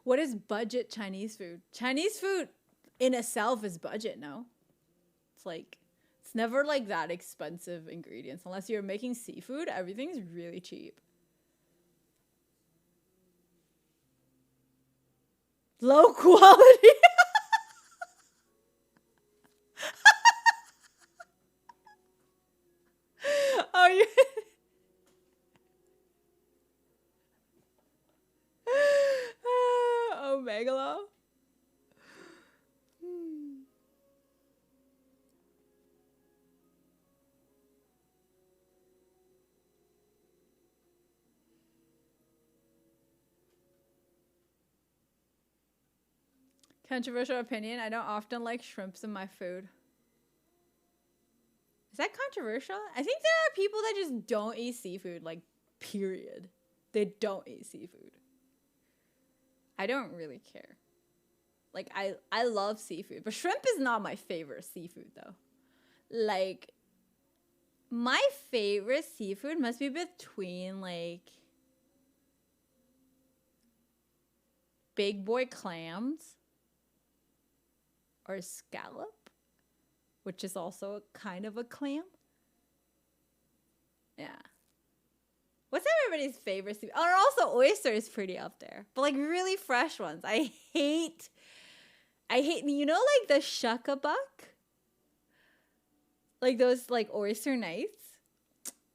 What is budget Chinese food? Chinese food in itself is budget, no? It's like, it's never like that expensive ingredients. Unless you're making seafood, everything's really cheap. Low quality. Oh, you. Oh, Megalo. Controversial opinion. I don't often like shrimps in my food. Is that controversial? I think there are people that just don't eat seafood, like, period. They don't eat seafood. I don't really care. Like, I love seafood, but shrimp is not my favorite seafood, though. Like, my favorite seafood must be between, like, big boy clams or scallop, which is also kind of a clam. Yeah. What's everybody's favorite seafood? Oh, and also oyster is pretty up there, but like really fresh ones. I hate, you know, like the shuckabuck? Like those like oyster nights?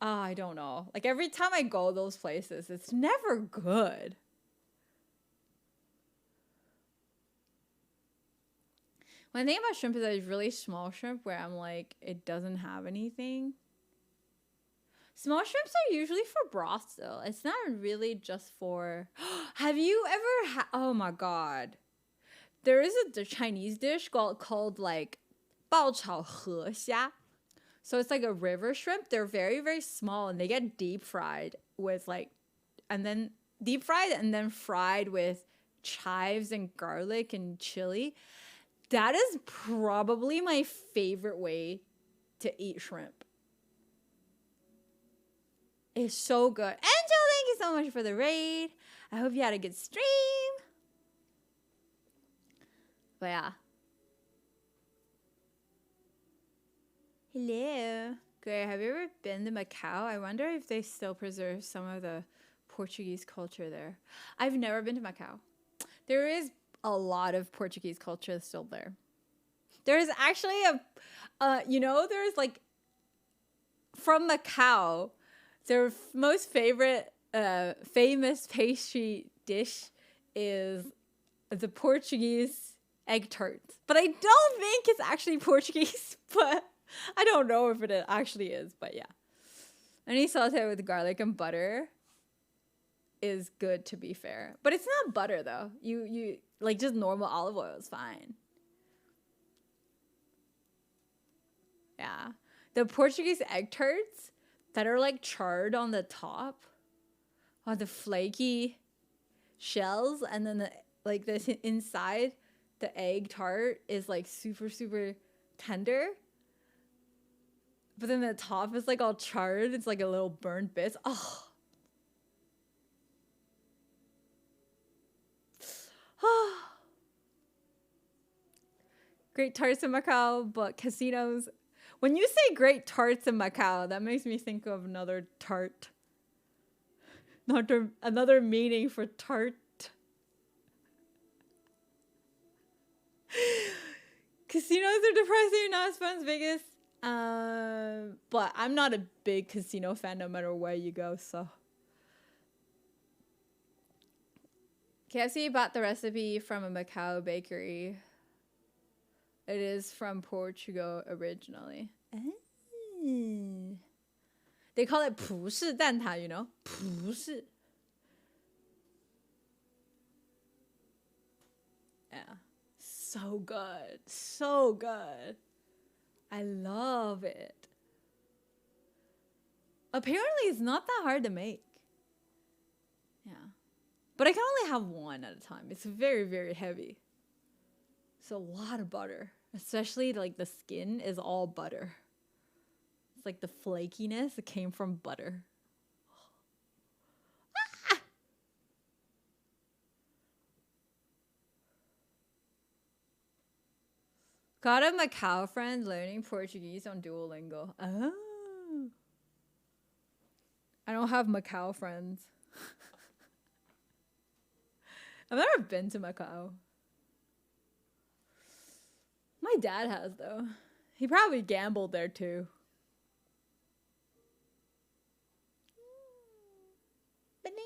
Oh, I don't know. Like every time I go those places, it's never good. One thing about shrimp is that it's really small shrimp where I'm like, it doesn't have anything. Small shrimps are usually for broth still. It's not really just for... Have you ever had... Oh my god. There is a Chinese dish called like 爆炒河虾. So it's like a river shrimp. They're very, very small and they get deep fried with like... And then deep fried and then fried with chives and garlic and chili. That is probably my favorite way to eat shrimp. It's so good. Angel, thank you so much for the raid. I hope you had a good stream. But yeah. Hello. Great. Have you ever been to Macau? I wonder if they still preserve some of the Portuguese culture there. I've never been to Macau. There is a lot of Portuguese culture still there. There's actually you know, there's like, from Macau, their most favorite, famous pastry dish is the Portuguese egg tarts. But I don't think it's actually Portuguese, but I don't know if it actually is, but yeah. Any saute with garlic and butter is good, to be fair. But it's not butter, though. You like, just normal olive oil is fine. Yeah. The Portuguese egg tarts that are like charred on the top, on the flaky shells, and then this inside the egg tart is like super, super tender. But then the top is like all charred. It's like a little burnt bits. Oh. Great tarts in Macau, but casinos. When you say great tarts in Macau, that makes me think of another tart. Another meaning for tart. Casinos are depressing, not as fun as Vegas. But I'm not a big casino fan no matter where you go, so. KFC bought the recipe from a Macau bakery. It is from Portugal originally. They call it 葡式蛋挞, you know? 葡式. Yeah. So good. So good. I love it. Apparently, it's not that hard to make. Yeah. But I can only have one at a time. It's very, very heavy. It's a lot of butter. Especially, like, the skin is all butter. It's like the flakiness, it came from butter. Ah! Got a Macau friend learning Portuguese on Duolingo. Oh. I don't have Macau friends. I've never been to Macau. My dad has, though. He probably gambled there, too. Ba-ding,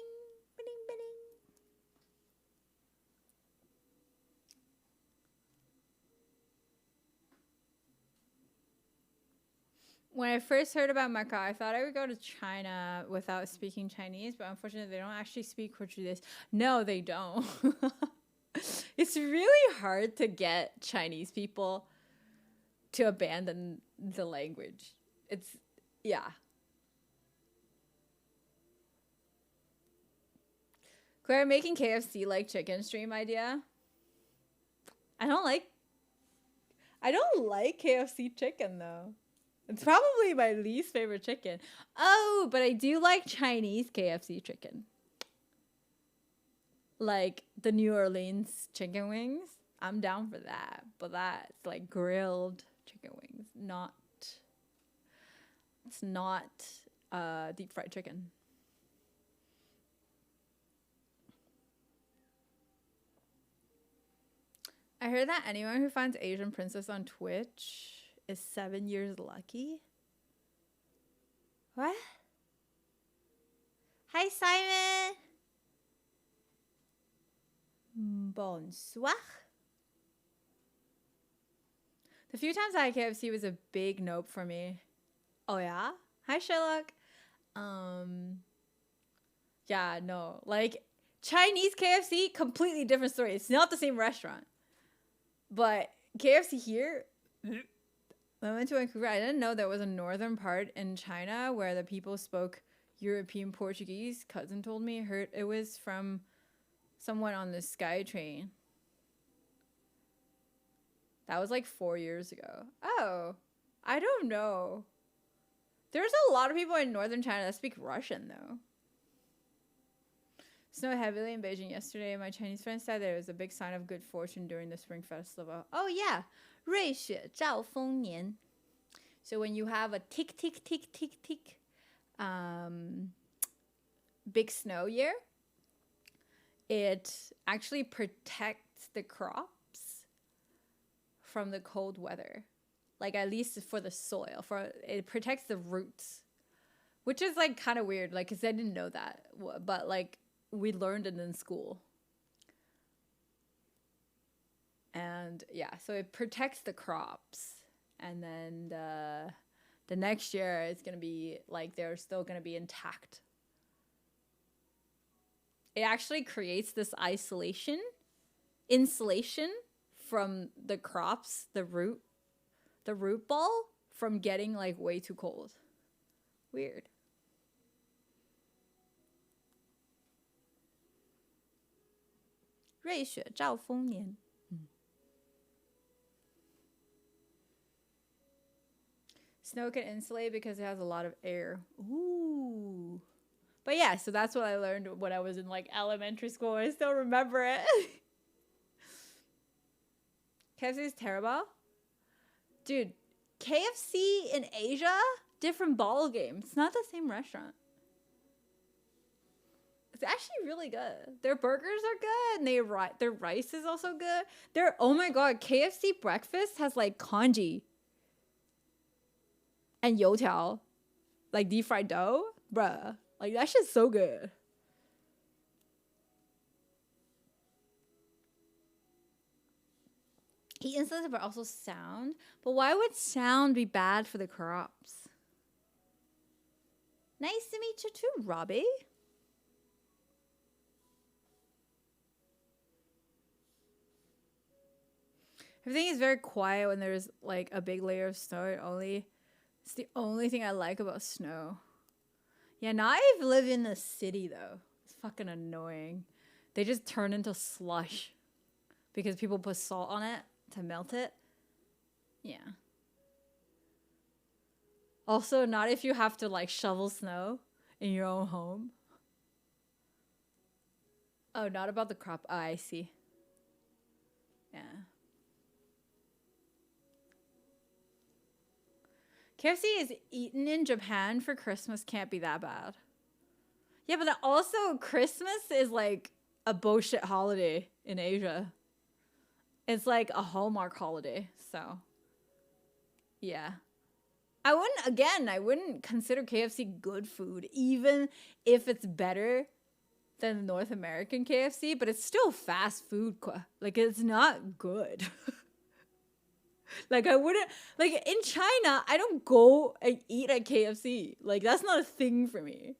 ba-ding, ba-ding. When I first heard about Macau, I thought I would go to China without speaking Chinese, but unfortunately, they don't actually speak Portuguese. No, they don't. It's really hard to get Chinese people to abandon the language. Yeah. Claire, making KFC like chicken stream idea. I don't like KFC chicken though. It's probably my least favorite chicken. Oh, but I do like Chinese KFC chicken. Like the New Orleans chicken wings. I'm down for that. But that's like grilled chicken wings. It's not deep fried chicken. I heard that anyone who finds Asian Princess on Twitch is 7 years lucky. What? Hi, Simon. Bonsoir. The few times I had KFC was a big nope for me. Oh, yeah? Hi, Sherlock. Yeah, no. Like, Chinese KFC, completely different story. It's not the same restaurant. But KFC here, when I went to Vancouver, I didn't know there was a northern part in China where the people spoke European Portuguese. Cousin told me, heard it was from someone on the SkyTrain. That was like 4 years ago. Oh, I don't know. There's a lot of people in northern China that speak Russian, though. Snowed heavily in Beijing yesterday. My Chinese friend said there was a big sign of good fortune during the Spring Festival. Oh, yeah. 瑞雪兆丰年. So when you have a tick, tick, tick, tick, tick, big snow year, it actually protects the crops from the cold weather. Like, at least for the soil. It protects the roots. Which is, like, kind of weird. Like, because I didn't know that. But, like, we learned it in school. And, yeah. So it protects the crops. And then the next year it's going to be, like, they're still going to be intact. It actually creates this insulation from the crops, the root ball, from getting, like, way too cold. Weird.瑞雪兆丰年. Snow can insulate because it has a lot of air. Ooh. But yeah, so that's what I learned when I was in, like, elementary school. I still remember it. KFC is terrible. Dude, KFC in Asia, different ball game. It's not the same restaurant. It's actually really good. Their burgers are good, and their rice is also good. Oh my god, KFC breakfast has like congee and youtiao, like deep fried dough, bruh. Like that shit's so good. Heat insensitive, but also sound. But why would sound be bad for the crops? Nice to meet you too, Robbie. Everything is very quiet when there's like a big layer of snow. It's the only thing I like about snow. Yeah, now I've lived in the city though. It's fucking annoying. They just turn into slush because people put salt on it to melt it. Yeah. Also, not if you have to like shovel snow in your own home. Oh, not about the crop. Oh, I see. Yeah. KFC is eaten in Japan for Christmas can't be that bad. Yeah, but also Christmas is like a bullshit holiday in Asia. It's like a Hallmark holiday, so yeah. I wouldn't consider KFC good food, even if it's better than North American KFC, but it's still fast food. Like, it's not good. Like, I wouldn't, like, in China, I don't go and eat at KFC. Like, that's not a thing for me.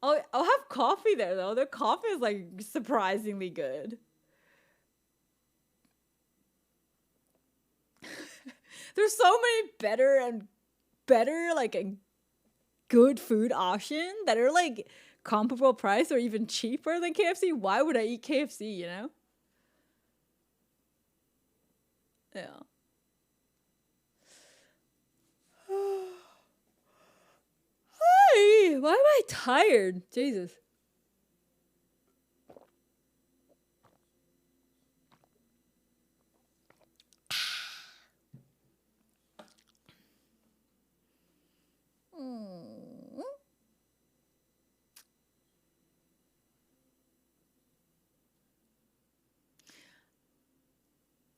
I'll have coffee there, though. Their coffee is, like, surprisingly good. There's so many better, like, a good food options that are, like, comparable price or even cheaper than KFC. Why would I eat KFC, you know? Yeah. Hi! Why am I tired? Jesus.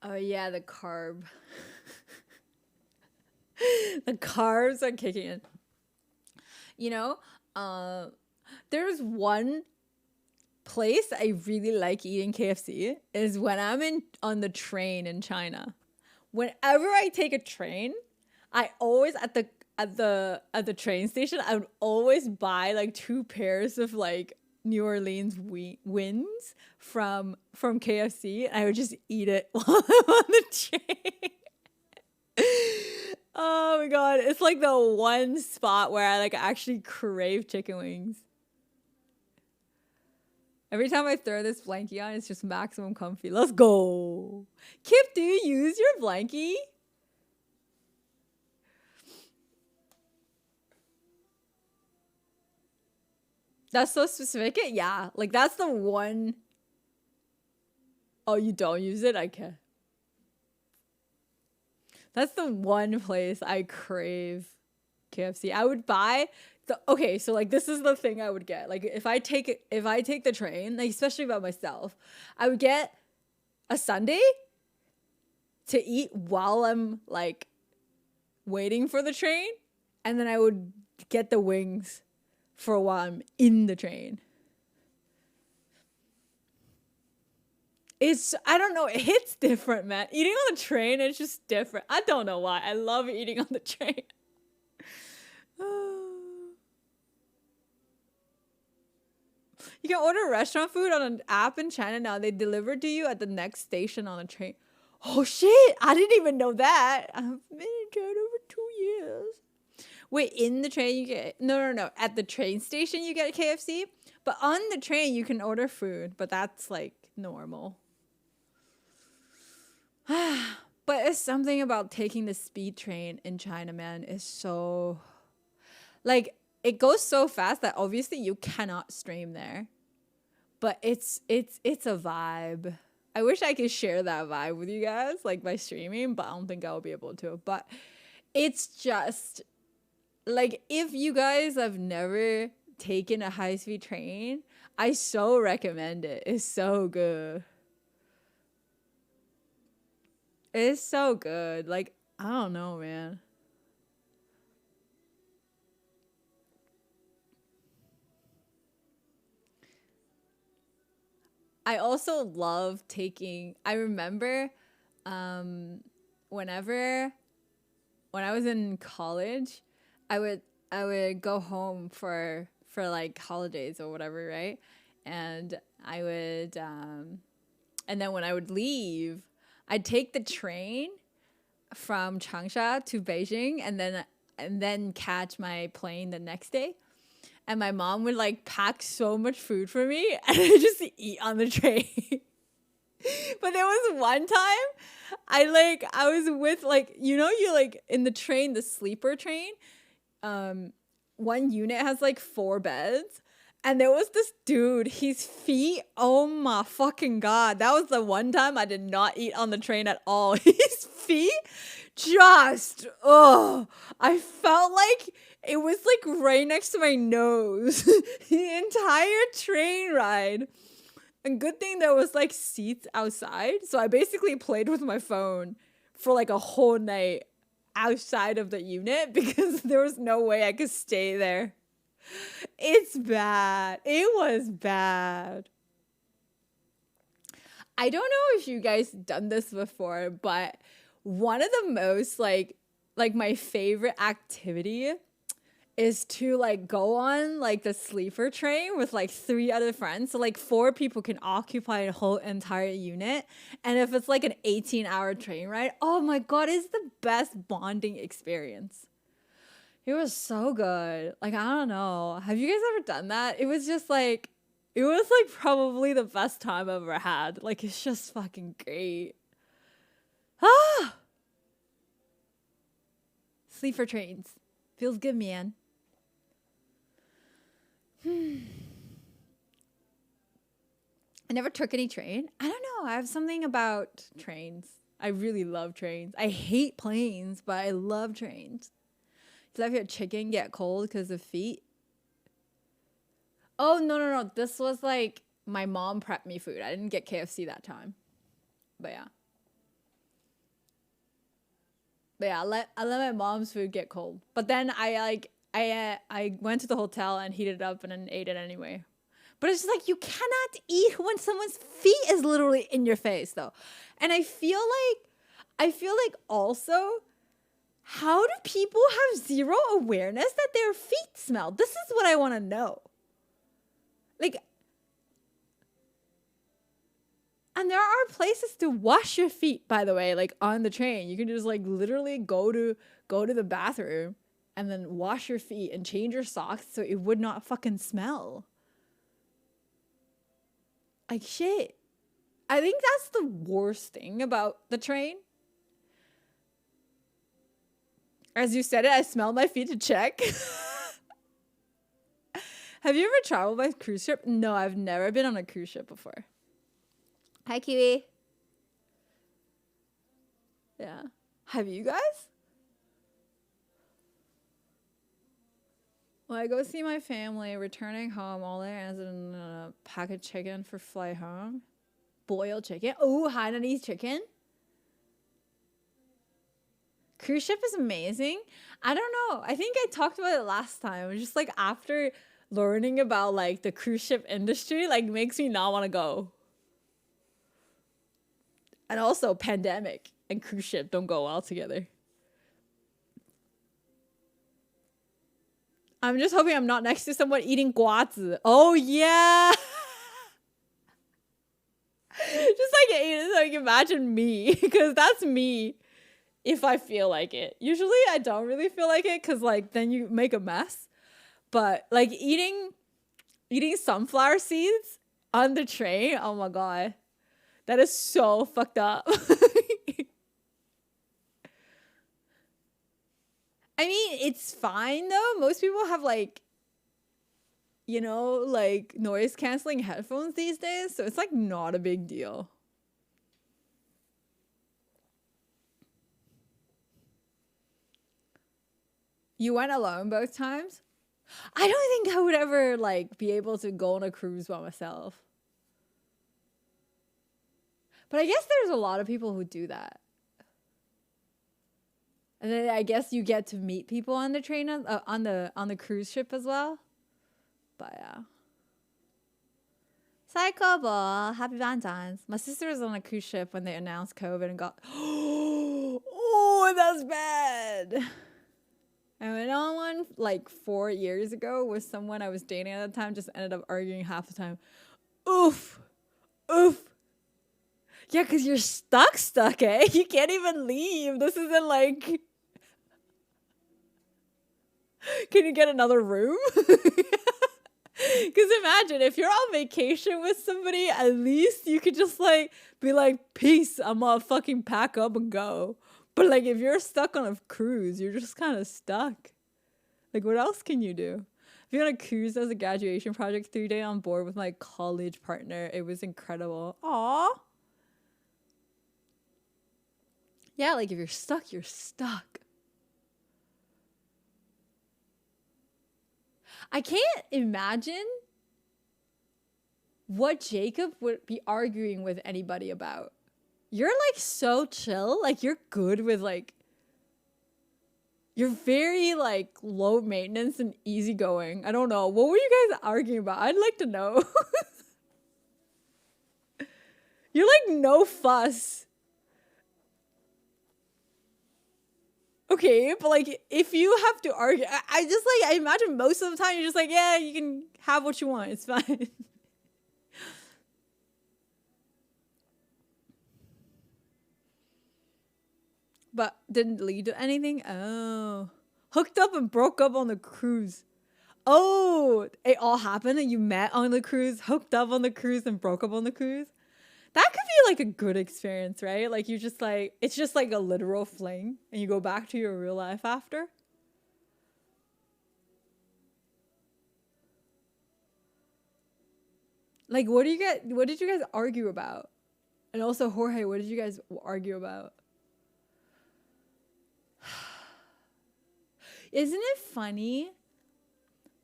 Oh yeah, the carb. The carbs are kicking in. You know, there's one place I really like eating KFC is when I'm on the train in China. Whenever I take a train, I always at the train station, I would always buy like 2 pairs of like New Orleans wings from KFC. And I would just eat it while I'm on the train. Oh my god, it's like the one spot where I like actually crave chicken wings. Every time I throw this blankie on, it's just maximum comfy. Let's go. Kip, do you use your blankie? That's so specific? Yeah, like that's the one. Oh, you don't use it? I can. That's the one place I crave KFC. I would buy okay, so like this is the thing I would get. Like if I take the train, like especially by myself, I would get a sundae to eat while I'm like waiting for the train, and then I would get the wings for while I'm in the train. I don't know, it hits different, man. Eating on the train is just different. I don't know why. I love eating on the train. You can order restaurant food on an app in China now. They deliver to you at the next station on a train. Oh shit, I didn't even know that. I've been in China for 2 years. Wait, in the train you get... No. At the train station you get KFC. But on the train you can order food. But that's like normal. But it's something about taking the speed train in China, man. It's so... Like, it goes so fast that obviously you cannot stream there. But it's a vibe. I wish I could share that vibe with you guys, like by streaming, but I don't think I'll be able to. But it's just... Like, if you guys have never taken a high-speed train, I so recommend it. It's so good. It's so good. Like, I don't know, man. I also love taking, I remember whenever when I was in college, I would I would go home for like holidays or whatever, right? And I would and then when I would leave, I'd take the train from Changsha to Beijing and then catch my plane the next day. And my mom would like pack so much food for me and I just eat on the train. But there was one time I was with like you like in the train, the sleeper train, one unit has like 4 beds. And there was this dude, his feet, oh my fucking god. That was the one time I did not eat on the train at all. His feet just, oh, I felt like it was like right next to my nose the entire train ride. And good thing there was like seats outside. So I basically played with my phone for like a whole night outside of the unit because there was no way I could stay there. It's bad. It was bad. I don't know if you guys done this before, but one of the most like my favorite activity is to like go on like the sleeper train with like 3 other friends. So like 4 people can occupy a whole entire unit. And if it's like an 18-hour train ride, oh my god, it's the best bonding experience. It was so good. Like, I don't know. Have you guys ever done that? It was like probably the best time I've ever had. Like, it's just fucking great. Ah! Sleeper trains. Feels good, man. I never took any train. I don't know. I have something about trains. I really love trains. I hate planes, but I love trains. Did I your chicken get cold because of feet? Oh, no. This was like my mom prepped me food. I didn't get KFC that time. But yeah. I let my mom's food get cold. But then I went to the hotel and heated it up and then ate it anyway. But it's just like you cannot eat when someone's feet is literally in your face though. And I feel like also, how do people have zero awareness that their feet smell? This is what I want to know. Like, and there are places to wash your feet, by the way, like on the train. You can just like literally go to the bathroom and then wash your feet and change your socks so it would not fucking smell. Like shit. I think that's the worst thing about the train. As you said it, I smelled my feet to check. Have you ever traveled by cruise ship? No, I've never been on a cruise ship before. Hi, Kiwi. Yeah. Have you guys? When I go see my family, returning home, all there is a pack of chicken for flight home. Boiled chicken. Oh, Hainanese chicken. Cruise ship is amazing. I don't know. I think I talked about it last time. It was just like after learning about like the cruise ship industry, like makes me not want to go. And also pandemic and cruise ship don't go well together. I'm just hoping I'm not next to someone eating guazi. Oh yeah. Just like imagine me, because that's me. If I feel like it. Usually I don't really feel like it because like then you make a mess. But like eating sunflower seeds on the train, oh my god. That is so fucked up. I mean, it's fine though. Most people have like, like noise canceling headphones these days. So it's like not a big deal. You went alone both times? I don't think I would ever like be able to go on a cruise by myself. But I guess there's a lot of people who do that. And then I guess you get to meet people on the train on the cruise ship as well. But yeah. Psycho ball. Happy Valentine's. My sister was on a cruise ship when they announced COVID and got oh, that's bad. I went on one like 4 years ago with someone I was dating at the time, just ended up arguing half the time. Oof. Oof. Yeah, because you're stuck, eh? You can't even leave. This isn't like... Can you get another room? Because imagine, if you're on vacation with somebody, at least you could just like be like, peace, I'm gonna fucking pack up and go. But like if you're stuck on a cruise, you're just kind of stuck. Like what else can you do? If you're on a cruise as a graduation project 3 day on board with my college partner, it was incredible. Aww. Yeah, like if you're stuck, you're stuck. I can't imagine what Jacob would be arguing with anybody about. You're like so chill. Like you're good with like, you're very like low maintenance and easygoing. I don't know. What were you guys arguing about? I'd like to know. You're like no fuss. Okay, but like if you have to argue, I just like, I imagine most of the time you're just like, yeah, you can have what you want. It's fine. But didn't lead to anything? Oh. Hooked up and broke up on the cruise. Oh, it all happened and you met on the cruise, hooked up on the cruise and broke up on the cruise? That could be like a good experience, right? Like you just like, it's just like a literal fling and you go back to your real life after. Like what did you guys argue about? And also Jorge, what did you guys argue about? Isn't it funny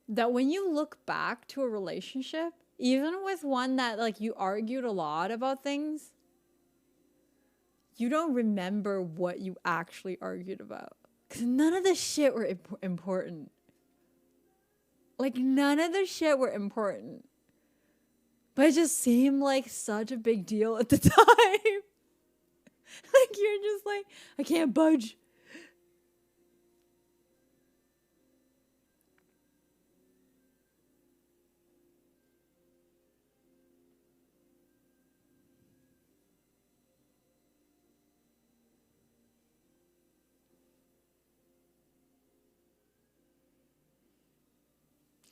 that when you look back to a relationship, even with one that like you argued a lot about things, you don't remember what you actually argued about? Because none of the shit were important. Like none of the shit were important. But it just seemed like such a big deal at the time. Like you're just like, I can't budge.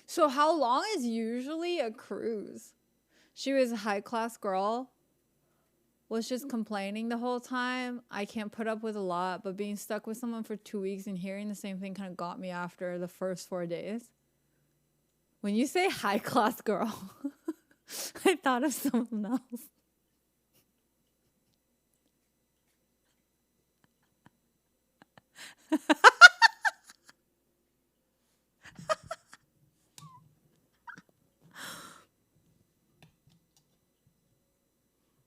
So how long is usually a cruise? She was a high class girl, was just complaining the whole time. I can't put up with a lot, but being stuck with someone for 2 weeks and hearing the same thing kind of got me after the first 4 days. When you say high class girl, I thought of someone else.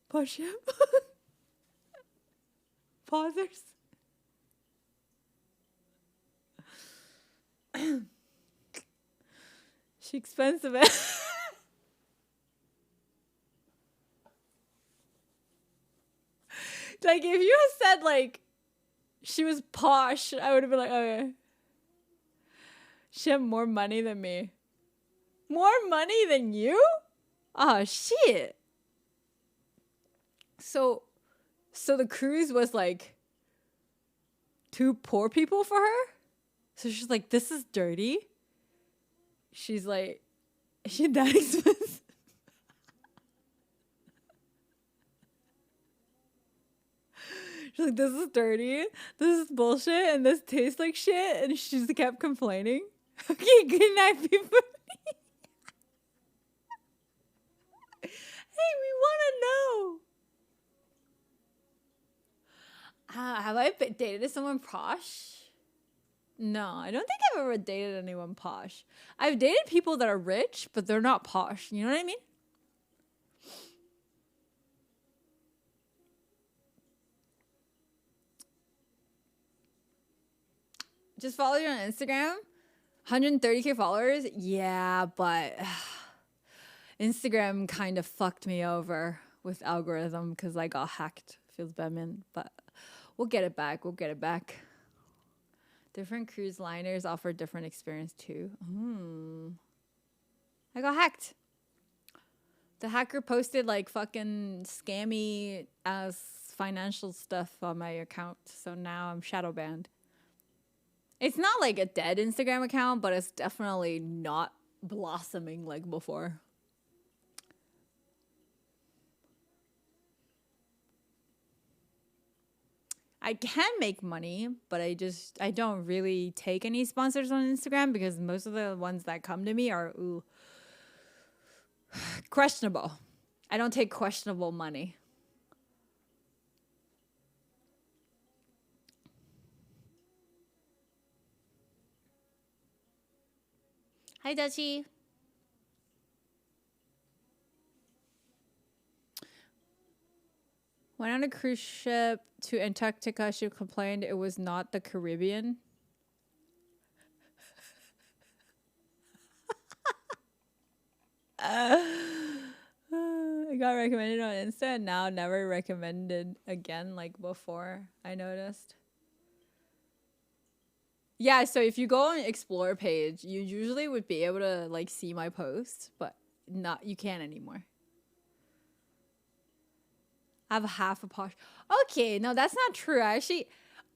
Push him. Pausers. She expensive. Like if you had said like she was posh, I would have been like, okay. She had more money than me. More money than you? Oh shit. So the cruise was like 2 poor people for her? So she's like, this is dirty. She's like, is she that expensive? She's like, this is dirty. This is bullshit. And this tastes like shit. And she just kept complaining. Okay, good night, people. Hey, we want to know. Have I dated someone posh? No, I don't think I've ever dated anyone posh. I've dated people that are rich, but they're not posh. You know what I mean? Just follow you on Instagram. 130K followers? Yeah, but Instagram kind of fucked me over with algorithm because I got hacked. Feels bad, man. But we'll get it back. We'll get it back. Different cruise liners offer different experience too. I got hacked. The hacker posted like fucking scammy ass financial stuff on my account. So now I'm shadow banned. It's not like a dead Instagram account, but it's definitely not blossoming like before. I can make money, but I don't really take any sponsors on Instagram because most of the ones that come to me are questionable. I don't take questionable money. Hi, Dutchie. Went on a cruise ship to Antarctica. She complained it was not the Caribbean. I got recommended on Insta and now never recommended again like before, I noticed. Yeah, so if you go on Explore page, you usually would be able to like see my post, but you can't anymore. I have half a posh. Okay, no, that's not true. Actually,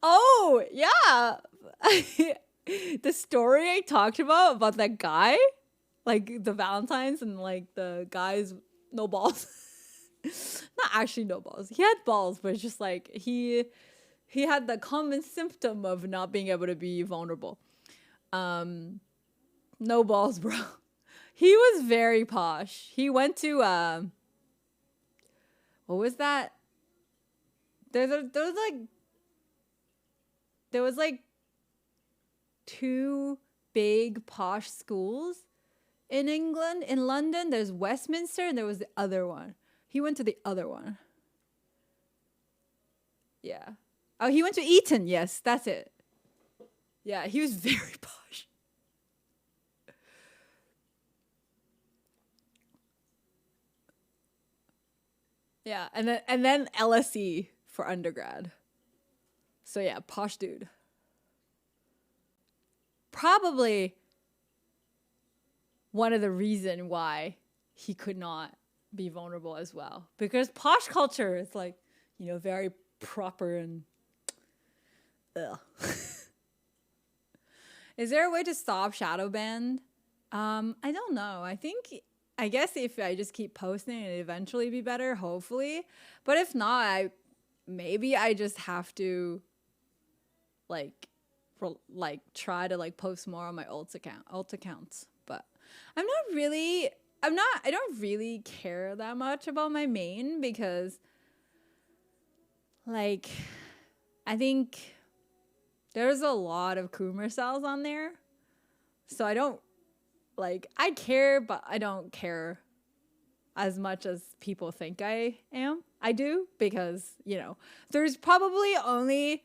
oh yeah, the story I talked about that guy, like the Valentines and like the guys no balls. Not actually no balls. He had balls, but it's just like he had the common symptom of not being able to be vulnerable. No balls, bro. He was very posh. He went to what was that? There was like two big posh schools in England, in London. There's Westminster and there was the other one. He went to the other one. Yeah. Oh, he went to Eton. Yes, that's it. Yeah, he was very posh. Yeah, and then LSE for undergrad. So yeah, posh dude. Probably one of the reason why he could not be vulnerable as well. Because posh culture is like, you know, very proper and ugh. Is there a way to stop shadow ban? I don't know. I guess if I just keep posting, it'll eventually be better, hopefully. But if not, maybe I just have to like try to like post more on my alt accounts. But I don't really care that much about my main because like I think there's a lot of Coomer cells on there. So I care, but I don't care as much as people think I am. I do because, you know, there's probably only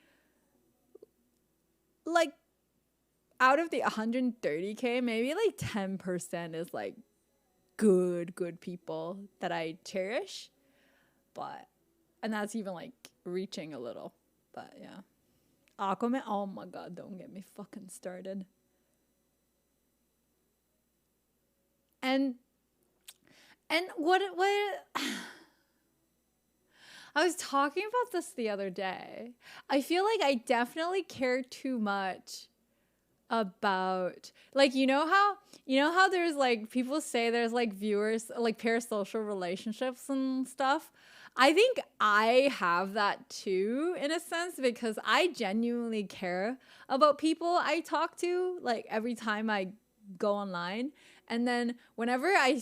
like out of the 130K, maybe like 10% is like good people that I cherish. And that's even like reaching a little, but yeah. Aquaman, oh my God, don't get me fucking started. And what I was talking about this the other day. I feel like I definitely care too much about like you know how there's like people say there's like viewers like parasocial relationships and stuff. I think I have that too in a sense because I genuinely care about people I talk to like every time I go online. And then whenever I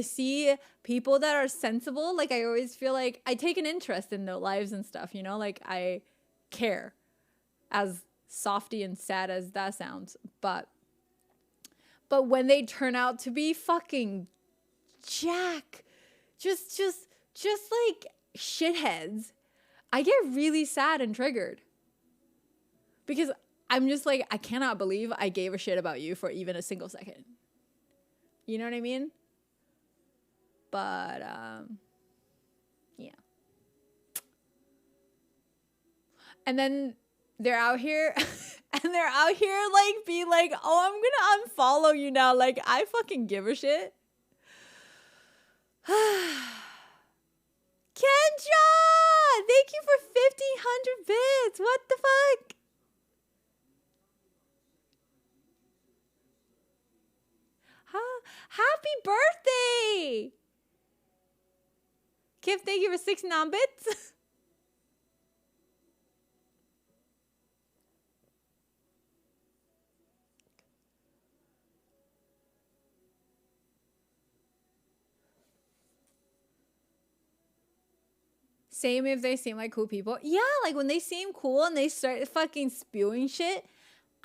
see people that are sensible, like I always feel like I take an interest in their lives and stuff, you know, like I care as softy and sad as that sounds, but when they turn out to be fucking jack, just like shitheads, I get really sad and triggered. Because I'm just like, I cannot believe I gave a shit about you for even a single second. You know what I mean? But, yeah. And then they're out here, and they're out here, like, be like, oh, I'm gonna unfollow you now. Like, I fucking give a shit. Kendra! Thank you for 1,500 bits. What the fuck? Happy birthday! Kip, thank you for 69 bits. Same if they seem like cool people. Yeah, like when they seem cool and they start fucking spewing shit,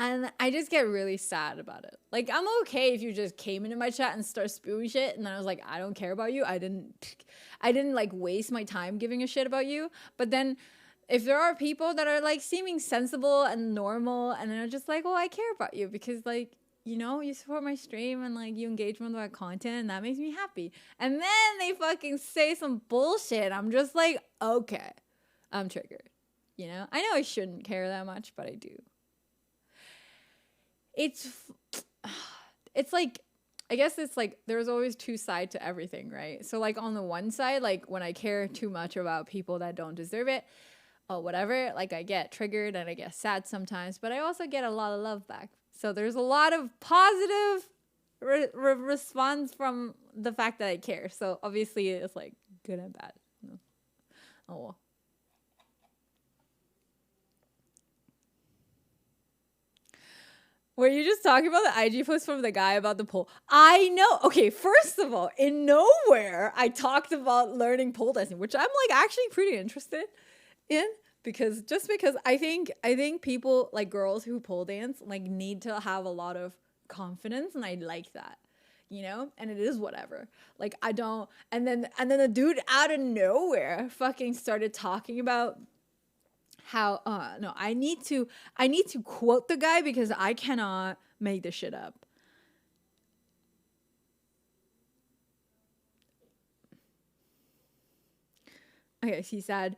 and I just get really sad about it. Like, I'm okay if you just came into my chat and start spewing shit, and then I was like, I don't care about you. I didn't like waste my time giving a shit about you. But then if there are people that are like seeming sensible and normal, and they're just like, oh, I care about you because, like, you know, you support my stream and like you engage with my content, and that makes me happy. And then they fucking say some bullshit. I'm just like, okay, I'm triggered. You know, I know I shouldn't care that much, but I do. It's like, I guess it's like there's always two sides to everything, right? So like on the one side, like when I care too much about people that don't deserve it or whatever, like I get triggered and I get sad sometimes, but I also get a lot of love back. So there's a lot of positive response from the fact that I care. So obviously it's like good and bad. Oh. Were you just talking about the IG post from the guy about the pole? I know. Okay, first of all, in nowhere I talked about learning pole dancing, which I'm like actually pretty interested in, because I think people like girls who pole dance like need to have a lot of confidence, and I like that. You know, and it is whatever. Like I don't, and then the dude out of nowhere fucking started talking about how no, I need to quote the guy because I cannot make this shit up. Okay, he said,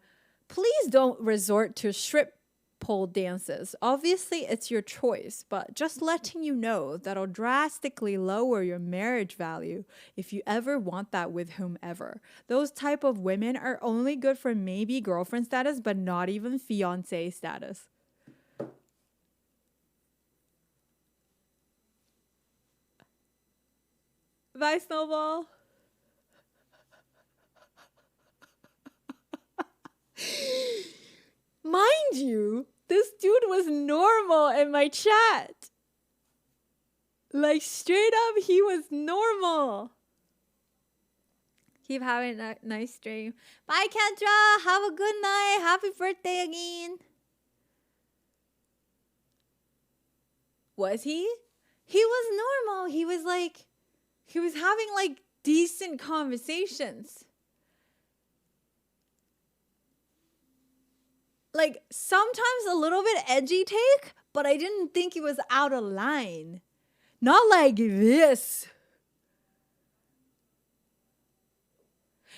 please don't resort to strip pole dances. Obviously it's your choice, but just letting you know that'll drastically lower your marriage value if you ever want that with whomever. Those type of women are only good for maybe girlfriend status, but not even fiance status. Bye, Snowball. Mind you, this dude was normal in my chat. Like, straight up, he was normal. Keep having a nice stream. Bye, Kendra. Have a good night. Happy birthday again. Was he? He was normal. He was like, he was having like decent conversations. Like, sometimes a little bit edgy take, but I didn't think he was out of line. Not like this.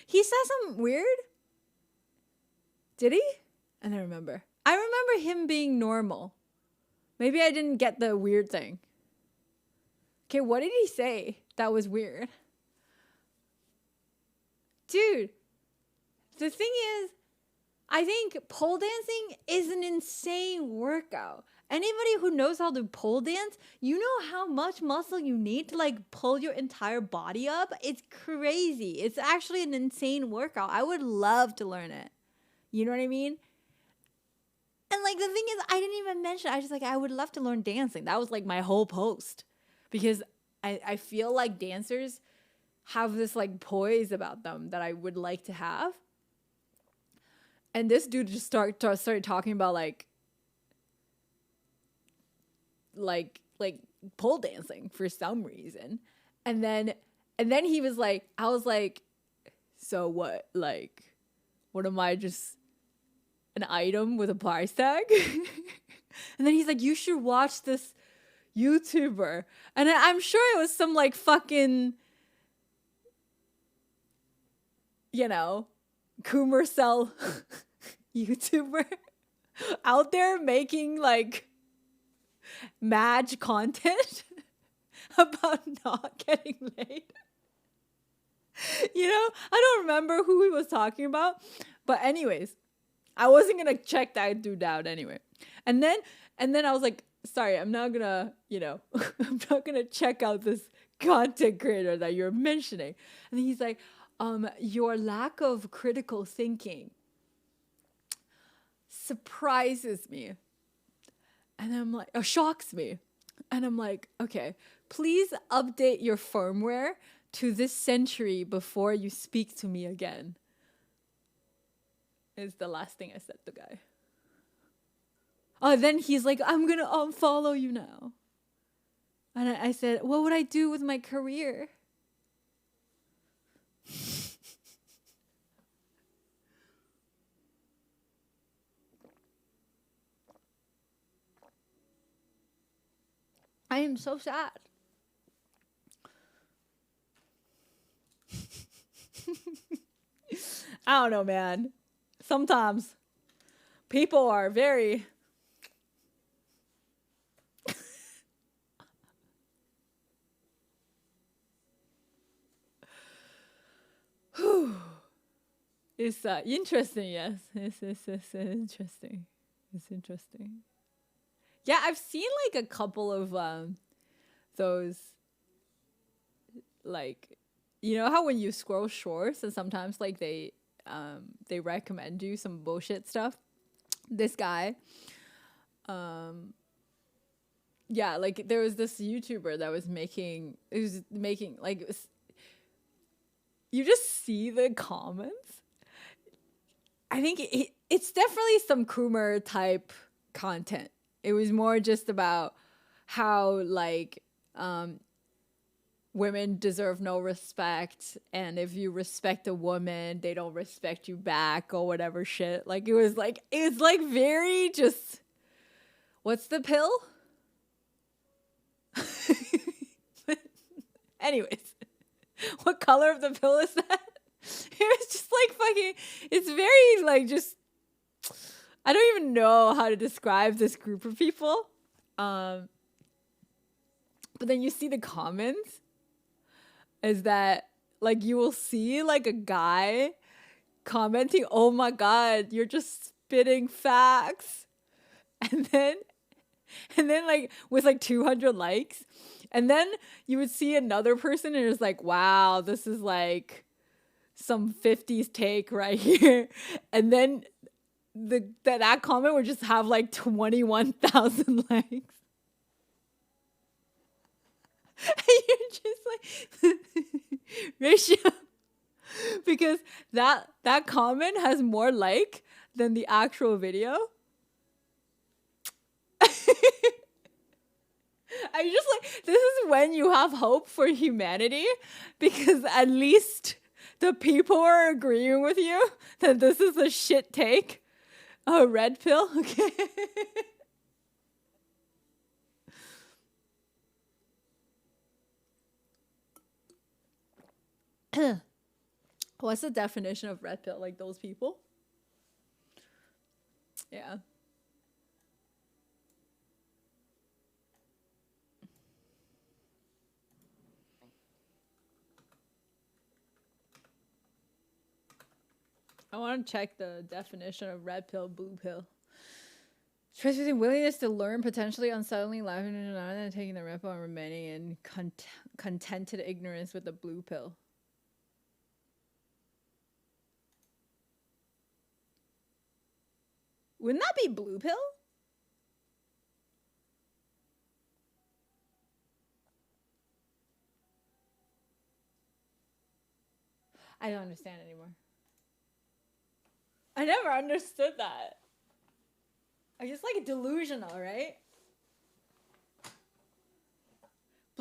He said something weird? Did he? I don't remember. I remember him being normal. Maybe I didn't get the weird thing. Okay, what did he say that was weird? Dude, the thing is, I think pole dancing is an insane workout. Anybody who knows how to pole dance, you know how much muscle you need to like pull your entire body up. It's crazy. It's actually an insane workout. I would love to learn it. You know what I mean? And like the thing is, I didn't even mention, I was just like, I would love to learn dancing. That was like my whole post. Because I feel like dancers have this like poise about them that I would like to have. And this dude just started talking about like like pole dancing for some reason. And then he was like, I was like, so what? Like, what am I, just an item with a price tag? And then he's like, you should watch this YouTuber. And I'm sure it was some like fucking, you know, commercial YouTuber out there making like Madge content about not getting laid. You know, I don't remember who he was talking about. But anyways, I wasn't gonna check that dude out anyway. And then I was like, sorry, I'm not gonna, you know, I'm not gonna check out this content creator that you're mentioning. And he's like, your lack of critical thinking surprises me. And I'm like, shocks me. And I'm like, okay, please update your firmware to this century before you speak to me again. Is the last thing I said to the guy. Oh, then he's like, I'm gonna unfollow you now. And I said, what would I do with my career? I am so sad. I don't know, man. Sometimes people are very... It's interesting, yes. It's interesting. It's interesting. Yeah, I've seen like a couple of those, like, you know how when you scroll shorts and sometimes like they recommend you some bullshit stuff. This guy, yeah, like there was this YouTuber that was making like, you just see the comments. I think it's definitely some Crumer type content. It was more just about how like women deserve no respect, and if you respect a woman, they don't respect you back or whatever shit. Like it was like very just, what's the pill? Anyways, what color of the pill is that? It was just like fucking, it's very like just, I don't even know how to describe this group of people. But then you see the comments is that like you will see like a guy commenting, oh my God, you're just spitting facts. And then like with like 200 likes. And then you would see another person and it's like, wow, this is like some 50s take right here. And then that comment would just have like 21,000 likes. And you're just like ratio, because that comment has more like than the actual video. I'm just like, this is when you have hope for humanity, because at least the people are agreeing with you that this is a shit take. Oh, red pill? Okay. What's the definition of red pill? Like those people? Yeah. I want to check the definition of red pill, blue pill. Choice between willingness to learn, potentially unsettling life, and taking the red pill and remaining in contented ignorance with the blue pill. Wouldn't that be blue pill? I don't understand anymore. I never understood that. I just like delusional, right?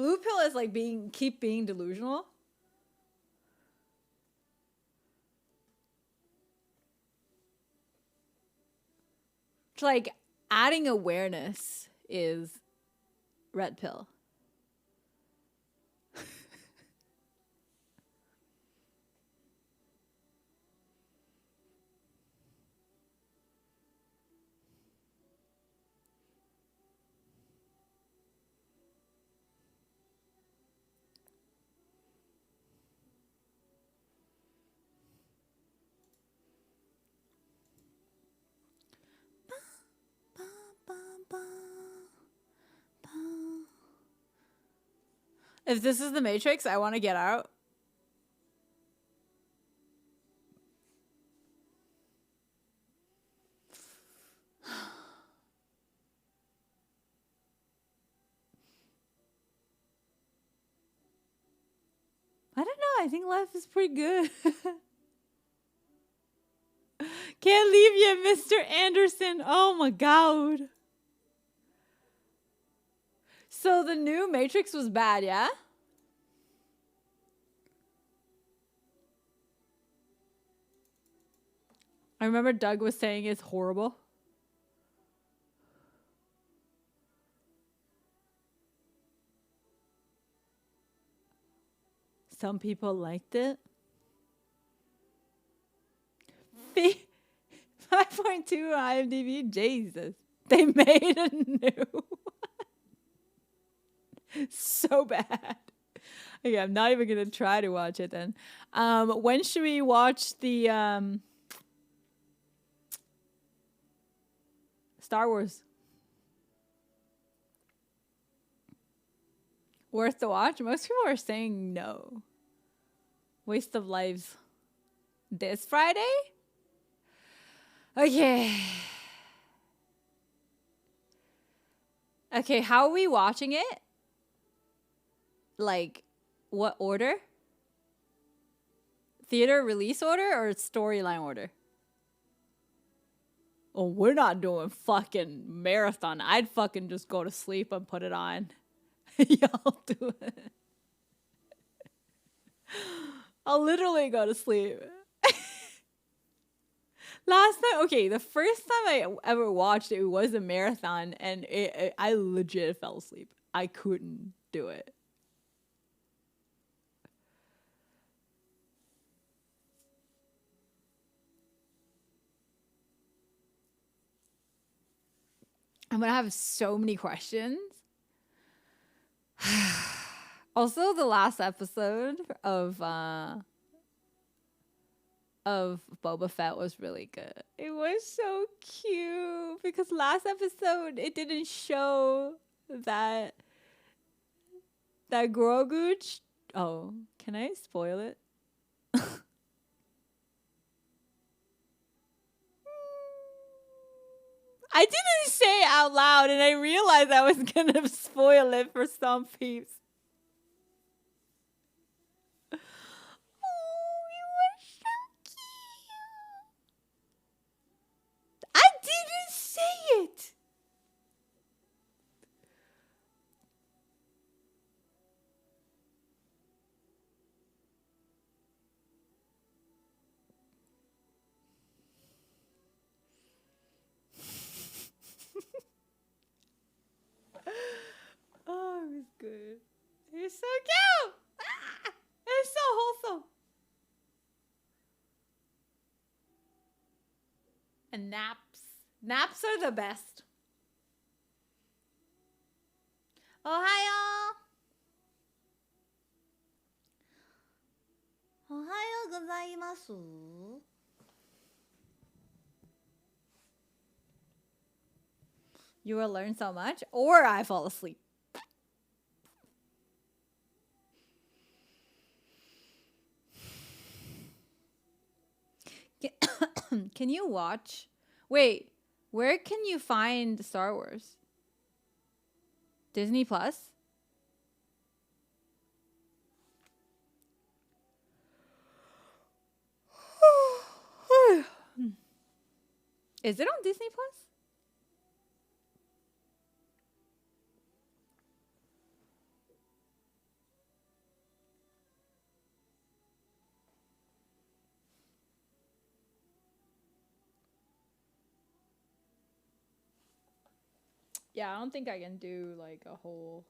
Blue pill is like keep being delusional. It's like adding awareness is red pill. If this is the Matrix, I want to get out. I don't know. I think life is pretty good. Can't leave you, Mr. Anderson. Oh my God. So the new Matrix was bad, yeah? I remember Doug was saying it's horrible. Some people liked it. 5.2 IMDb. Jesus. They made a new one. So bad. Okay, I'm not even going to try to watch it then. When should we watch the Star Wars? Worth the watch? Most people are saying no. Waste of lives. This Friday? Okay. Okay, how are we watching it? Like, what order? Theater release order or storyline order? Oh, we're not doing fucking marathon. I'd fucking just go to sleep and put it on. Y'all do it. I'll literally go to sleep. Last time, okay, the first time I ever watched it was a marathon, and I legit fell asleep. I couldn't do it. I'm gonna have so many questions. Also, the last episode of Boba Fett was really good. It was so cute because last episode it didn't show that Grogu. Oh, can I spoil it? I didn't say it out loud, and I realized I was gonna spoil it for some peeps. Oh, you were so cute. I didn't say it. Oh, it was good. You're so cute. Ah, it's so wholesome. And naps. Naps are the best. Ohayo. Ohayo gozaimasu. You will learn so much, or I fall asleep. Can you watch? Wait, where can you find Star Wars? Disney Plus? Is it on Disney Plus? Yeah, I don't think I can do like a whole.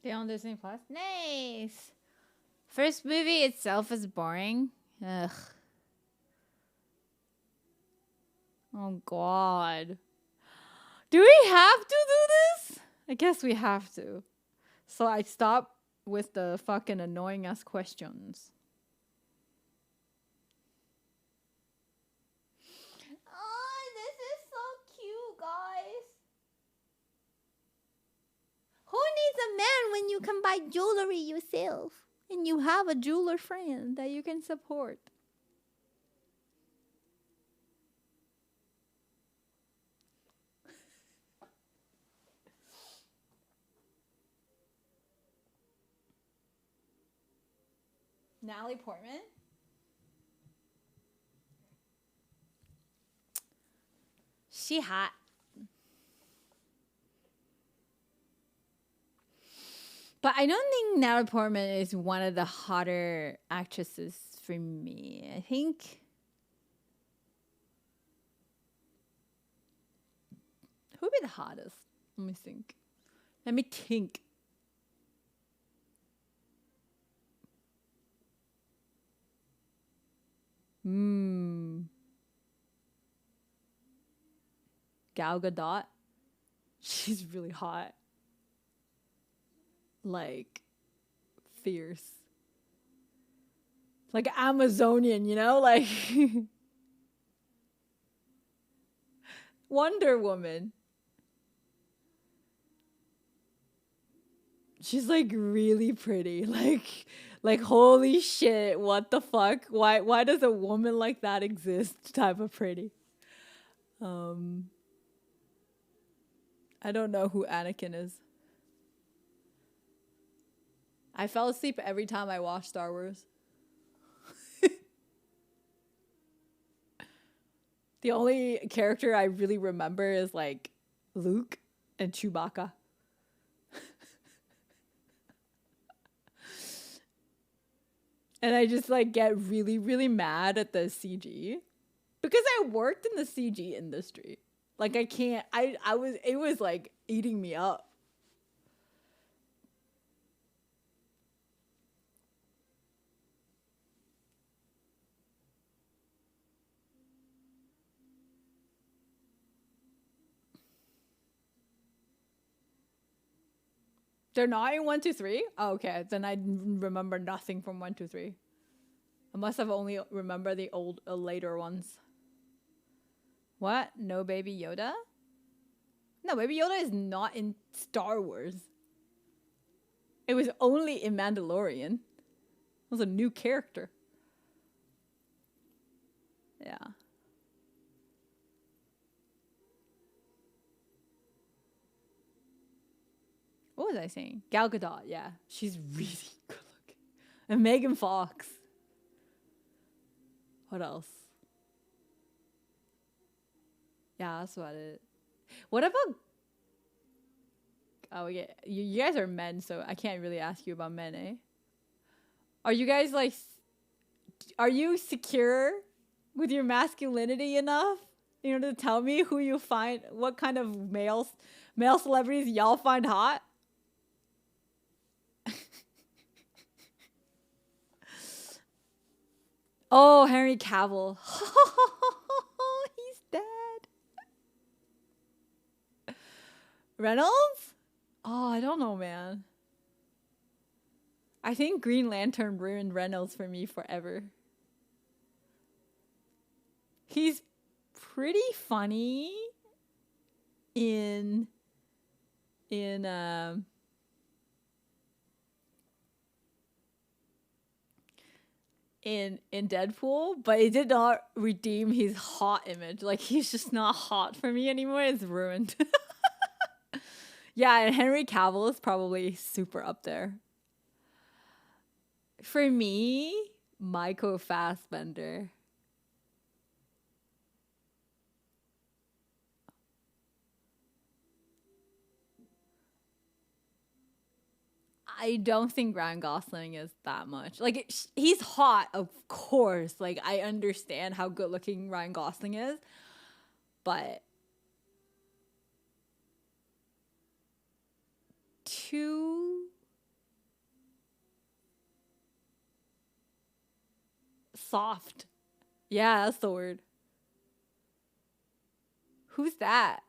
They on Disney Plus. Nice. First movie itself is boring. Ugh. Oh God. Do we have to do this? I guess we have to. So I stop with the fucking annoying ass questions. Oh, this is so cute, guys. Who needs a man when you can buy jewelry yourself? And you have a jeweler friend that you can support. Natalie Portman? She hot. But I don't think Natalie Portman is one of the hotter actresses for me. I think... Who would be the hottest? Let me think. Gal Gadot. She's really hot. Like, fierce. Like Amazonian, you know? Like, Wonder Woman. She's like really pretty. Like holy shit, what the fuck? Why does a woman like that exist? Type of pretty. I don't know who Anakin is. I fell asleep every time I watched Star Wars. The only character I really remember is like Luke and Chewbacca. And I just like get really, really mad at the CG because I worked in the CG industry. Like I can't, it was like eating me up. They're not in 1, 2, 3? Oh, okay, then I remember nothing from 1, 2, 3. I must have only remember the old, later ones. What? No Baby Yoda? No, Baby Yoda is not in Star Wars. It was only in Mandalorian. It was a new character. Yeah. What was I saying? Gal Gadot, yeah. She's really good looking. And Megan Fox. What else? Yeah, that's about it. What about... Oh, yeah. You guys are men, so I can't really ask you about men, eh? Are you guys, like... Are you secure with your masculinity enough in order to tell me who you find... What kind of male celebrities y'all find hot? Oh, Henry Cavill. He's dead. Reynolds? Oh, I don't know, man. I think Green Lantern ruined Reynolds for me forever. He's pretty funny in in Deadpool, but it did not redeem his hot image. Like, he's just not hot for me anymore. It's ruined. Yeah, and Henry Cavill is probably super up there. For me, Michael Fassbender. I don't think Ryan Gosling is that much. Like, he's hot, of course. Like, I understand how good looking Ryan Gosling is, but too soft. Yeah, that's the word. Who's that?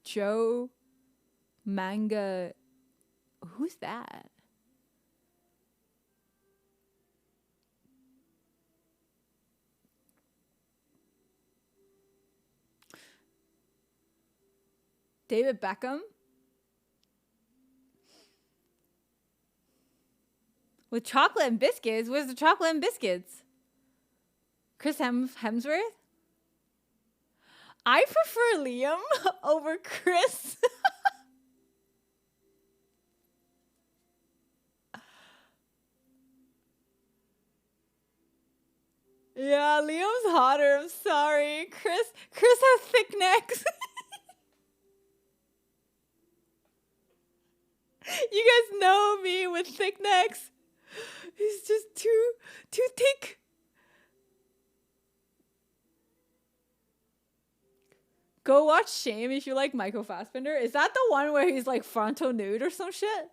Joe Manga. Who's that? David Beckham? With chocolate and biscuits? Where's the chocolate and biscuits? Chris Hemsworth? I prefer Liam over Chris. Yeah, Liam's hotter. I'm sorry. Chris has thick necks. You guys know me with thick necks. He's just too thick. Go watch Shame if you like Michael Fassbender. Is that the one where he's like frontal nude or some shit?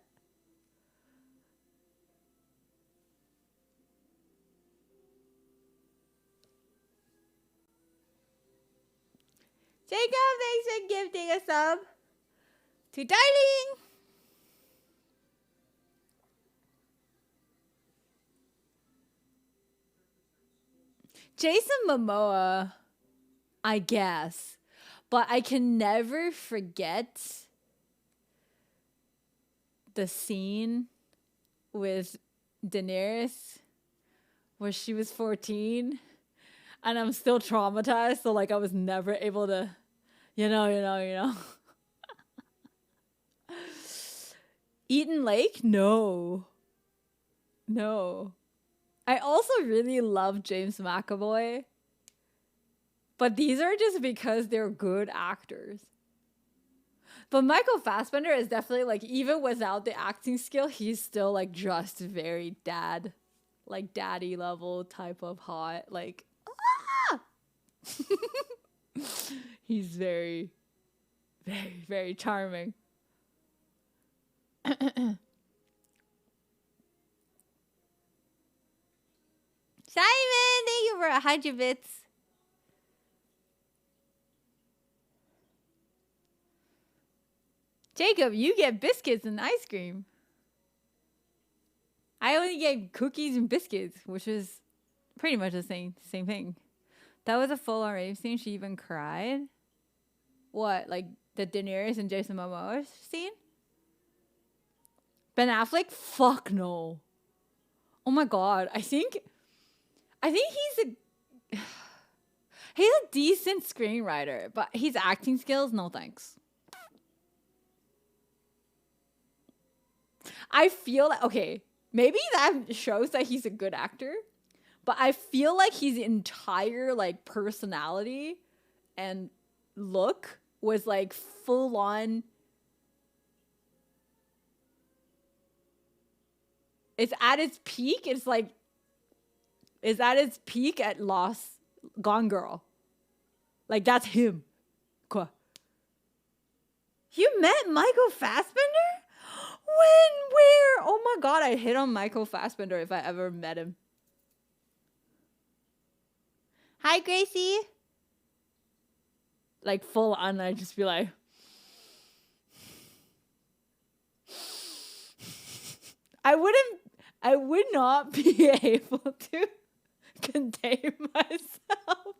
Jacob, thanks for gifting a sub to Darling. Jason Momoa, I guess. But I can never forget the scene with Daenerys where she was 14 and I'm still traumatized. So like I was never able to, you know. Eaton Lake? No. I also really love James McAvoy. But these are just because they're good actors. But Michael Fassbender is definitely like, even without the acting skill, he's still like just very daddy level type of hot. Like, ah! He's very, very, very charming. Simon, thank you for 100 bits. Jacob, you get biscuits and ice cream. I only get cookies and biscuits, which is pretty much the same thing. That was a full-on rape scene. She even cried. What, like the Daenerys and Jason Momoa scene? Ben Affleck? Fuck no. Oh my god. I think he's a decent screenwriter, but his acting skills, no thanks. I feel like, okay, maybe that shows that he's a good actor, but I feel like his entire like personality and look was like full on. It's at its peak. It's at its peak at Gone Girl. Like that's him. Quoi? You met Michael Fassbender? When? Where? Oh my god, I'd hit on Michael Fassbender if I ever met him. Hi, Gracie. Like full on, I'd just be like, I would not be able to contain myself.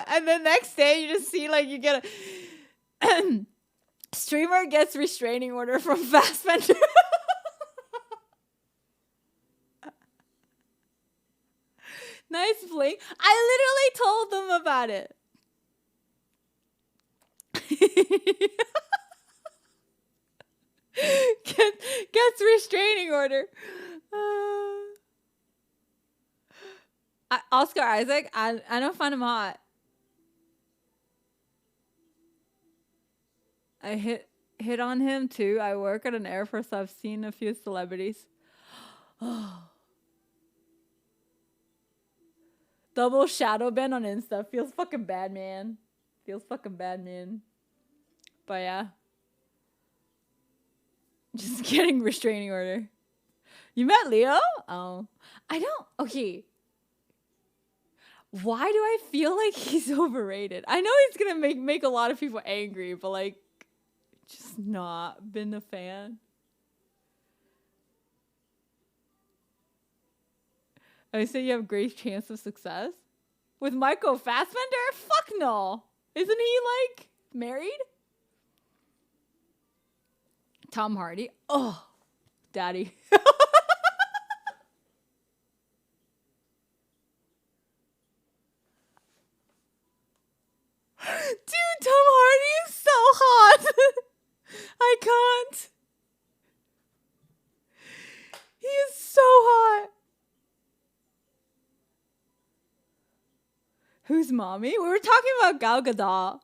And the next day you just see like you get a Streamer gets restraining order from Fassbender. Nice fling. I literally told them about it. Gets restraining order. Oscar Isaac, I don't find him hot. I hit on him too. I work at an Air Force, so I've seen a few celebrities. Double shadow ban on Insta. Feels fucking bad, man. But yeah. Just getting restraining order. You met Leo? Oh. I don't. Okay. Why do I feel like he's overrated? I know he's gonna make a lot of people angry, but like, just not been a fan. I say you have great chance of success with Michael Fassbender. Fuck no. Isn't he like married? Tom Hardy. Oh, daddy. Dude, Tom Hardy is so hot. I can't. He is so hot. Who's mommy? We were talking about Gal Gadot.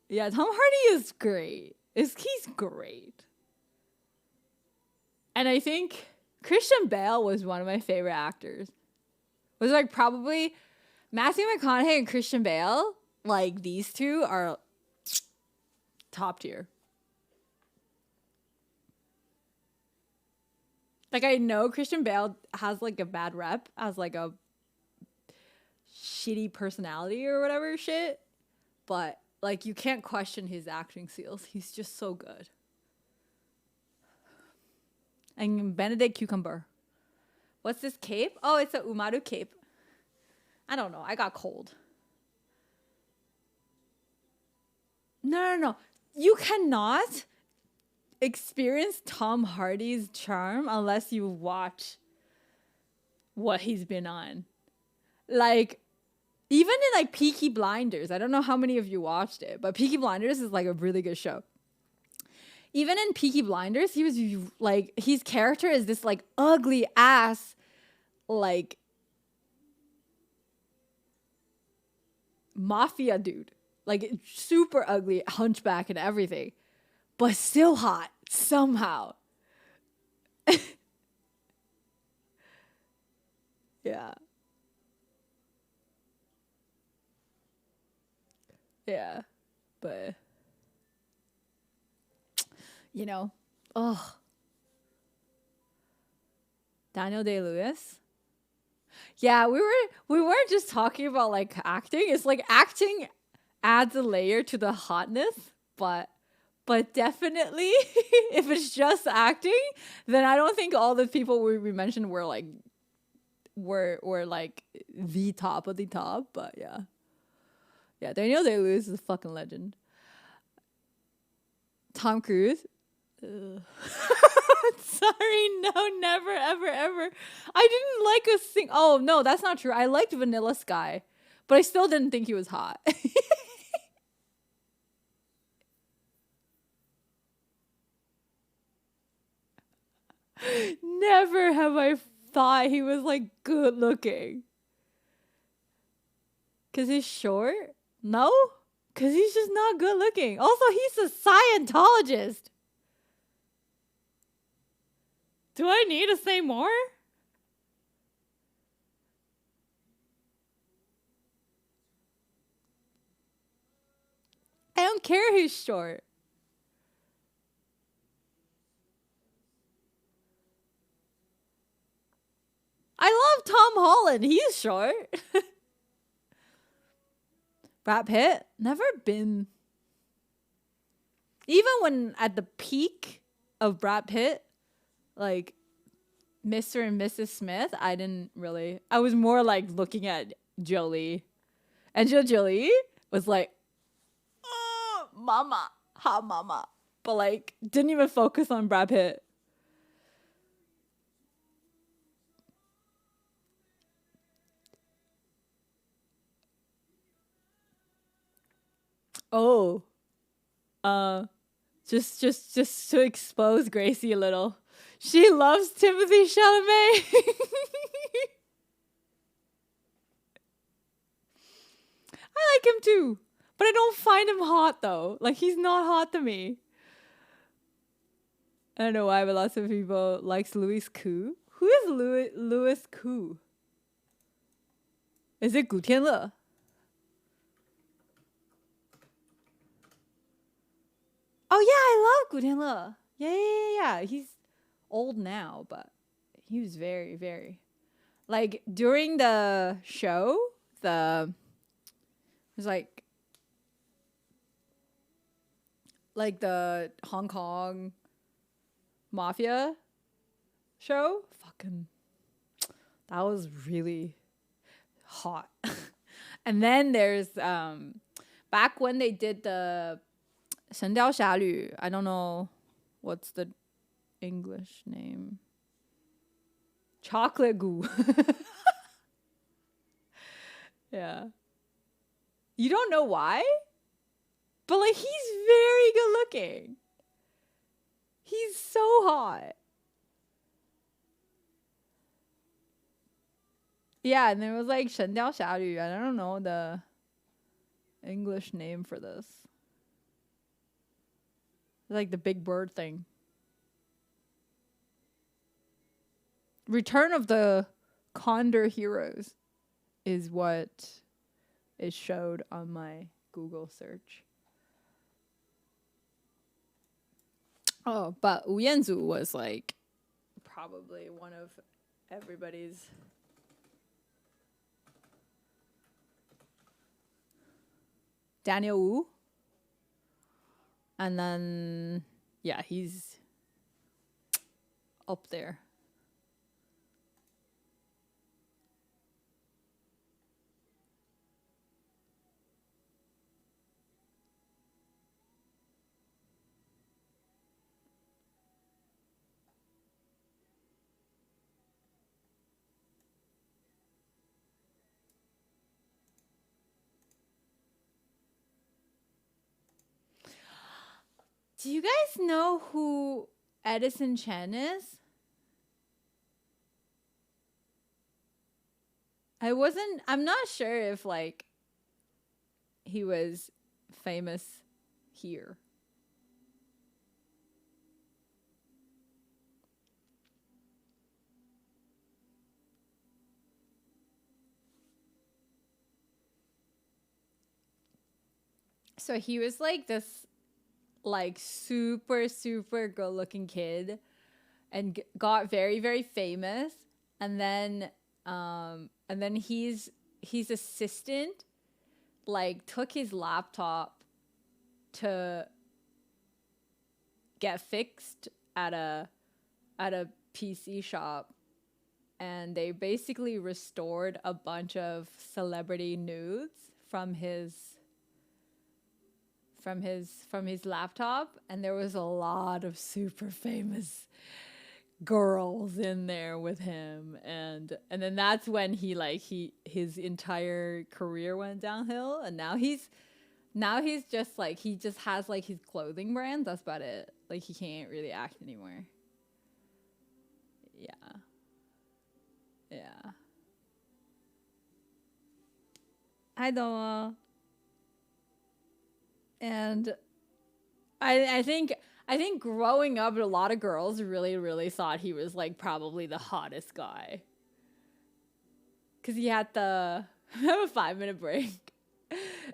Yeah, Tom Hardy is great. He's great. And I think Christian Bale was one of my favorite actors. Was like probably Matthew McConaughey and Christian Bale. Like these two are top tier. Like I know Christian Bale has like a bad rep as like a shitty personality or whatever shit, but like you can't question his acting skills. He's just so good. And Benedict Cucumber. What's this cape? Oh, it's a Umaru cape. I don't know. I got cold. No. You cannot experience Tom Hardy's charm unless you watch what he's been on. Like, even in like Peaky Blinders, I don't know how many of you watched it, but Peaky Blinders is like a really good show. Even in Peaky Blinders, he was like, his character is this like ugly ass, like mafia dude, like super ugly, hunchback and everything, but still hot somehow. Yeah. Yeah. But you know, Daniel Day-Lewis. Yeah, we weren't just talking about like acting. It's like acting adds a layer to the hotness, but definitely if it's just acting, then I don't think all the people we mentioned were like the top of the top. But yeah, Daniel Day-Lewis is a fucking legend. Tom Cruise. Sorry, no, never, ever, ever. I didn't like a sing. Oh no, that's not true. I liked Vanilla Sky, but I still didn't think he was hot. Never have I thought he was like good looking. Cause he's short? No, cause he's just not good looking. Also, he's a Scientologist. Do I need to say more? I don't care who's short. I love Tom Holland. He's short. Brad Pitt? Never been. Even when at the peak of Brad Pitt, like Mr. and Mrs. Smith, I was more like looking at Jolie Angela Jolie was like, oh, mama, hot mama. But like, didn't even focus on Brad Pitt. Oh, just to expose Gracie a little. She loves Timothée Chalamet. I like him too, but I don't find him hot though. Like, he's not hot to me. I don't know why, but lots of people likes Louis Koo. Who is Louis Koo? Is it Gu Tianle? Oh yeah, I love Gu Tianle. Yeah. He's old now, but he was very, very, like, during the show, it was like the Hong Kong mafia show. Fucking, that was really hot. And then there's back when they did the 神雕侠侣, I don't know what's the English name. Chocolate goo. Yeah. You don't know why? But like, he's very good looking. He's so hot. Yeah, and there was like 神雕侠侣. I don't know the English name for this. Like the big bird thing. Return of the Condor Heroes is what it showed on my Google search. Oh, but Wu Yanzu was like probably one of everybody's. Daniel Wu. And then, yeah, he's up there. Do you guys know who Edison Chen is? I'm not sure if like he was famous here. So he was like this like super good looking kid and got very, very famous, and then his assistant like took his laptop to get fixed at a PC shop, and they basically restored a bunch of celebrity nudes from his laptop, and there was a lot of super famous girls in there with him, and then that's when his entire career went downhill, and now he's just like, he just has like his clothing brand. That's about it. Like, he can't really act anymore. Yeah. I don't. And I think growing up, a lot of girls really thought he was like probably the hottest guy, because he had the have a 5-minute break,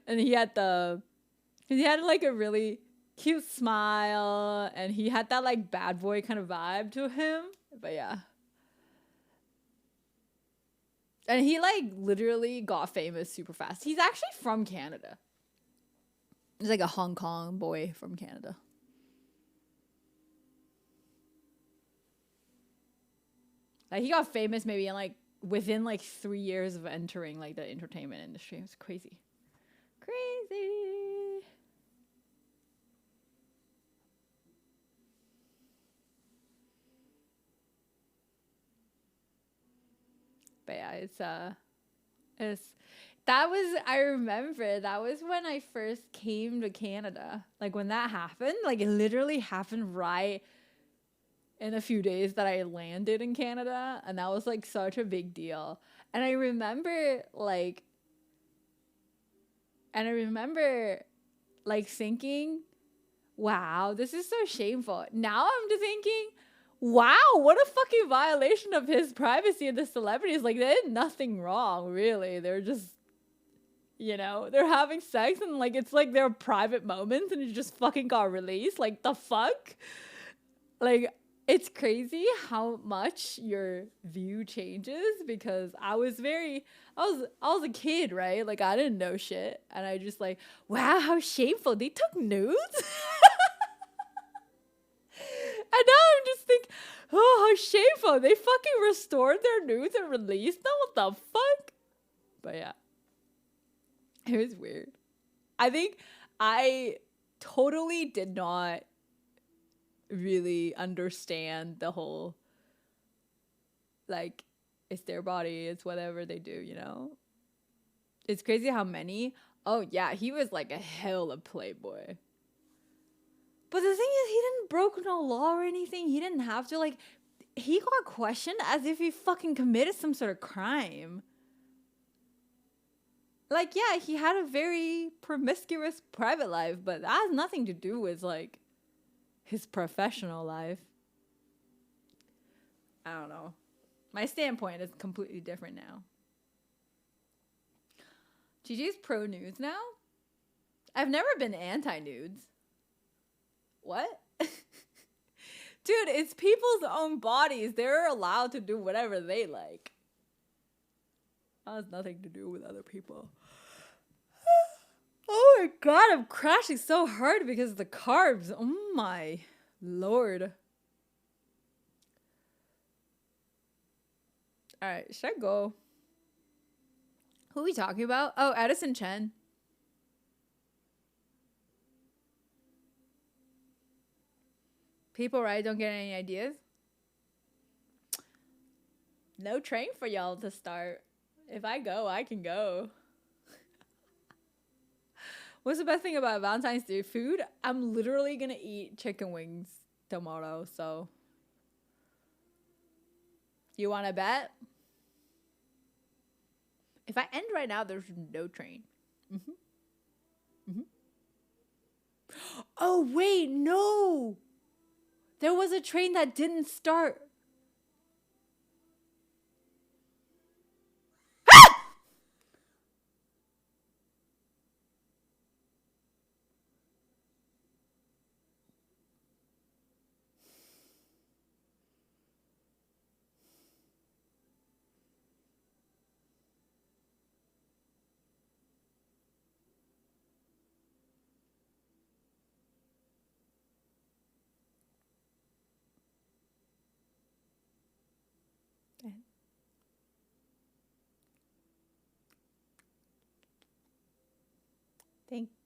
and he had like a really cute smile, and he had that like bad boy kind of vibe to him. But yeah, and he like literally got famous super fast. He's actually from Canada. He's like a Hong Kong boy from Canada. Like, he got famous maybe in like within like 3 years of entering like the entertainment industry. It was crazy. Crazy. But yeah, it's that was, I remember that was when I first came to Canada. Like when that happened, like it literally happened right in a few days that I landed in Canada, and that was like such a big deal. And I remember like thinking, wow, this is so shameful. Now I'm just thinking, wow, what a fucking violation of his privacy and the celebrities. Like they did nothing wrong, really. They're just, they're having sex and like it's like their private moments and it just fucking got released. Like the fuck? Like it's crazy how much your view changes, because I was a kid, right? Like I didn't know shit, and I just like, wow, how shameful. They took nudes. And now I'm just thinking, oh, how shameful. They fucking restored their nudes and released them? What the fuck? But yeah. It was weird. I think I totally did not really understand the whole, like, it's their body, it's whatever they do, It's crazy how many. Oh, yeah, he was like a hella playboy. But the thing is, he didn't broke no law or anything. He didn't have to, like, he got questioned as if he fucking committed some sort of crime. Like, yeah, he had a very promiscuous private life, but that has nothing to do with, like, his professional life. I don't know. My standpoint is completely different now. Gigi's pro nudes now? I've never been anti-nudes. What? Dude, it's people's own bodies. They're allowed to do whatever they like. That has nothing to do with other people. Oh my god, I'm crashing so hard because of the carbs. Oh my lord. Alright, should I go? Who are we talking about? Oh, Edison Chen. People, right, don't get any ideas? No train for y'all to start. If I go, I can go. What's the best thing about Valentine's Day food? I'm literally gonna eat chicken wings tomorrow, so. You wanna bet? If I end right now, there's no train. Oh, wait, no! There was a train that didn't start.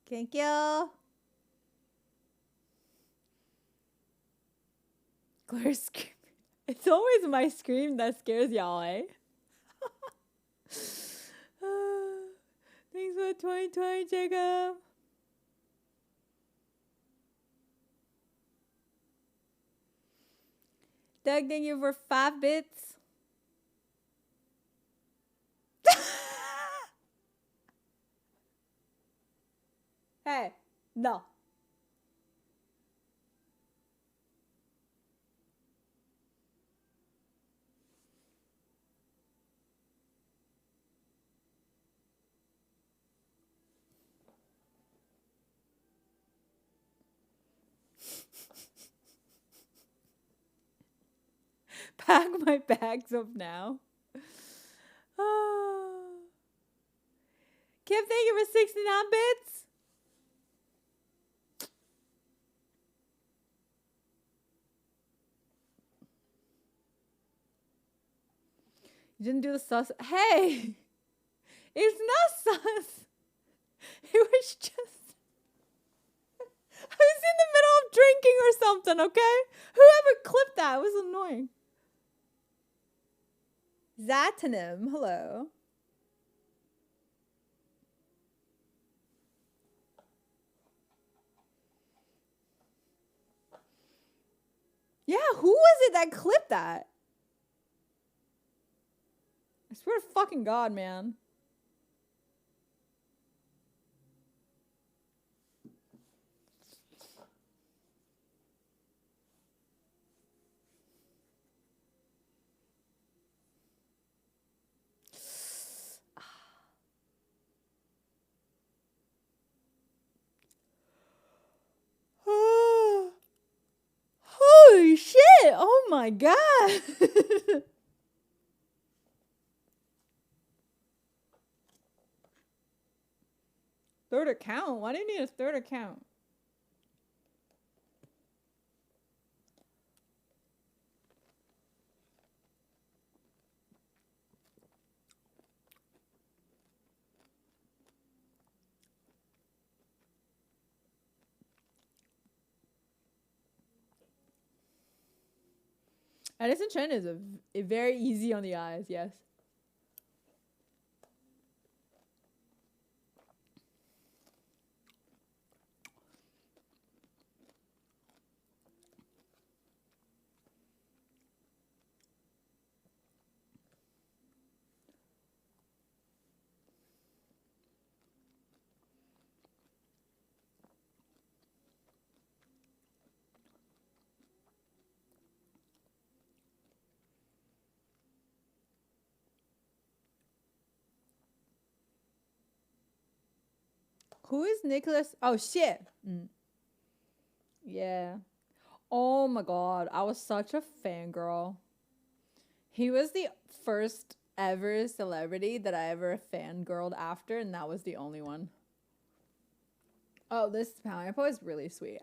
Thank you. Claire's scream. It's always my scream that scares y'all, eh? Thanks for 2020, Jacob. Doug, thank you for 5 bits. Hey, no. Pack my bags up now. Oh. Kim, thank you for 69 bits. You didn't do the sus. Hey! It's not sus. It was just, I was in the middle of drinking or something, okay? Whoever clipped that was annoying. Zatanim, hello. Yeah, who was it that clipped that? I swear to fucking God, man. Holy shit! Oh my God! Third account? Why do you need a third account? Addison Chen is a very easy on the eyes, yes. Who is Nicholas? Oh shit. Yeah. Oh my God, I was such a fangirl. He was the first ever celebrity that I ever fangirled after, and that was the only one. Oh, this pineapple is really sweet.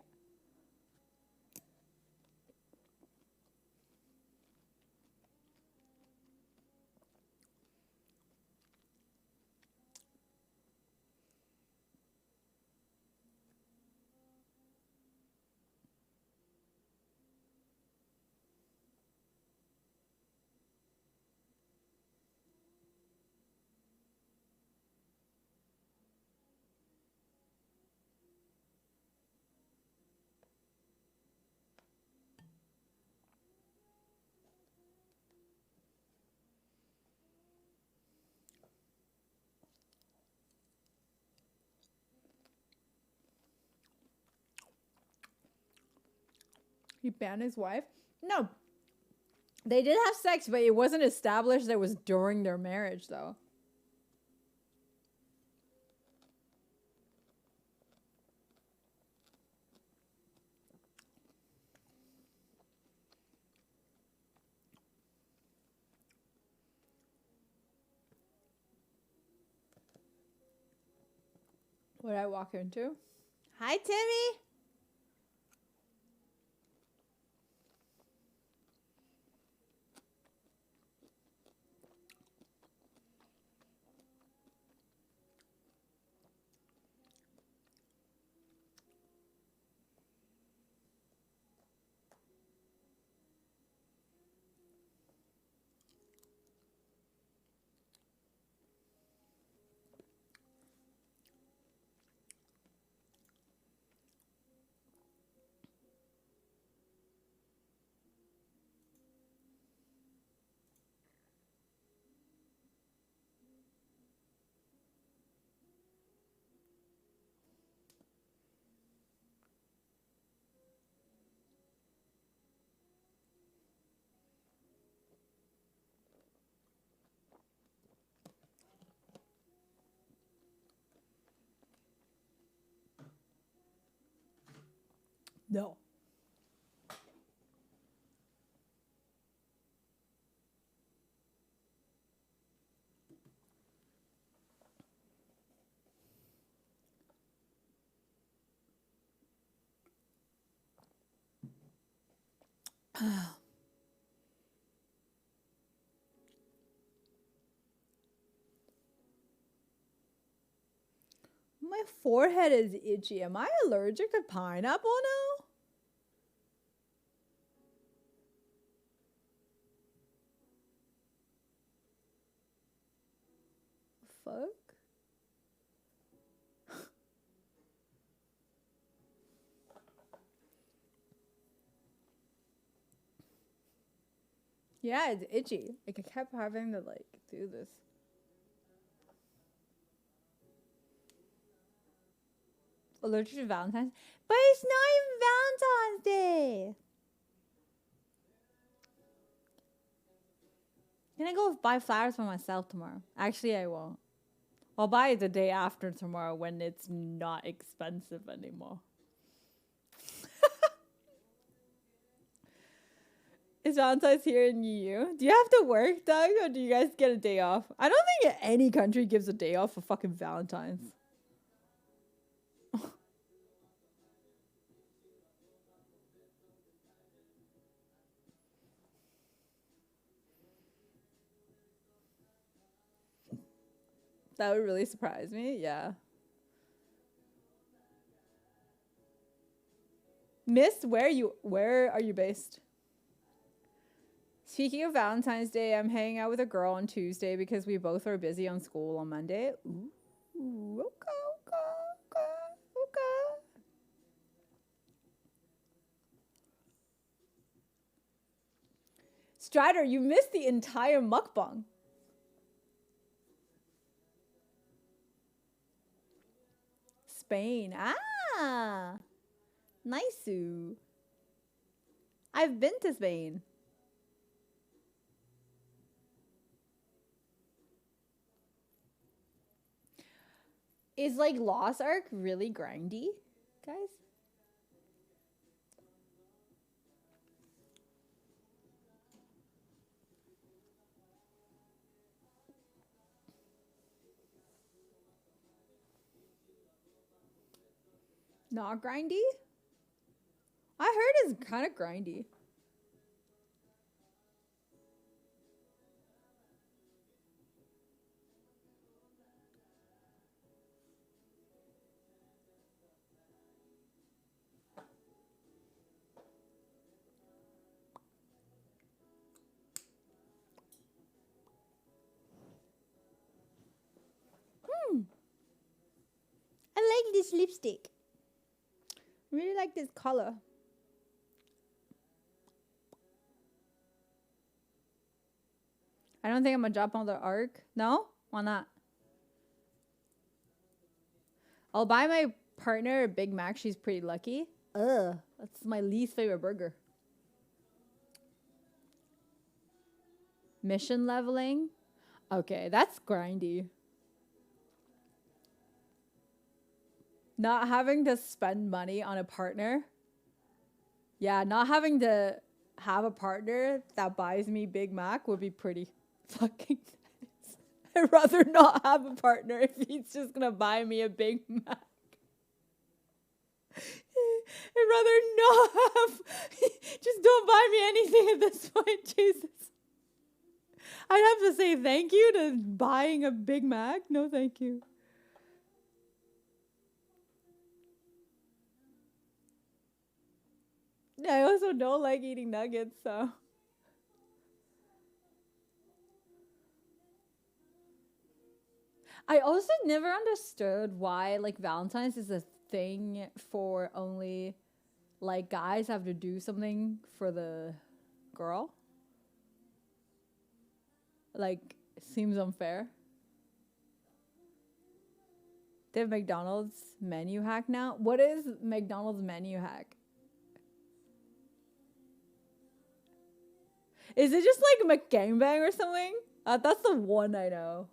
He banned his wife? No. They did have sex, but it wasn't established that it was during their marriage, though. What did I walk into? Hi, Timmy. No. My forehead is itchy. Am I allergic to pineapple now? Fuck. Yeah, it's itchy. Like, I kept having to, like, do this. Allergic to Valentine's? But it's not even Valentine's Day! Can I go buy flowers for myself tomorrow? Actually, I won't. I'll buy it the day after tomorrow when it's not expensive anymore. Is Valentine's here in EU? Do you have to work, Doug, or do you guys get a day off? I don't think any country gives a day off for fucking Valentine's. That would really surprise me, yeah. Miss, where are you based? Speaking of Valentine's Day, I'm hanging out with a girl on Tuesday because we both are busy on school on Monday. Ooh, okay. Strider, you missed the entire mukbang. Spain. Ah, nice. I've been to Spain. Is like Lost Ark really grindy, guys? Not grindy? I heard it's kind of grindy. I like this lipstick. I really like this color. I don't think I'm gonna jump on the Ark. No? Why not? I'll buy my partner a Big Mac. She's pretty lucky. Ugh, that's my least favorite burger. Mission leveling? Okay, that's grindy. Not having to spend money on a partner. Yeah, not having to have a partner that buys me Big Mac would be pretty fucking nice. I'd rather not have a partner if he's just gonna buy me a Big Mac. I'd rather not have. Just don't buy me anything at this point, Jesus. I'd have to say thank you to buying a Big Mac. No, thank you. I also don't like eating nuggets, so. I also never understood why, like, Valentine's is a thing for only, like, guys have to do something for the girl. Like, seems unfair. They have McDonald's menu hack now. What is McDonald's menu hack? Is it just like McGangbang or something? That's the one I know.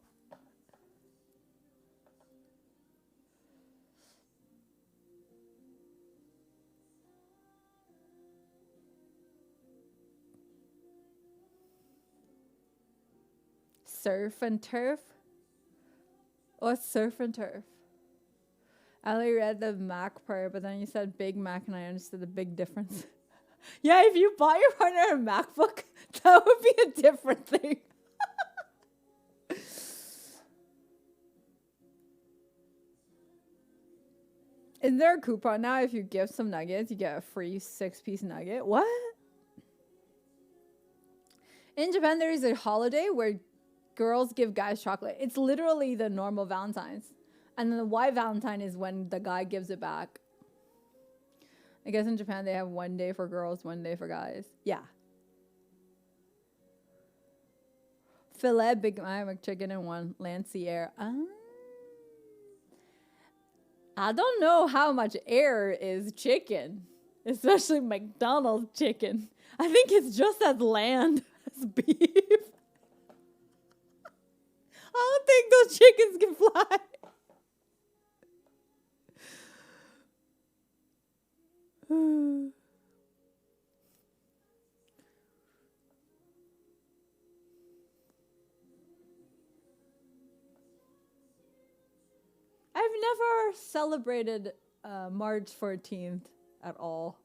Surf and turf? What's surf and turf? I only read the Mac part, but then you said Big Mac and I understood the big difference. Yeah, if you bought your partner a MacBook, that would be a different thing. Is there a coupon now? If you gift some nuggets, you get a free 6-piece nugget. What? In Japan, there is a holiday where girls give guys chocolate. It's literally the normal Valentine's. And then the white Valentine is when the guy gives it back. I guess in Japan, they have one day for girls, one day for guys. Yeah. Filet Big Mac McChicken and one Lancier. I don't know how much air is chicken, especially McDonald's chicken. I think it's just as land as beef. I don't think those chickens can fly. I've never celebrated March 14th at all.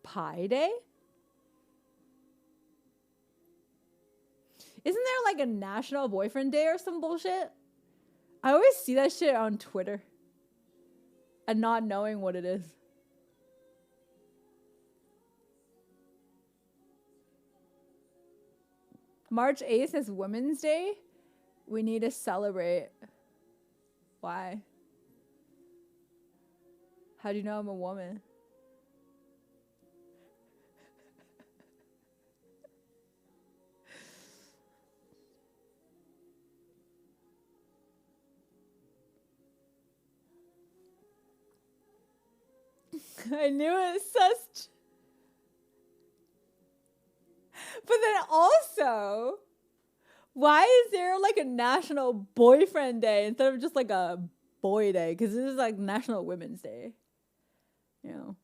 Pi Day? Isn't there like a National Boyfriend Day or some bullshit? I always see that shit on Twitter and not knowing what it is. March 8th is Women's Day. We need to celebrate. Why? How do you know I'm a woman? I knew it, sus. But then also, why is there like a National Boyfriend Day instead of just like a boy day? Because this is like National Women's Day. You know,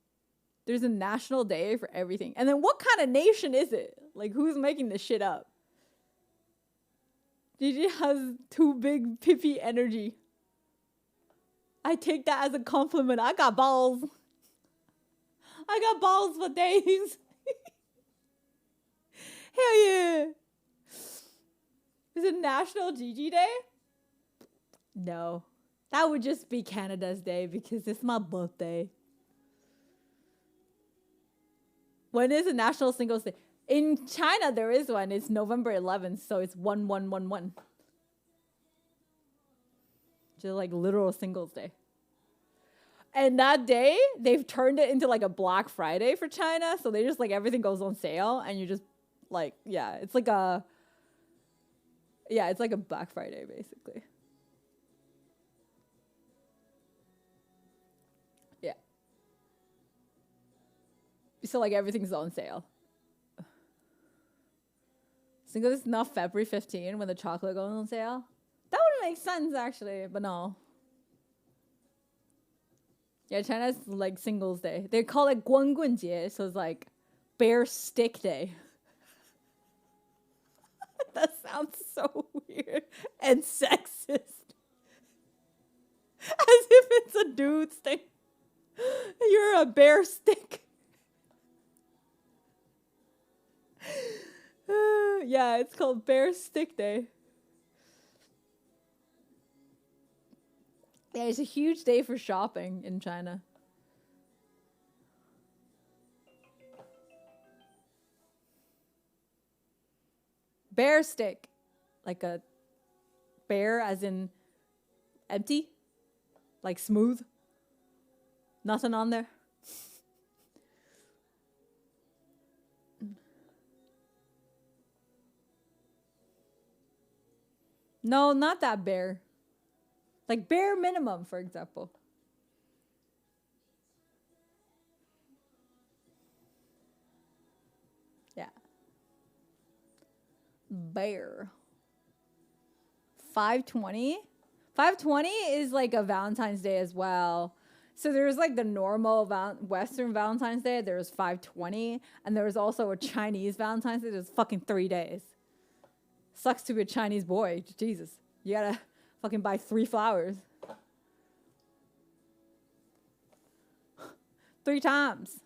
there's a national day for everything. And then what kind of nation is it? Like, who's making this shit up? Gigi has too big pippy energy. I take that as a compliment. I got balls. I got balls for days. Hell yeah. Is it National Gigi Day? No. That would just be Canada's day because it's my birthday. When is a National Singles Day? In China, there is one. It's November 11th, so it's 1111. Just like literal Singles Day. And that day, they've turned it into like a Black Friday for China. So they just like everything goes on sale and you just like, yeah, it's like a Black Friday basically. Yeah. So like everything's on sale. So it's not February 15 when the chocolate goes on sale. That would make sense actually, but no. Yeah, China's like Singles Day. They call it 光棍节, so it's like Bear Stick Day. That sounds so weird and sexist. As if it's a dude's thing. You're a bear stick. Yeah, it's called Bear Stick Day. Yeah, it's a huge day for shopping in China. Bear stick. Like a bear as in empty? Like smooth? Nothing on there? No, not that bear. Like bare minimum, for example. Yeah. Bear. 520? 520 is like a Valentine's Day as well. So there's like the normal Western Valentine's Day. There's 520. And there was also a Chinese Valentine's Day. There's fucking 3 days. Sucks to be a Chinese boy. Jesus. You gotta fucking buy 3 flowers. 3 times.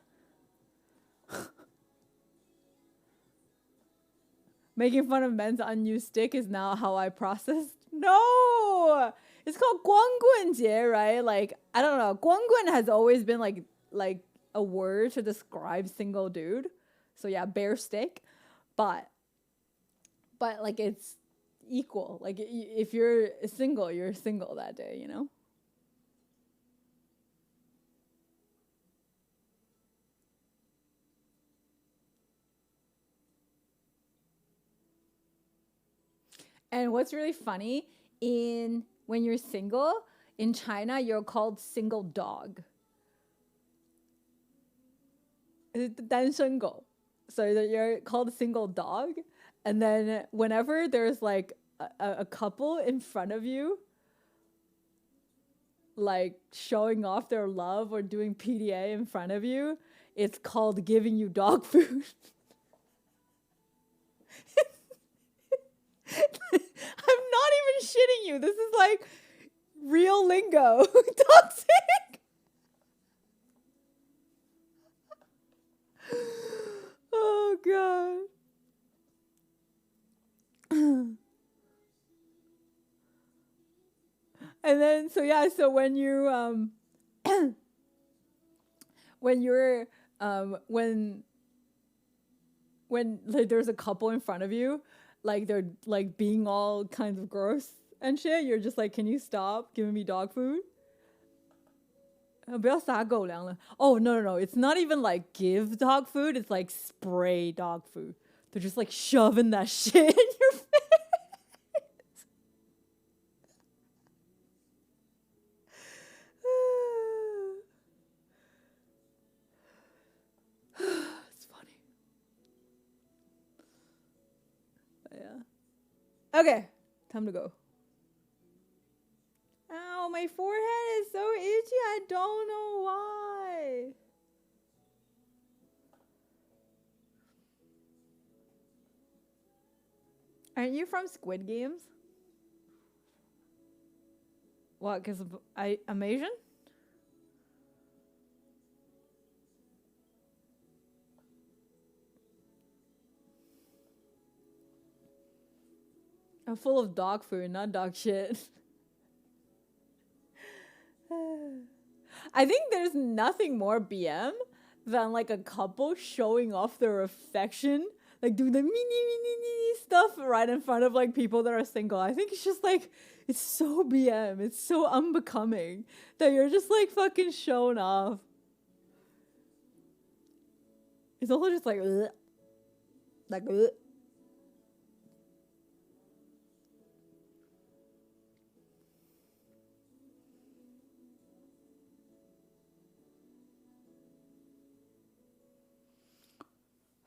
making fun of men's unused stick is now how I process. No, it's called 光棍节, right? Like, I don't know. 光棍 has always been like a word to describe single dude. So yeah, bare stick, but like it's equal. Like if you're single that day, you know? And what's really funny, when you're single in China, you're called single dog. 单身狗. So that you're called a single dog. And then whenever there's like a couple in front of you, like showing off their love or doing PDA in front of you, it's called giving you dog food. I'm not even shitting you. This is like real lingo. Toxic. Oh god. And then so when you when like there's a couple in front of you, like they're like being all kinds of gross and shit, you're just like, can you stop giving me dog food? 不要撒狗粮了. Oh no, it's not even like give dog food, it's like spray dog food. They're just like shoving that shit in your face. It's funny. But yeah. Okay, time to go. Ow, my forehead is so itchy. I don't know why. Aren't you from Squid Games? What, because I'm Asian? I'm full of dog food, not dog shit. I think there's nothing more BM than like a couple showing off their affection, like doing the mini stuff right in front of like people that are single. I think it's just like, it's so BM, it's so unbecoming that you're just like fucking showing off. It's also just like, ugh. Like, ugh.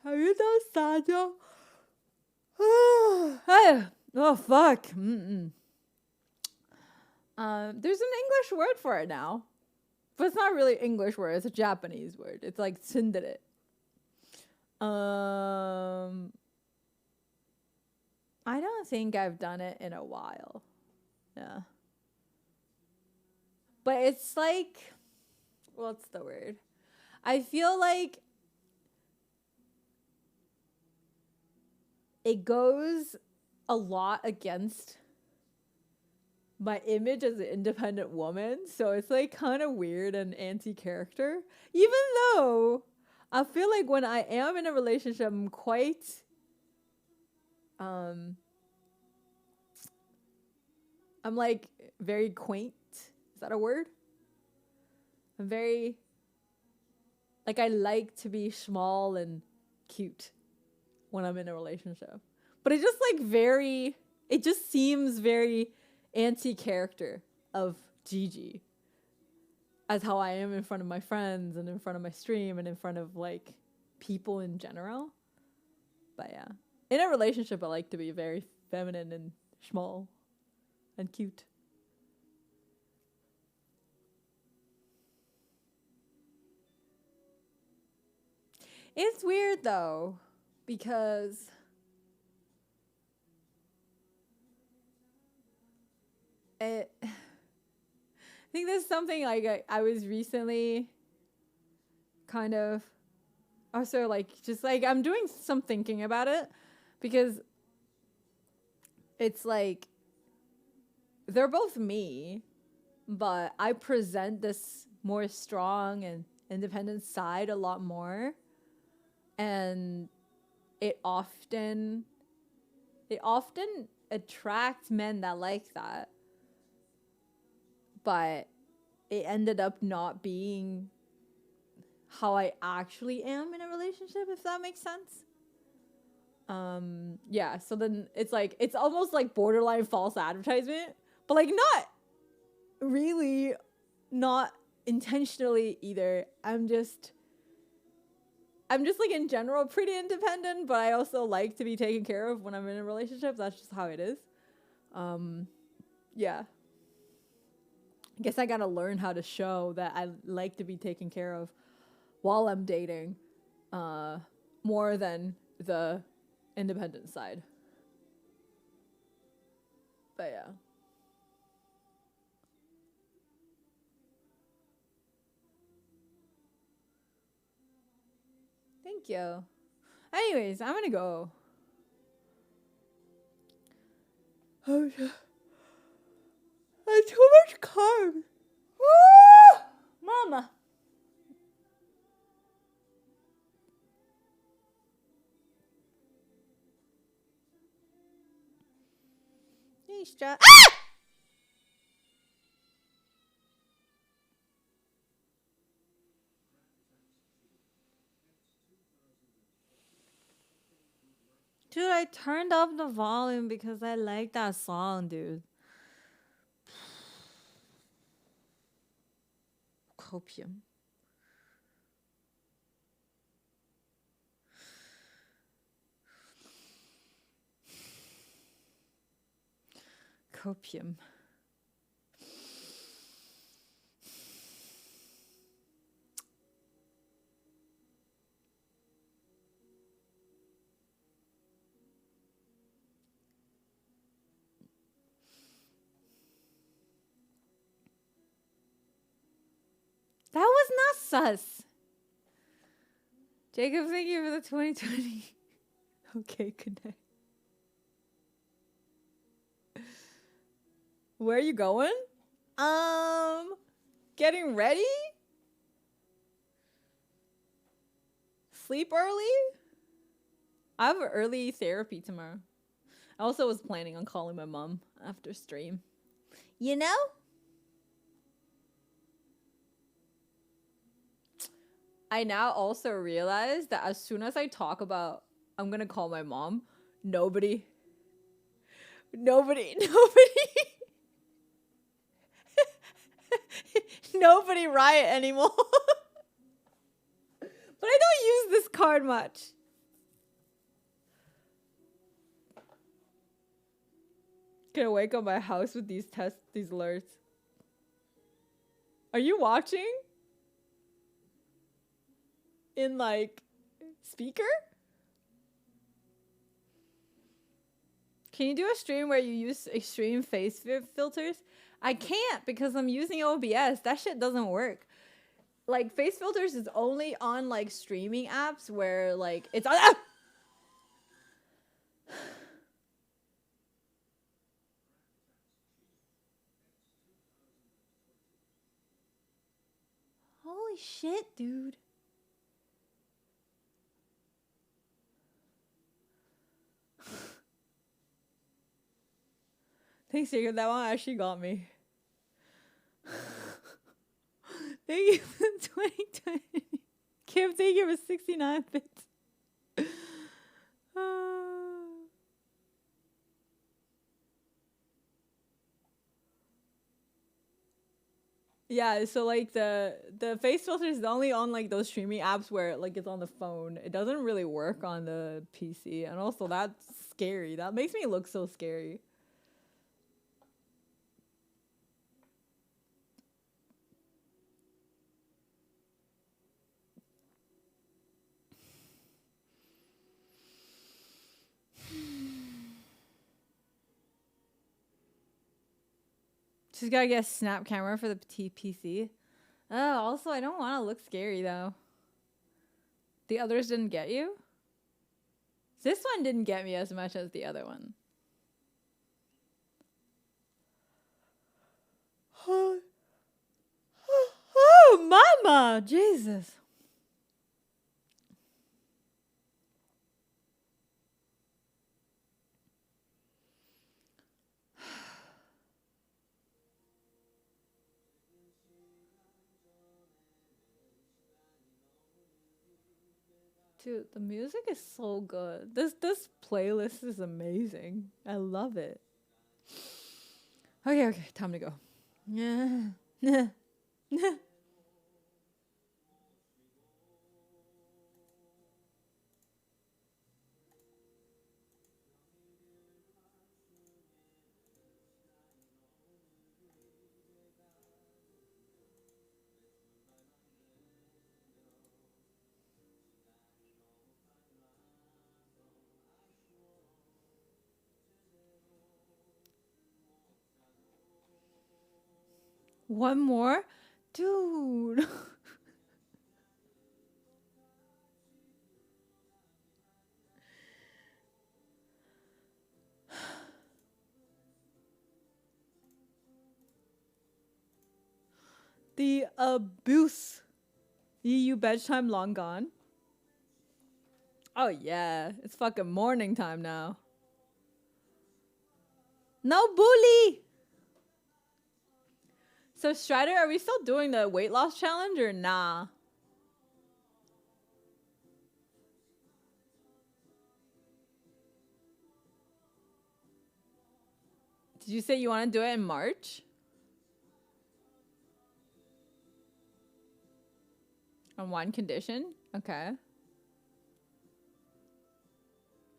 Have you done Sajo? Oh fuck. There's an English word for it now, but it's not really English word. It's a Japanese word. It's like tsundere. I don't think I've done it in a while. Yeah. But it's like, what's the word? I feel like it goes a lot against my image as an independent woman. So it's like kind of weird and anti-character. Even though I feel like when I am in a relationship, I'm quite I'm like very quaint. Is that a word? I'm very, like, I like to be small and cute when I'm in a relationship. But it just like it just seems very anti-character of Gigi as how I am in front of my friends and in front of my stream and in front of like people in general. But yeah, in a relationship, I like to be very feminine and small and cute. It's weird though, because I think there's something like I was recently kind of also like just like I'm doing some thinking about it, because it's like they're both me, but I present this more strong and independent side a lot more, and it often attracts men that like that, but it ended up not being how I actually am in a relationship, if that makes sense. Yeah, so then it's like, it's almost like borderline false advertisement, but like not really, not intentionally either. I'm just like in general pretty independent, but I also like to be taken care of when I'm in a relationship. That's just how it is. Yeah. I guess I gotta learn how to show that I like to be taken care of while I'm dating, more than the independent side. But yeah. Thank you. Anyways, I'm gonna go. Oh, yeah. That's too much carbs. Mama. Ah! Dude, I turned up the volume because I like that song, dude. Copium. Copium. That was not sus. Jacob, thank you for the 2020. Okay, good night. Where are you going? Getting ready? Sleep early? I have early therapy tomorrow. I also was planning on calling my mom after stream. You know? I now also realize that as soon as I talk about I'm gonna call my mom, nobody nobody riot anymore. But I don't use this card much. Gonna wake up my house with these alerts. Are you watching? In like speaker? Can you do a stream where you use extreme face filters? I can't because I'm using OBS. That shit doesn't work. Like face filters is only on like streaming apps where like it's on. Ah! Holy shit, dude. Thanks, Jacob. That one actually got me. Thank you for 2020. Kim, thank you for 69 bits. Yeah, so like the face filter is only on like those streaming apps where like it's on the phone. It doesn't really work on the PC, and also that's scary. That makes me look so scary. Just gotta get a snap camera for the PC. Oh, also I don't want to look scary though. The others didn't get you? This one didn't get me as much as the other one. Oh, Jesus. Dude, the music is so good. This playlist is amazing. I love it. Okay, time to go. Yeah. One more? Dude. The abuse. EU bedtime long gone. Oh yeah, it's fucking morning time now. No bully. So Strider, are we still doing the weight loss challenge or nah? Did you say you want to do it in March? On one condition? Okay.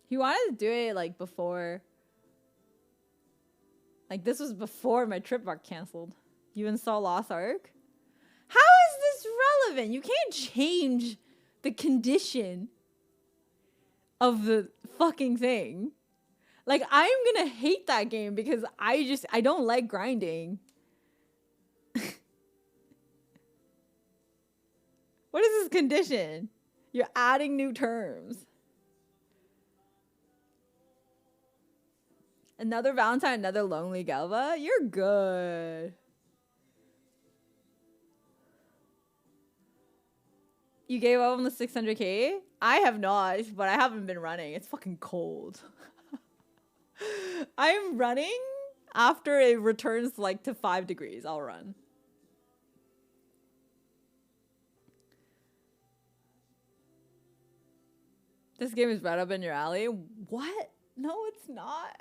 He wanted to do it like before. Like this was before my trip got canceled. You install Lost Ark? How is this relevant? You can't change the condition of the fucking thing. Like, I'm gonna hate that game because I don't like grinding. What is this condition? You're adding new terms. Another Valentine, another Lonely Galva? You're good. You gave up on the 600k? I have not, but I haven't been running. It's fucking cold. I'm running after it returns like to 5 degrees. I'll run. This game is right up in your alley. What? No, it's not.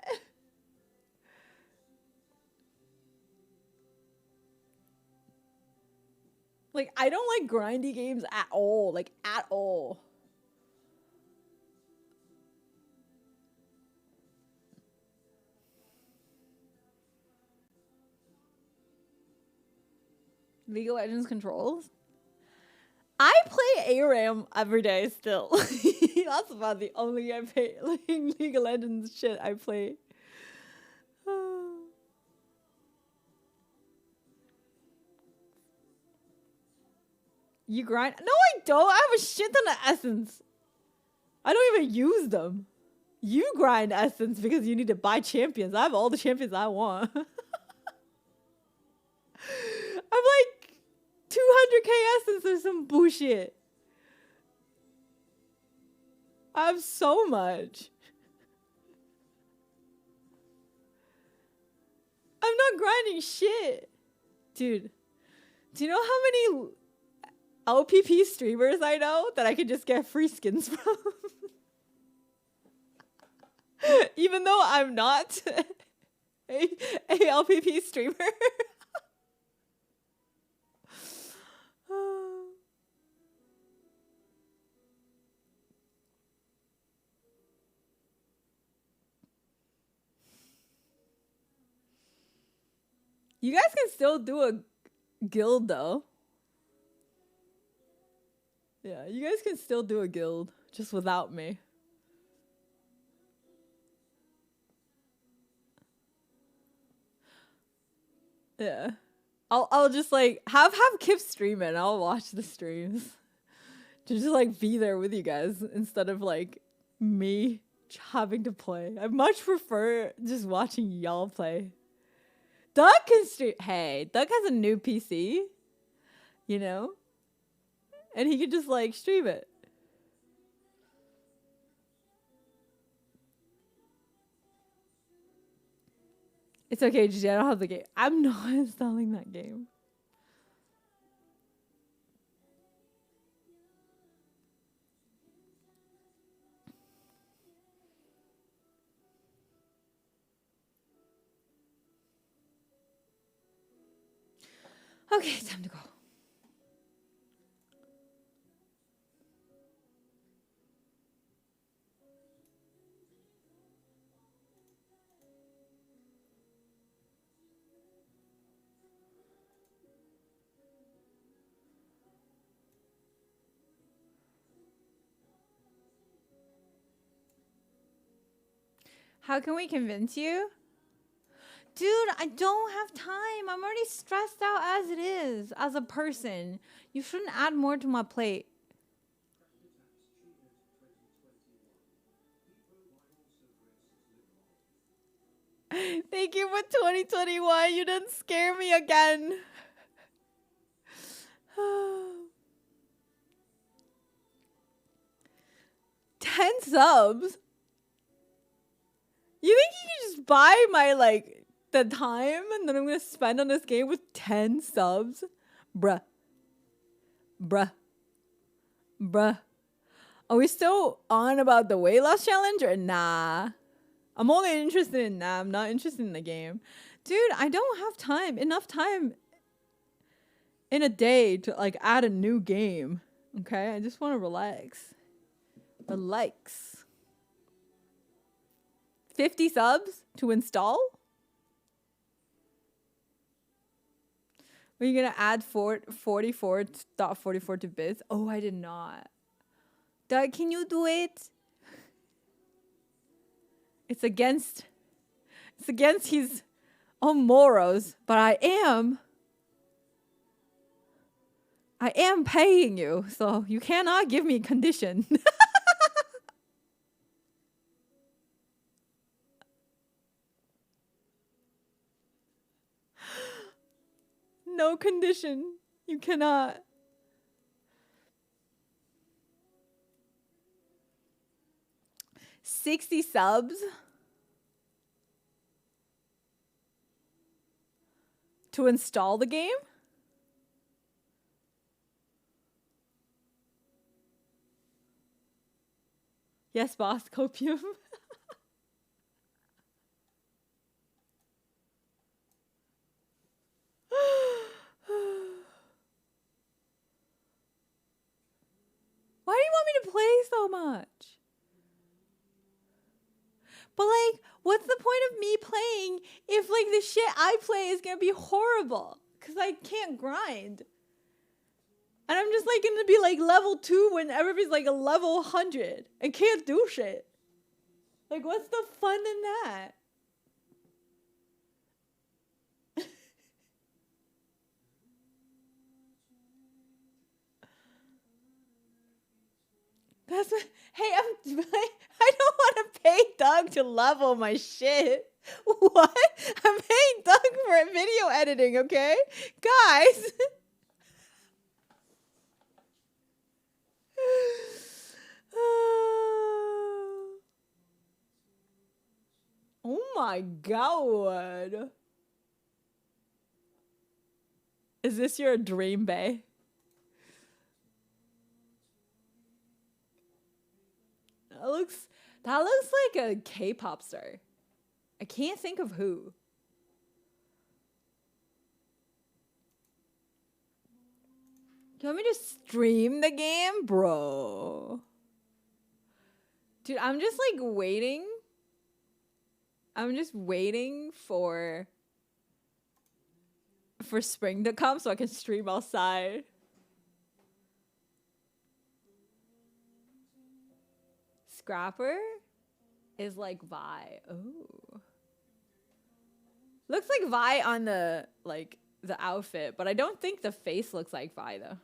Like, I don't like grindy games at all. Like, at all. League of Legends controls? I play ARAM every day still. That's about the only I play League of Legends shit I play. You grind? No, I don't. I have a shit ton of essence. I don't even use them. You grind essence because you need to buy champions. I have all the champions I want. I'm like 200k essence or some bullshit. I have so much. I'm not grinding shit. Dude, do you know how many LPP streamers I know that I could just get free skins from? Even though I'm not a LPP streamer. You guys can still do a guild though. Yeah, you guys can still do a guild just without me. Yeah. I'll just like have Kip stream it and I'll watch the streams. To just like be there with you guys instead of like me having to play. I much prefer just watching y'all play. Doug can stream. Hey, Doug has a new PC. You know? and he could just like stream it. It's okay, GG, I don't have the game. I'm not installing that game. Okay, time to go. How can we convince you? Dude, I don't have time. I'm already stressed out as it is, as a person. You shouldn't add more to my plate. Thank you for 2021. You didn't scare me again. 10 subs? You think you can just buy my, like, the time and then I'm gonna spend on this game with 10 subs? Bruh. Bruh. Bruh. Are we still on about the weight loss challenge or nah? I'm only interested in that. I'm not interested in the game. Dude, I don't have time. Enough time in a day to, like, add a new game. Okay? I just want to relax. Relax. 50 subs to install? Are you going to add 44.44 to bits? Oh, I did not. Doug, can you do it? It's against his own morals, but I am paying you, so you cannot give me condition. No condition. You cannot. $60 subs to install the game? Yes, boss, copium. Why do you want me to play so much? But, like, what's the point of me playing if, like, the shit I play is gonna be horrible? Because I can't grind. And I'm just, like, gonna be, like, level 2 when everybody's, like, a level 100 and can't do shit. Like, what's the fun in that? That's what, hey, I don't want to pay Doug to level my shit. What? I'm paying Doug for video editing, okay? Guys. Oh my god. Is this your dream, bae? That looks like a K-pop star. I can't think of who. You want me to stream the game? Bro. Dude, I'm just like waiting. I'm just waiting for spring to come so I can stream outside. Scrapper is like Vi. Oh. Looks like Vi on the outfit, but I don't think the face looks like Vi though.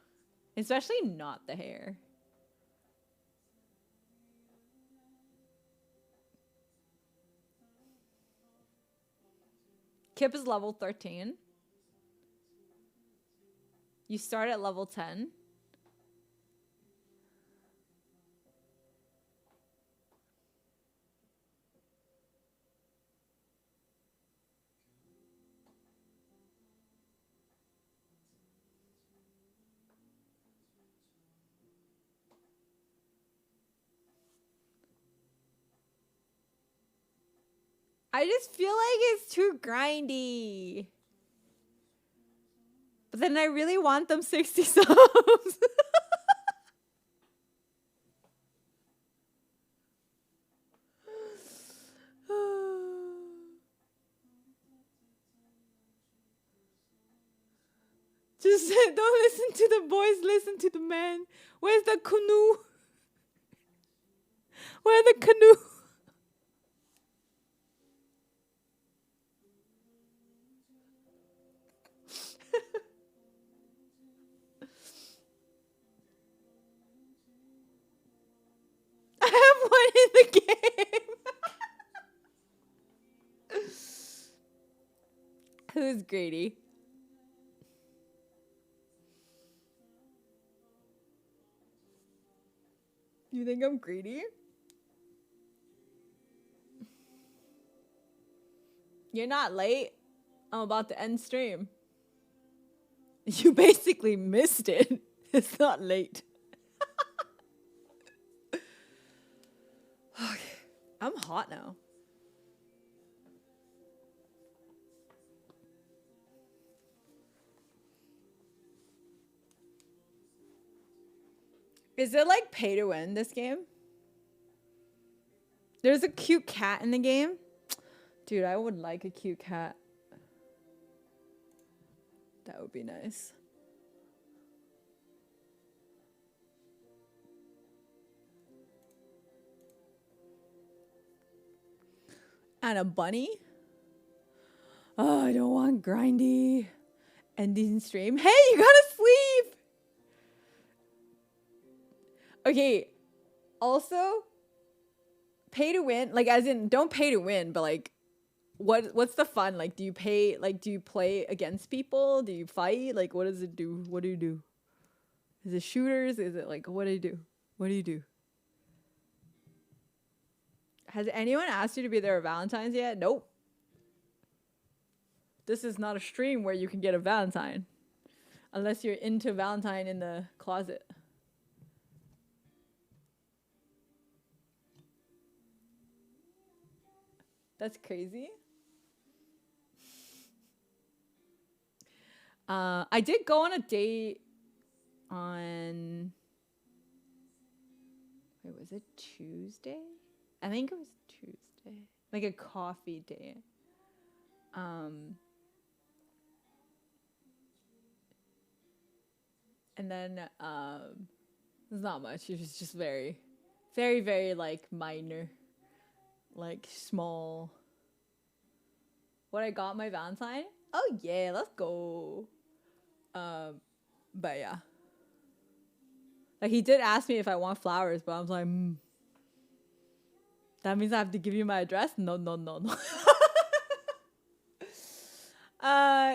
Especially not the hair. Kip is level 13. You start at level 10. I just feel like it's too grindy. But then I really want them 60 subs. Just don't listen to the boys, listen to the men. Where's the canoe? Where's the canoe? I have one in the game. Who's greedy? You think I'm greedy? You're not late. I'm about to end stream. You basically missed it. It's not late. Okay. I'm hot now. Is it like pay to win this game? There's a cute cat in the game. Dude, I would like a cute cat. That would be nice. And a bunny? Oh, I don't want grindy. Ending stream. Hey, you gotta sleep! Okay, also, pay to win, like as in don't pay to win, but like what's the fun? Like do you pay, like do you play against people? Do you fight? Like what does it do? What do you do? Is it shooters? Is it like what do you do? What do you do? Has anyone asked you to be there at Valentine's yet? Nope. This is not a stream where you can get a Valentine. Unless you're into Valentine in the closet. That's crazy. I did go on a date on... Wait, was it Tuesday? I think it was Tuesday. Like a coffee date. And then there's not much. It was just very, very, very like minor. Like small. What I got my Valentine? Oh yeah, let's go. But yeah. Like he did ask me if I want flowers, but I was like, that means I have to give you my address? No.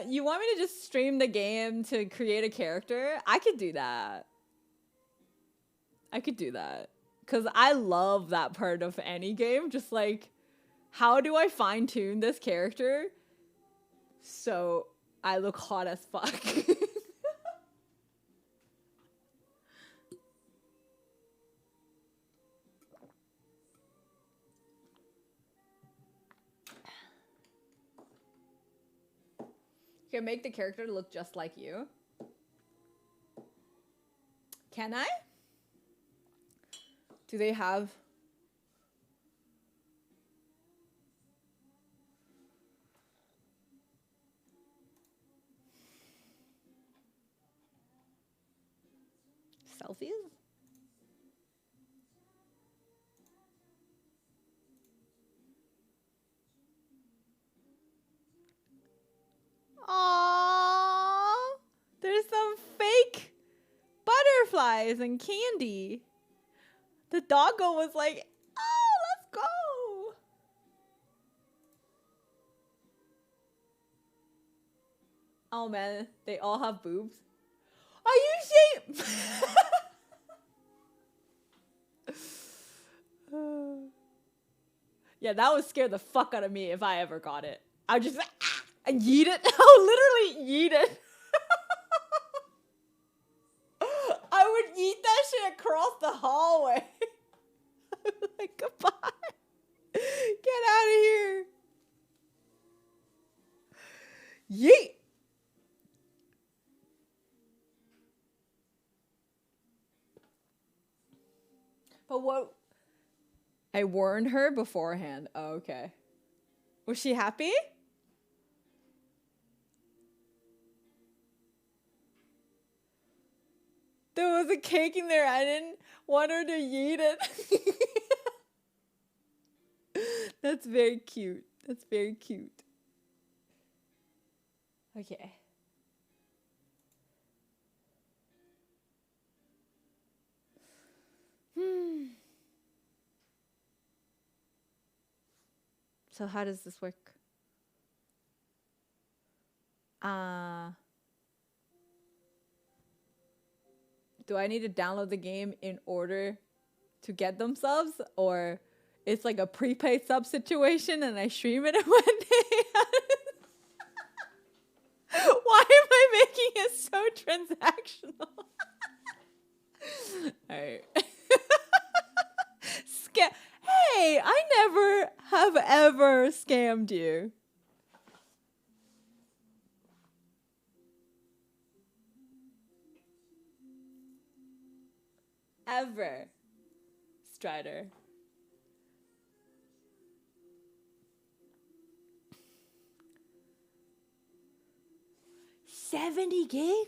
You want me to just stream the game to create a character? I could do that. Because I love that part of any game. Just like, how do I fine tune this character so I look hot as fuck? You can make the character look just like you. Can I? Do they have... selfies? Aww, there's some fake butterflies and candy. The doggo was like, oh, let's go. Oh man, they all have boobs. Are you ashamed? Yeah, that would scare the fuck out of me if I ever got it. I would just and yeet it. I would literally yeet it. I would eat that shit across the hallway. Like, goodbye. Get out of here. Yeet! But what? I warned her beforehand. Oh, okay. Was she happy? There was a cake in there. I didn't want her to eat it. That's very cute. That's very cute. Okay. So how does this work? Do I need to download the game in order to get them subs, or it's like a prepaid sub situation and I stream it in one day? Why am I making it so transactional? All right. Hey, I never have ever scammed you. Ever. Strider. $70 gig?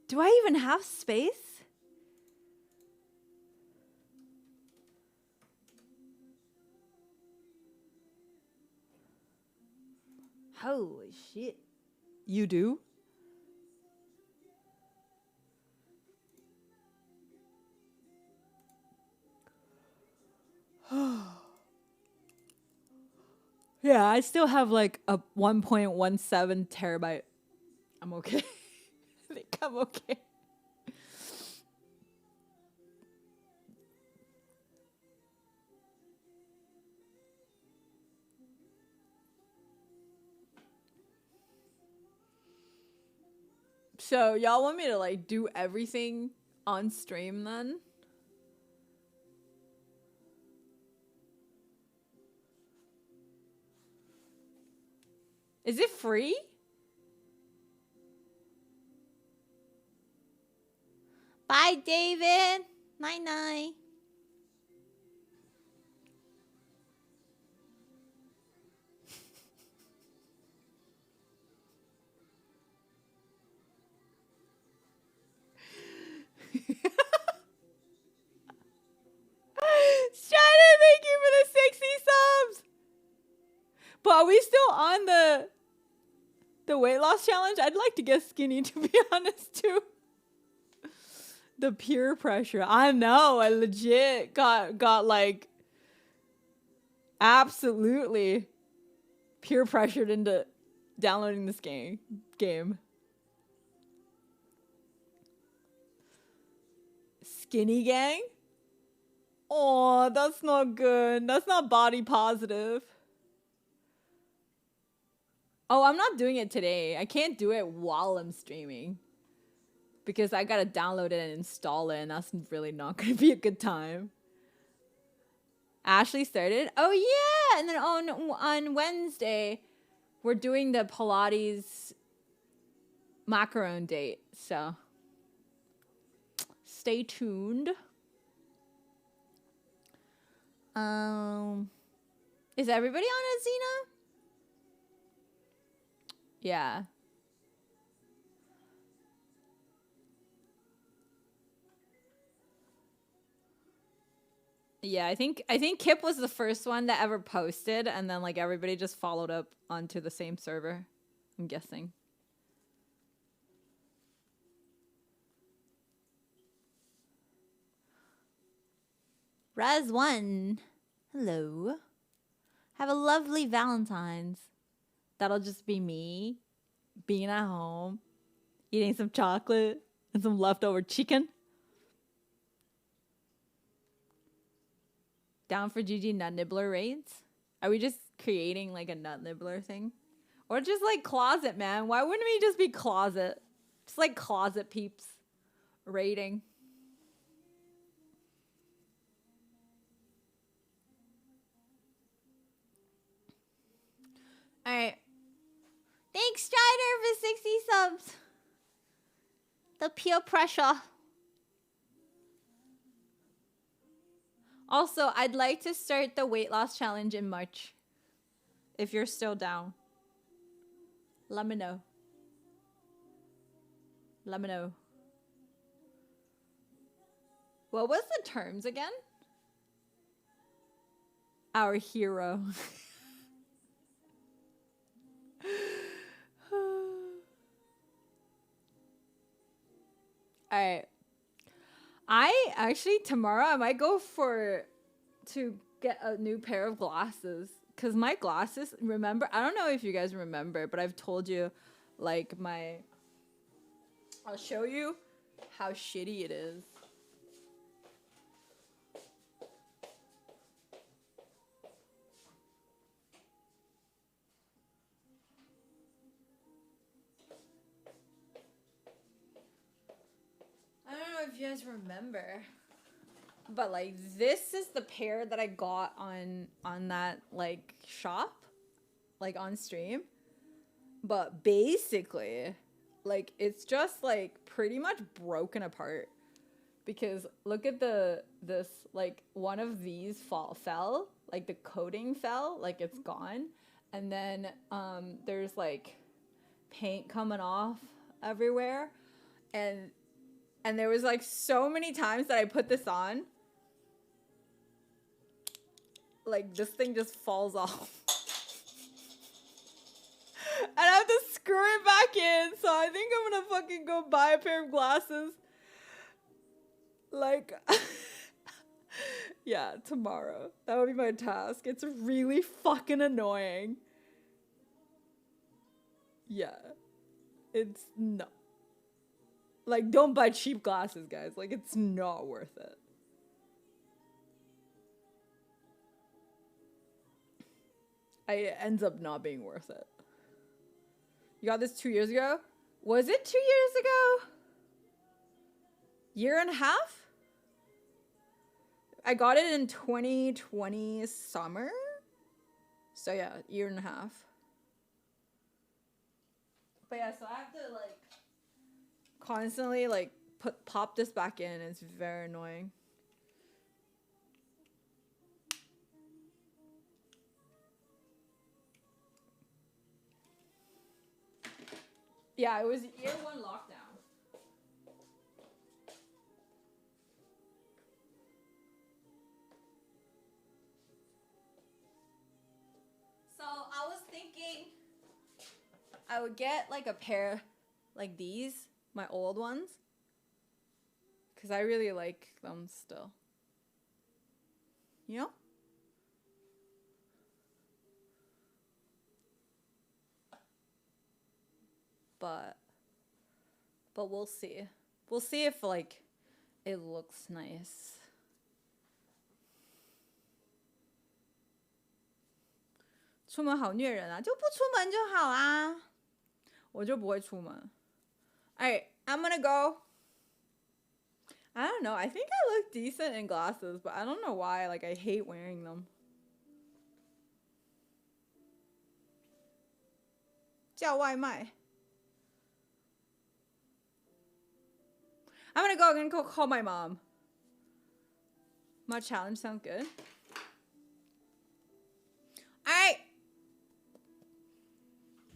Do I even have space? Holy shit. You do? Yeah, I still have like a 1.17 terabyte. I'm okay. I think I'm okay. So y'all want me to like do everything on stream then? Is it free? Bye, David. Night-night. Strider, thank you for the 60 subs. But are we still on the weight loss challenge? I'd like to get skinny, to be honest, too. The peer pressure. I know. I legit got like absolutely peer pressured into downloading this game. Skinny gang? Oh, that's not good. That's not body positive. Oh, I'm not doing it today. I can't do it while I'm streaming. Because I gotta download it and install it, and that's really not gonna be a good time. Ashley started? Oh yeah! And then on Wednesday, we're doing the Pilates macaron date. So stay tuned. Is everybody on it, Xena? Yeah. Yeah, I think Kip was the first one that ever posted, and then like everybody just followed up onto the same server, I'm guessing. Raz1. Hello. Have a lovely Valentine's. That'll just be me being at home, eating some chocolate and some leftover chicken. Down for GG nut nibbler raids? Are we just creating like a nut nibbler thing? Or just like closet, man? Why wouldn't we just be closet? Just like closet peeps raiding. All right. Thanks, Strider, for 60 subs. The peer pressure. Also, I'd like to start the weight loss challenge in March. If you're still down. Let me know. Let me know. What was the terms again? Our hero. Alright. I actually tomorrow I might go to get a new pair of glasses. Cause my glasses, remember, I don't know if you guys remember, but I've told you like I'll show you how shitty it is. I don't know if you guys remember, but like this is the pair that I got on that like shop, like on stream. But basically, like it's just like pretty much broken apart because look at this like one of these fell, like the coating fell, like it's gone, and then there's like paint coming off everywhere, and there was like so many times that I put this on, like this thing just falls off. And I have to screw it back in, so I think I'm gonna fucking go buy a pair of glasses. Like, yeah, tomorrow. That would be my task. It's really fucking annoying. Yeah. It's not. Like, don't buy cheap glasses, guys. Like, it's not worth it. It ends up not being worth it. You got this 2 years ago? Was it 2 years ago? Year and a half? I got it in 2020 summer. So yeah, year and a half. But yeah, so I have to like constantly like pop this back in. It's very annoying. Yeah, it was year one lockdown. So I was thinking I would get like a pair like these, my old ones, because I really like them still. You know? But we'll see. We'll see if like it looks nice. 出门好虐人啊，就不出门就好啊。我就不会出门。Alright, I'm gonna go. I don't know. I think I look decent in glasses, but I don't know why. Like, I hate wearing them. 叫外卖. I'm gonna go call my mom. My challenge sounds good. Alright.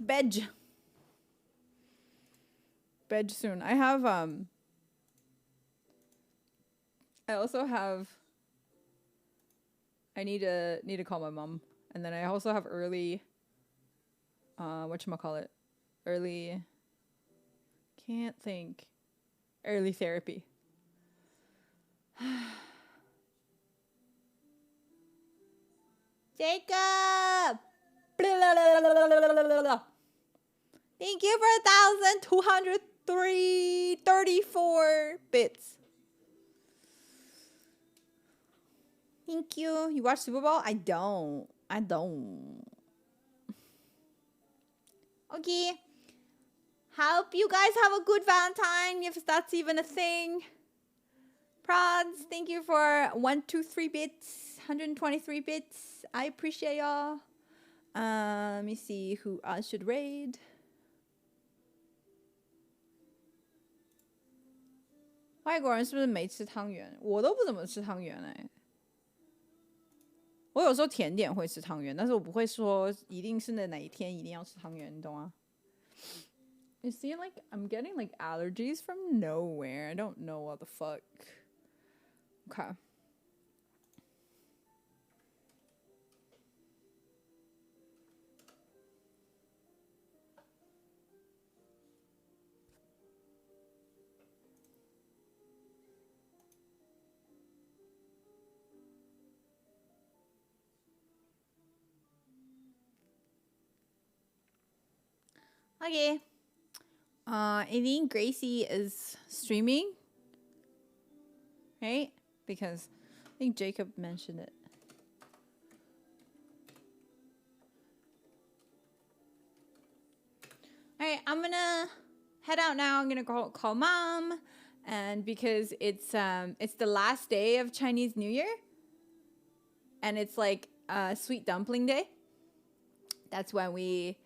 Bed soon. I have I also have I need to call my mom, and then I also have early whatchamacallit? Early therapy. Jacob! Thank you for 1,234 bits. Thank you. You watch Super Bowl? I don't. Okay. Hope you guys have a good Valentine, if that's even a thing. Prods, thank you for 123 bits, 123 bits. I appreciate y'all. Let me see who I should raid. 外国人是不是没吃汤圆？我都不怎么吃汤圆哎。我有时候甜点会吃汤圆，但是我不会说一定是哪一天一定要吃汤圆，你懂吗？You see, like I'm getting like allergies from nowhere. I don't know what the fuck. Okay. Okay. I think Gracie is streaming, right? Because I think Jacob mentioned it. All right, I'm gonna head out now. I'm gonna go call mom, and because it's the last day of Chinese New Year, and it's like sweet dumpling day. That's when we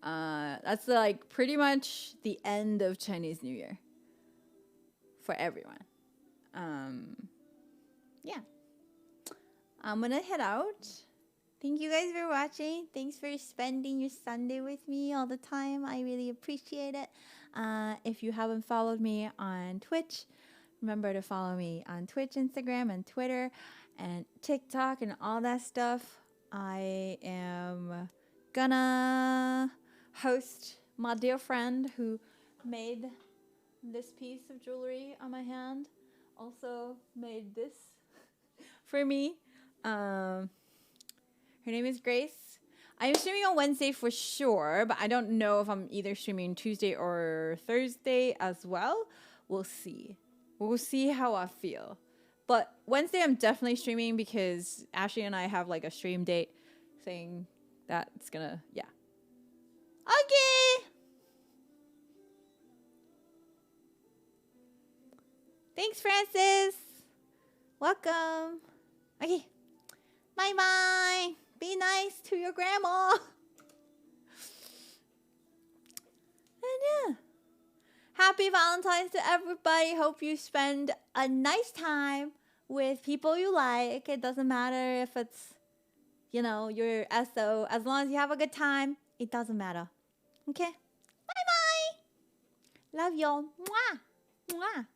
that's like pretty much the end of Chinese New Year for everyone. Yeah. I'm gonna head out. Thank you guys for watching. Thanks for spending your Sunday with me all the time. I really appreciate it. If you haven't followed me on Twitch, remember to follow me on Twitch, Instagram, and Twitter, and TikTok, and all that stuff. I am gonna host my dear friend who made this piece of jewelry on my hand. Also made this for me. Her name is Grace. I'm streaming on Wednesday for sure, but I don't know if I'm either streaming Tuesday or Thursday as well. We'll see. We'll see how I feel. But Wednesday I'm definitely streaming because Ashley and I have like a stream date saying that it's gonna, yeah. Okay. Thanks, Francis. Welcome. Okay. Bye-bye. Be nice to your grandma. And yeah. Happy Valentine's to everybody. Hope you spend a nice time with people you like. It doesn't matter if it's, your SO. As long as you have a good time, it doesn't matter. Okay? Bye-bye. Love y'all. Mwah. Mwah.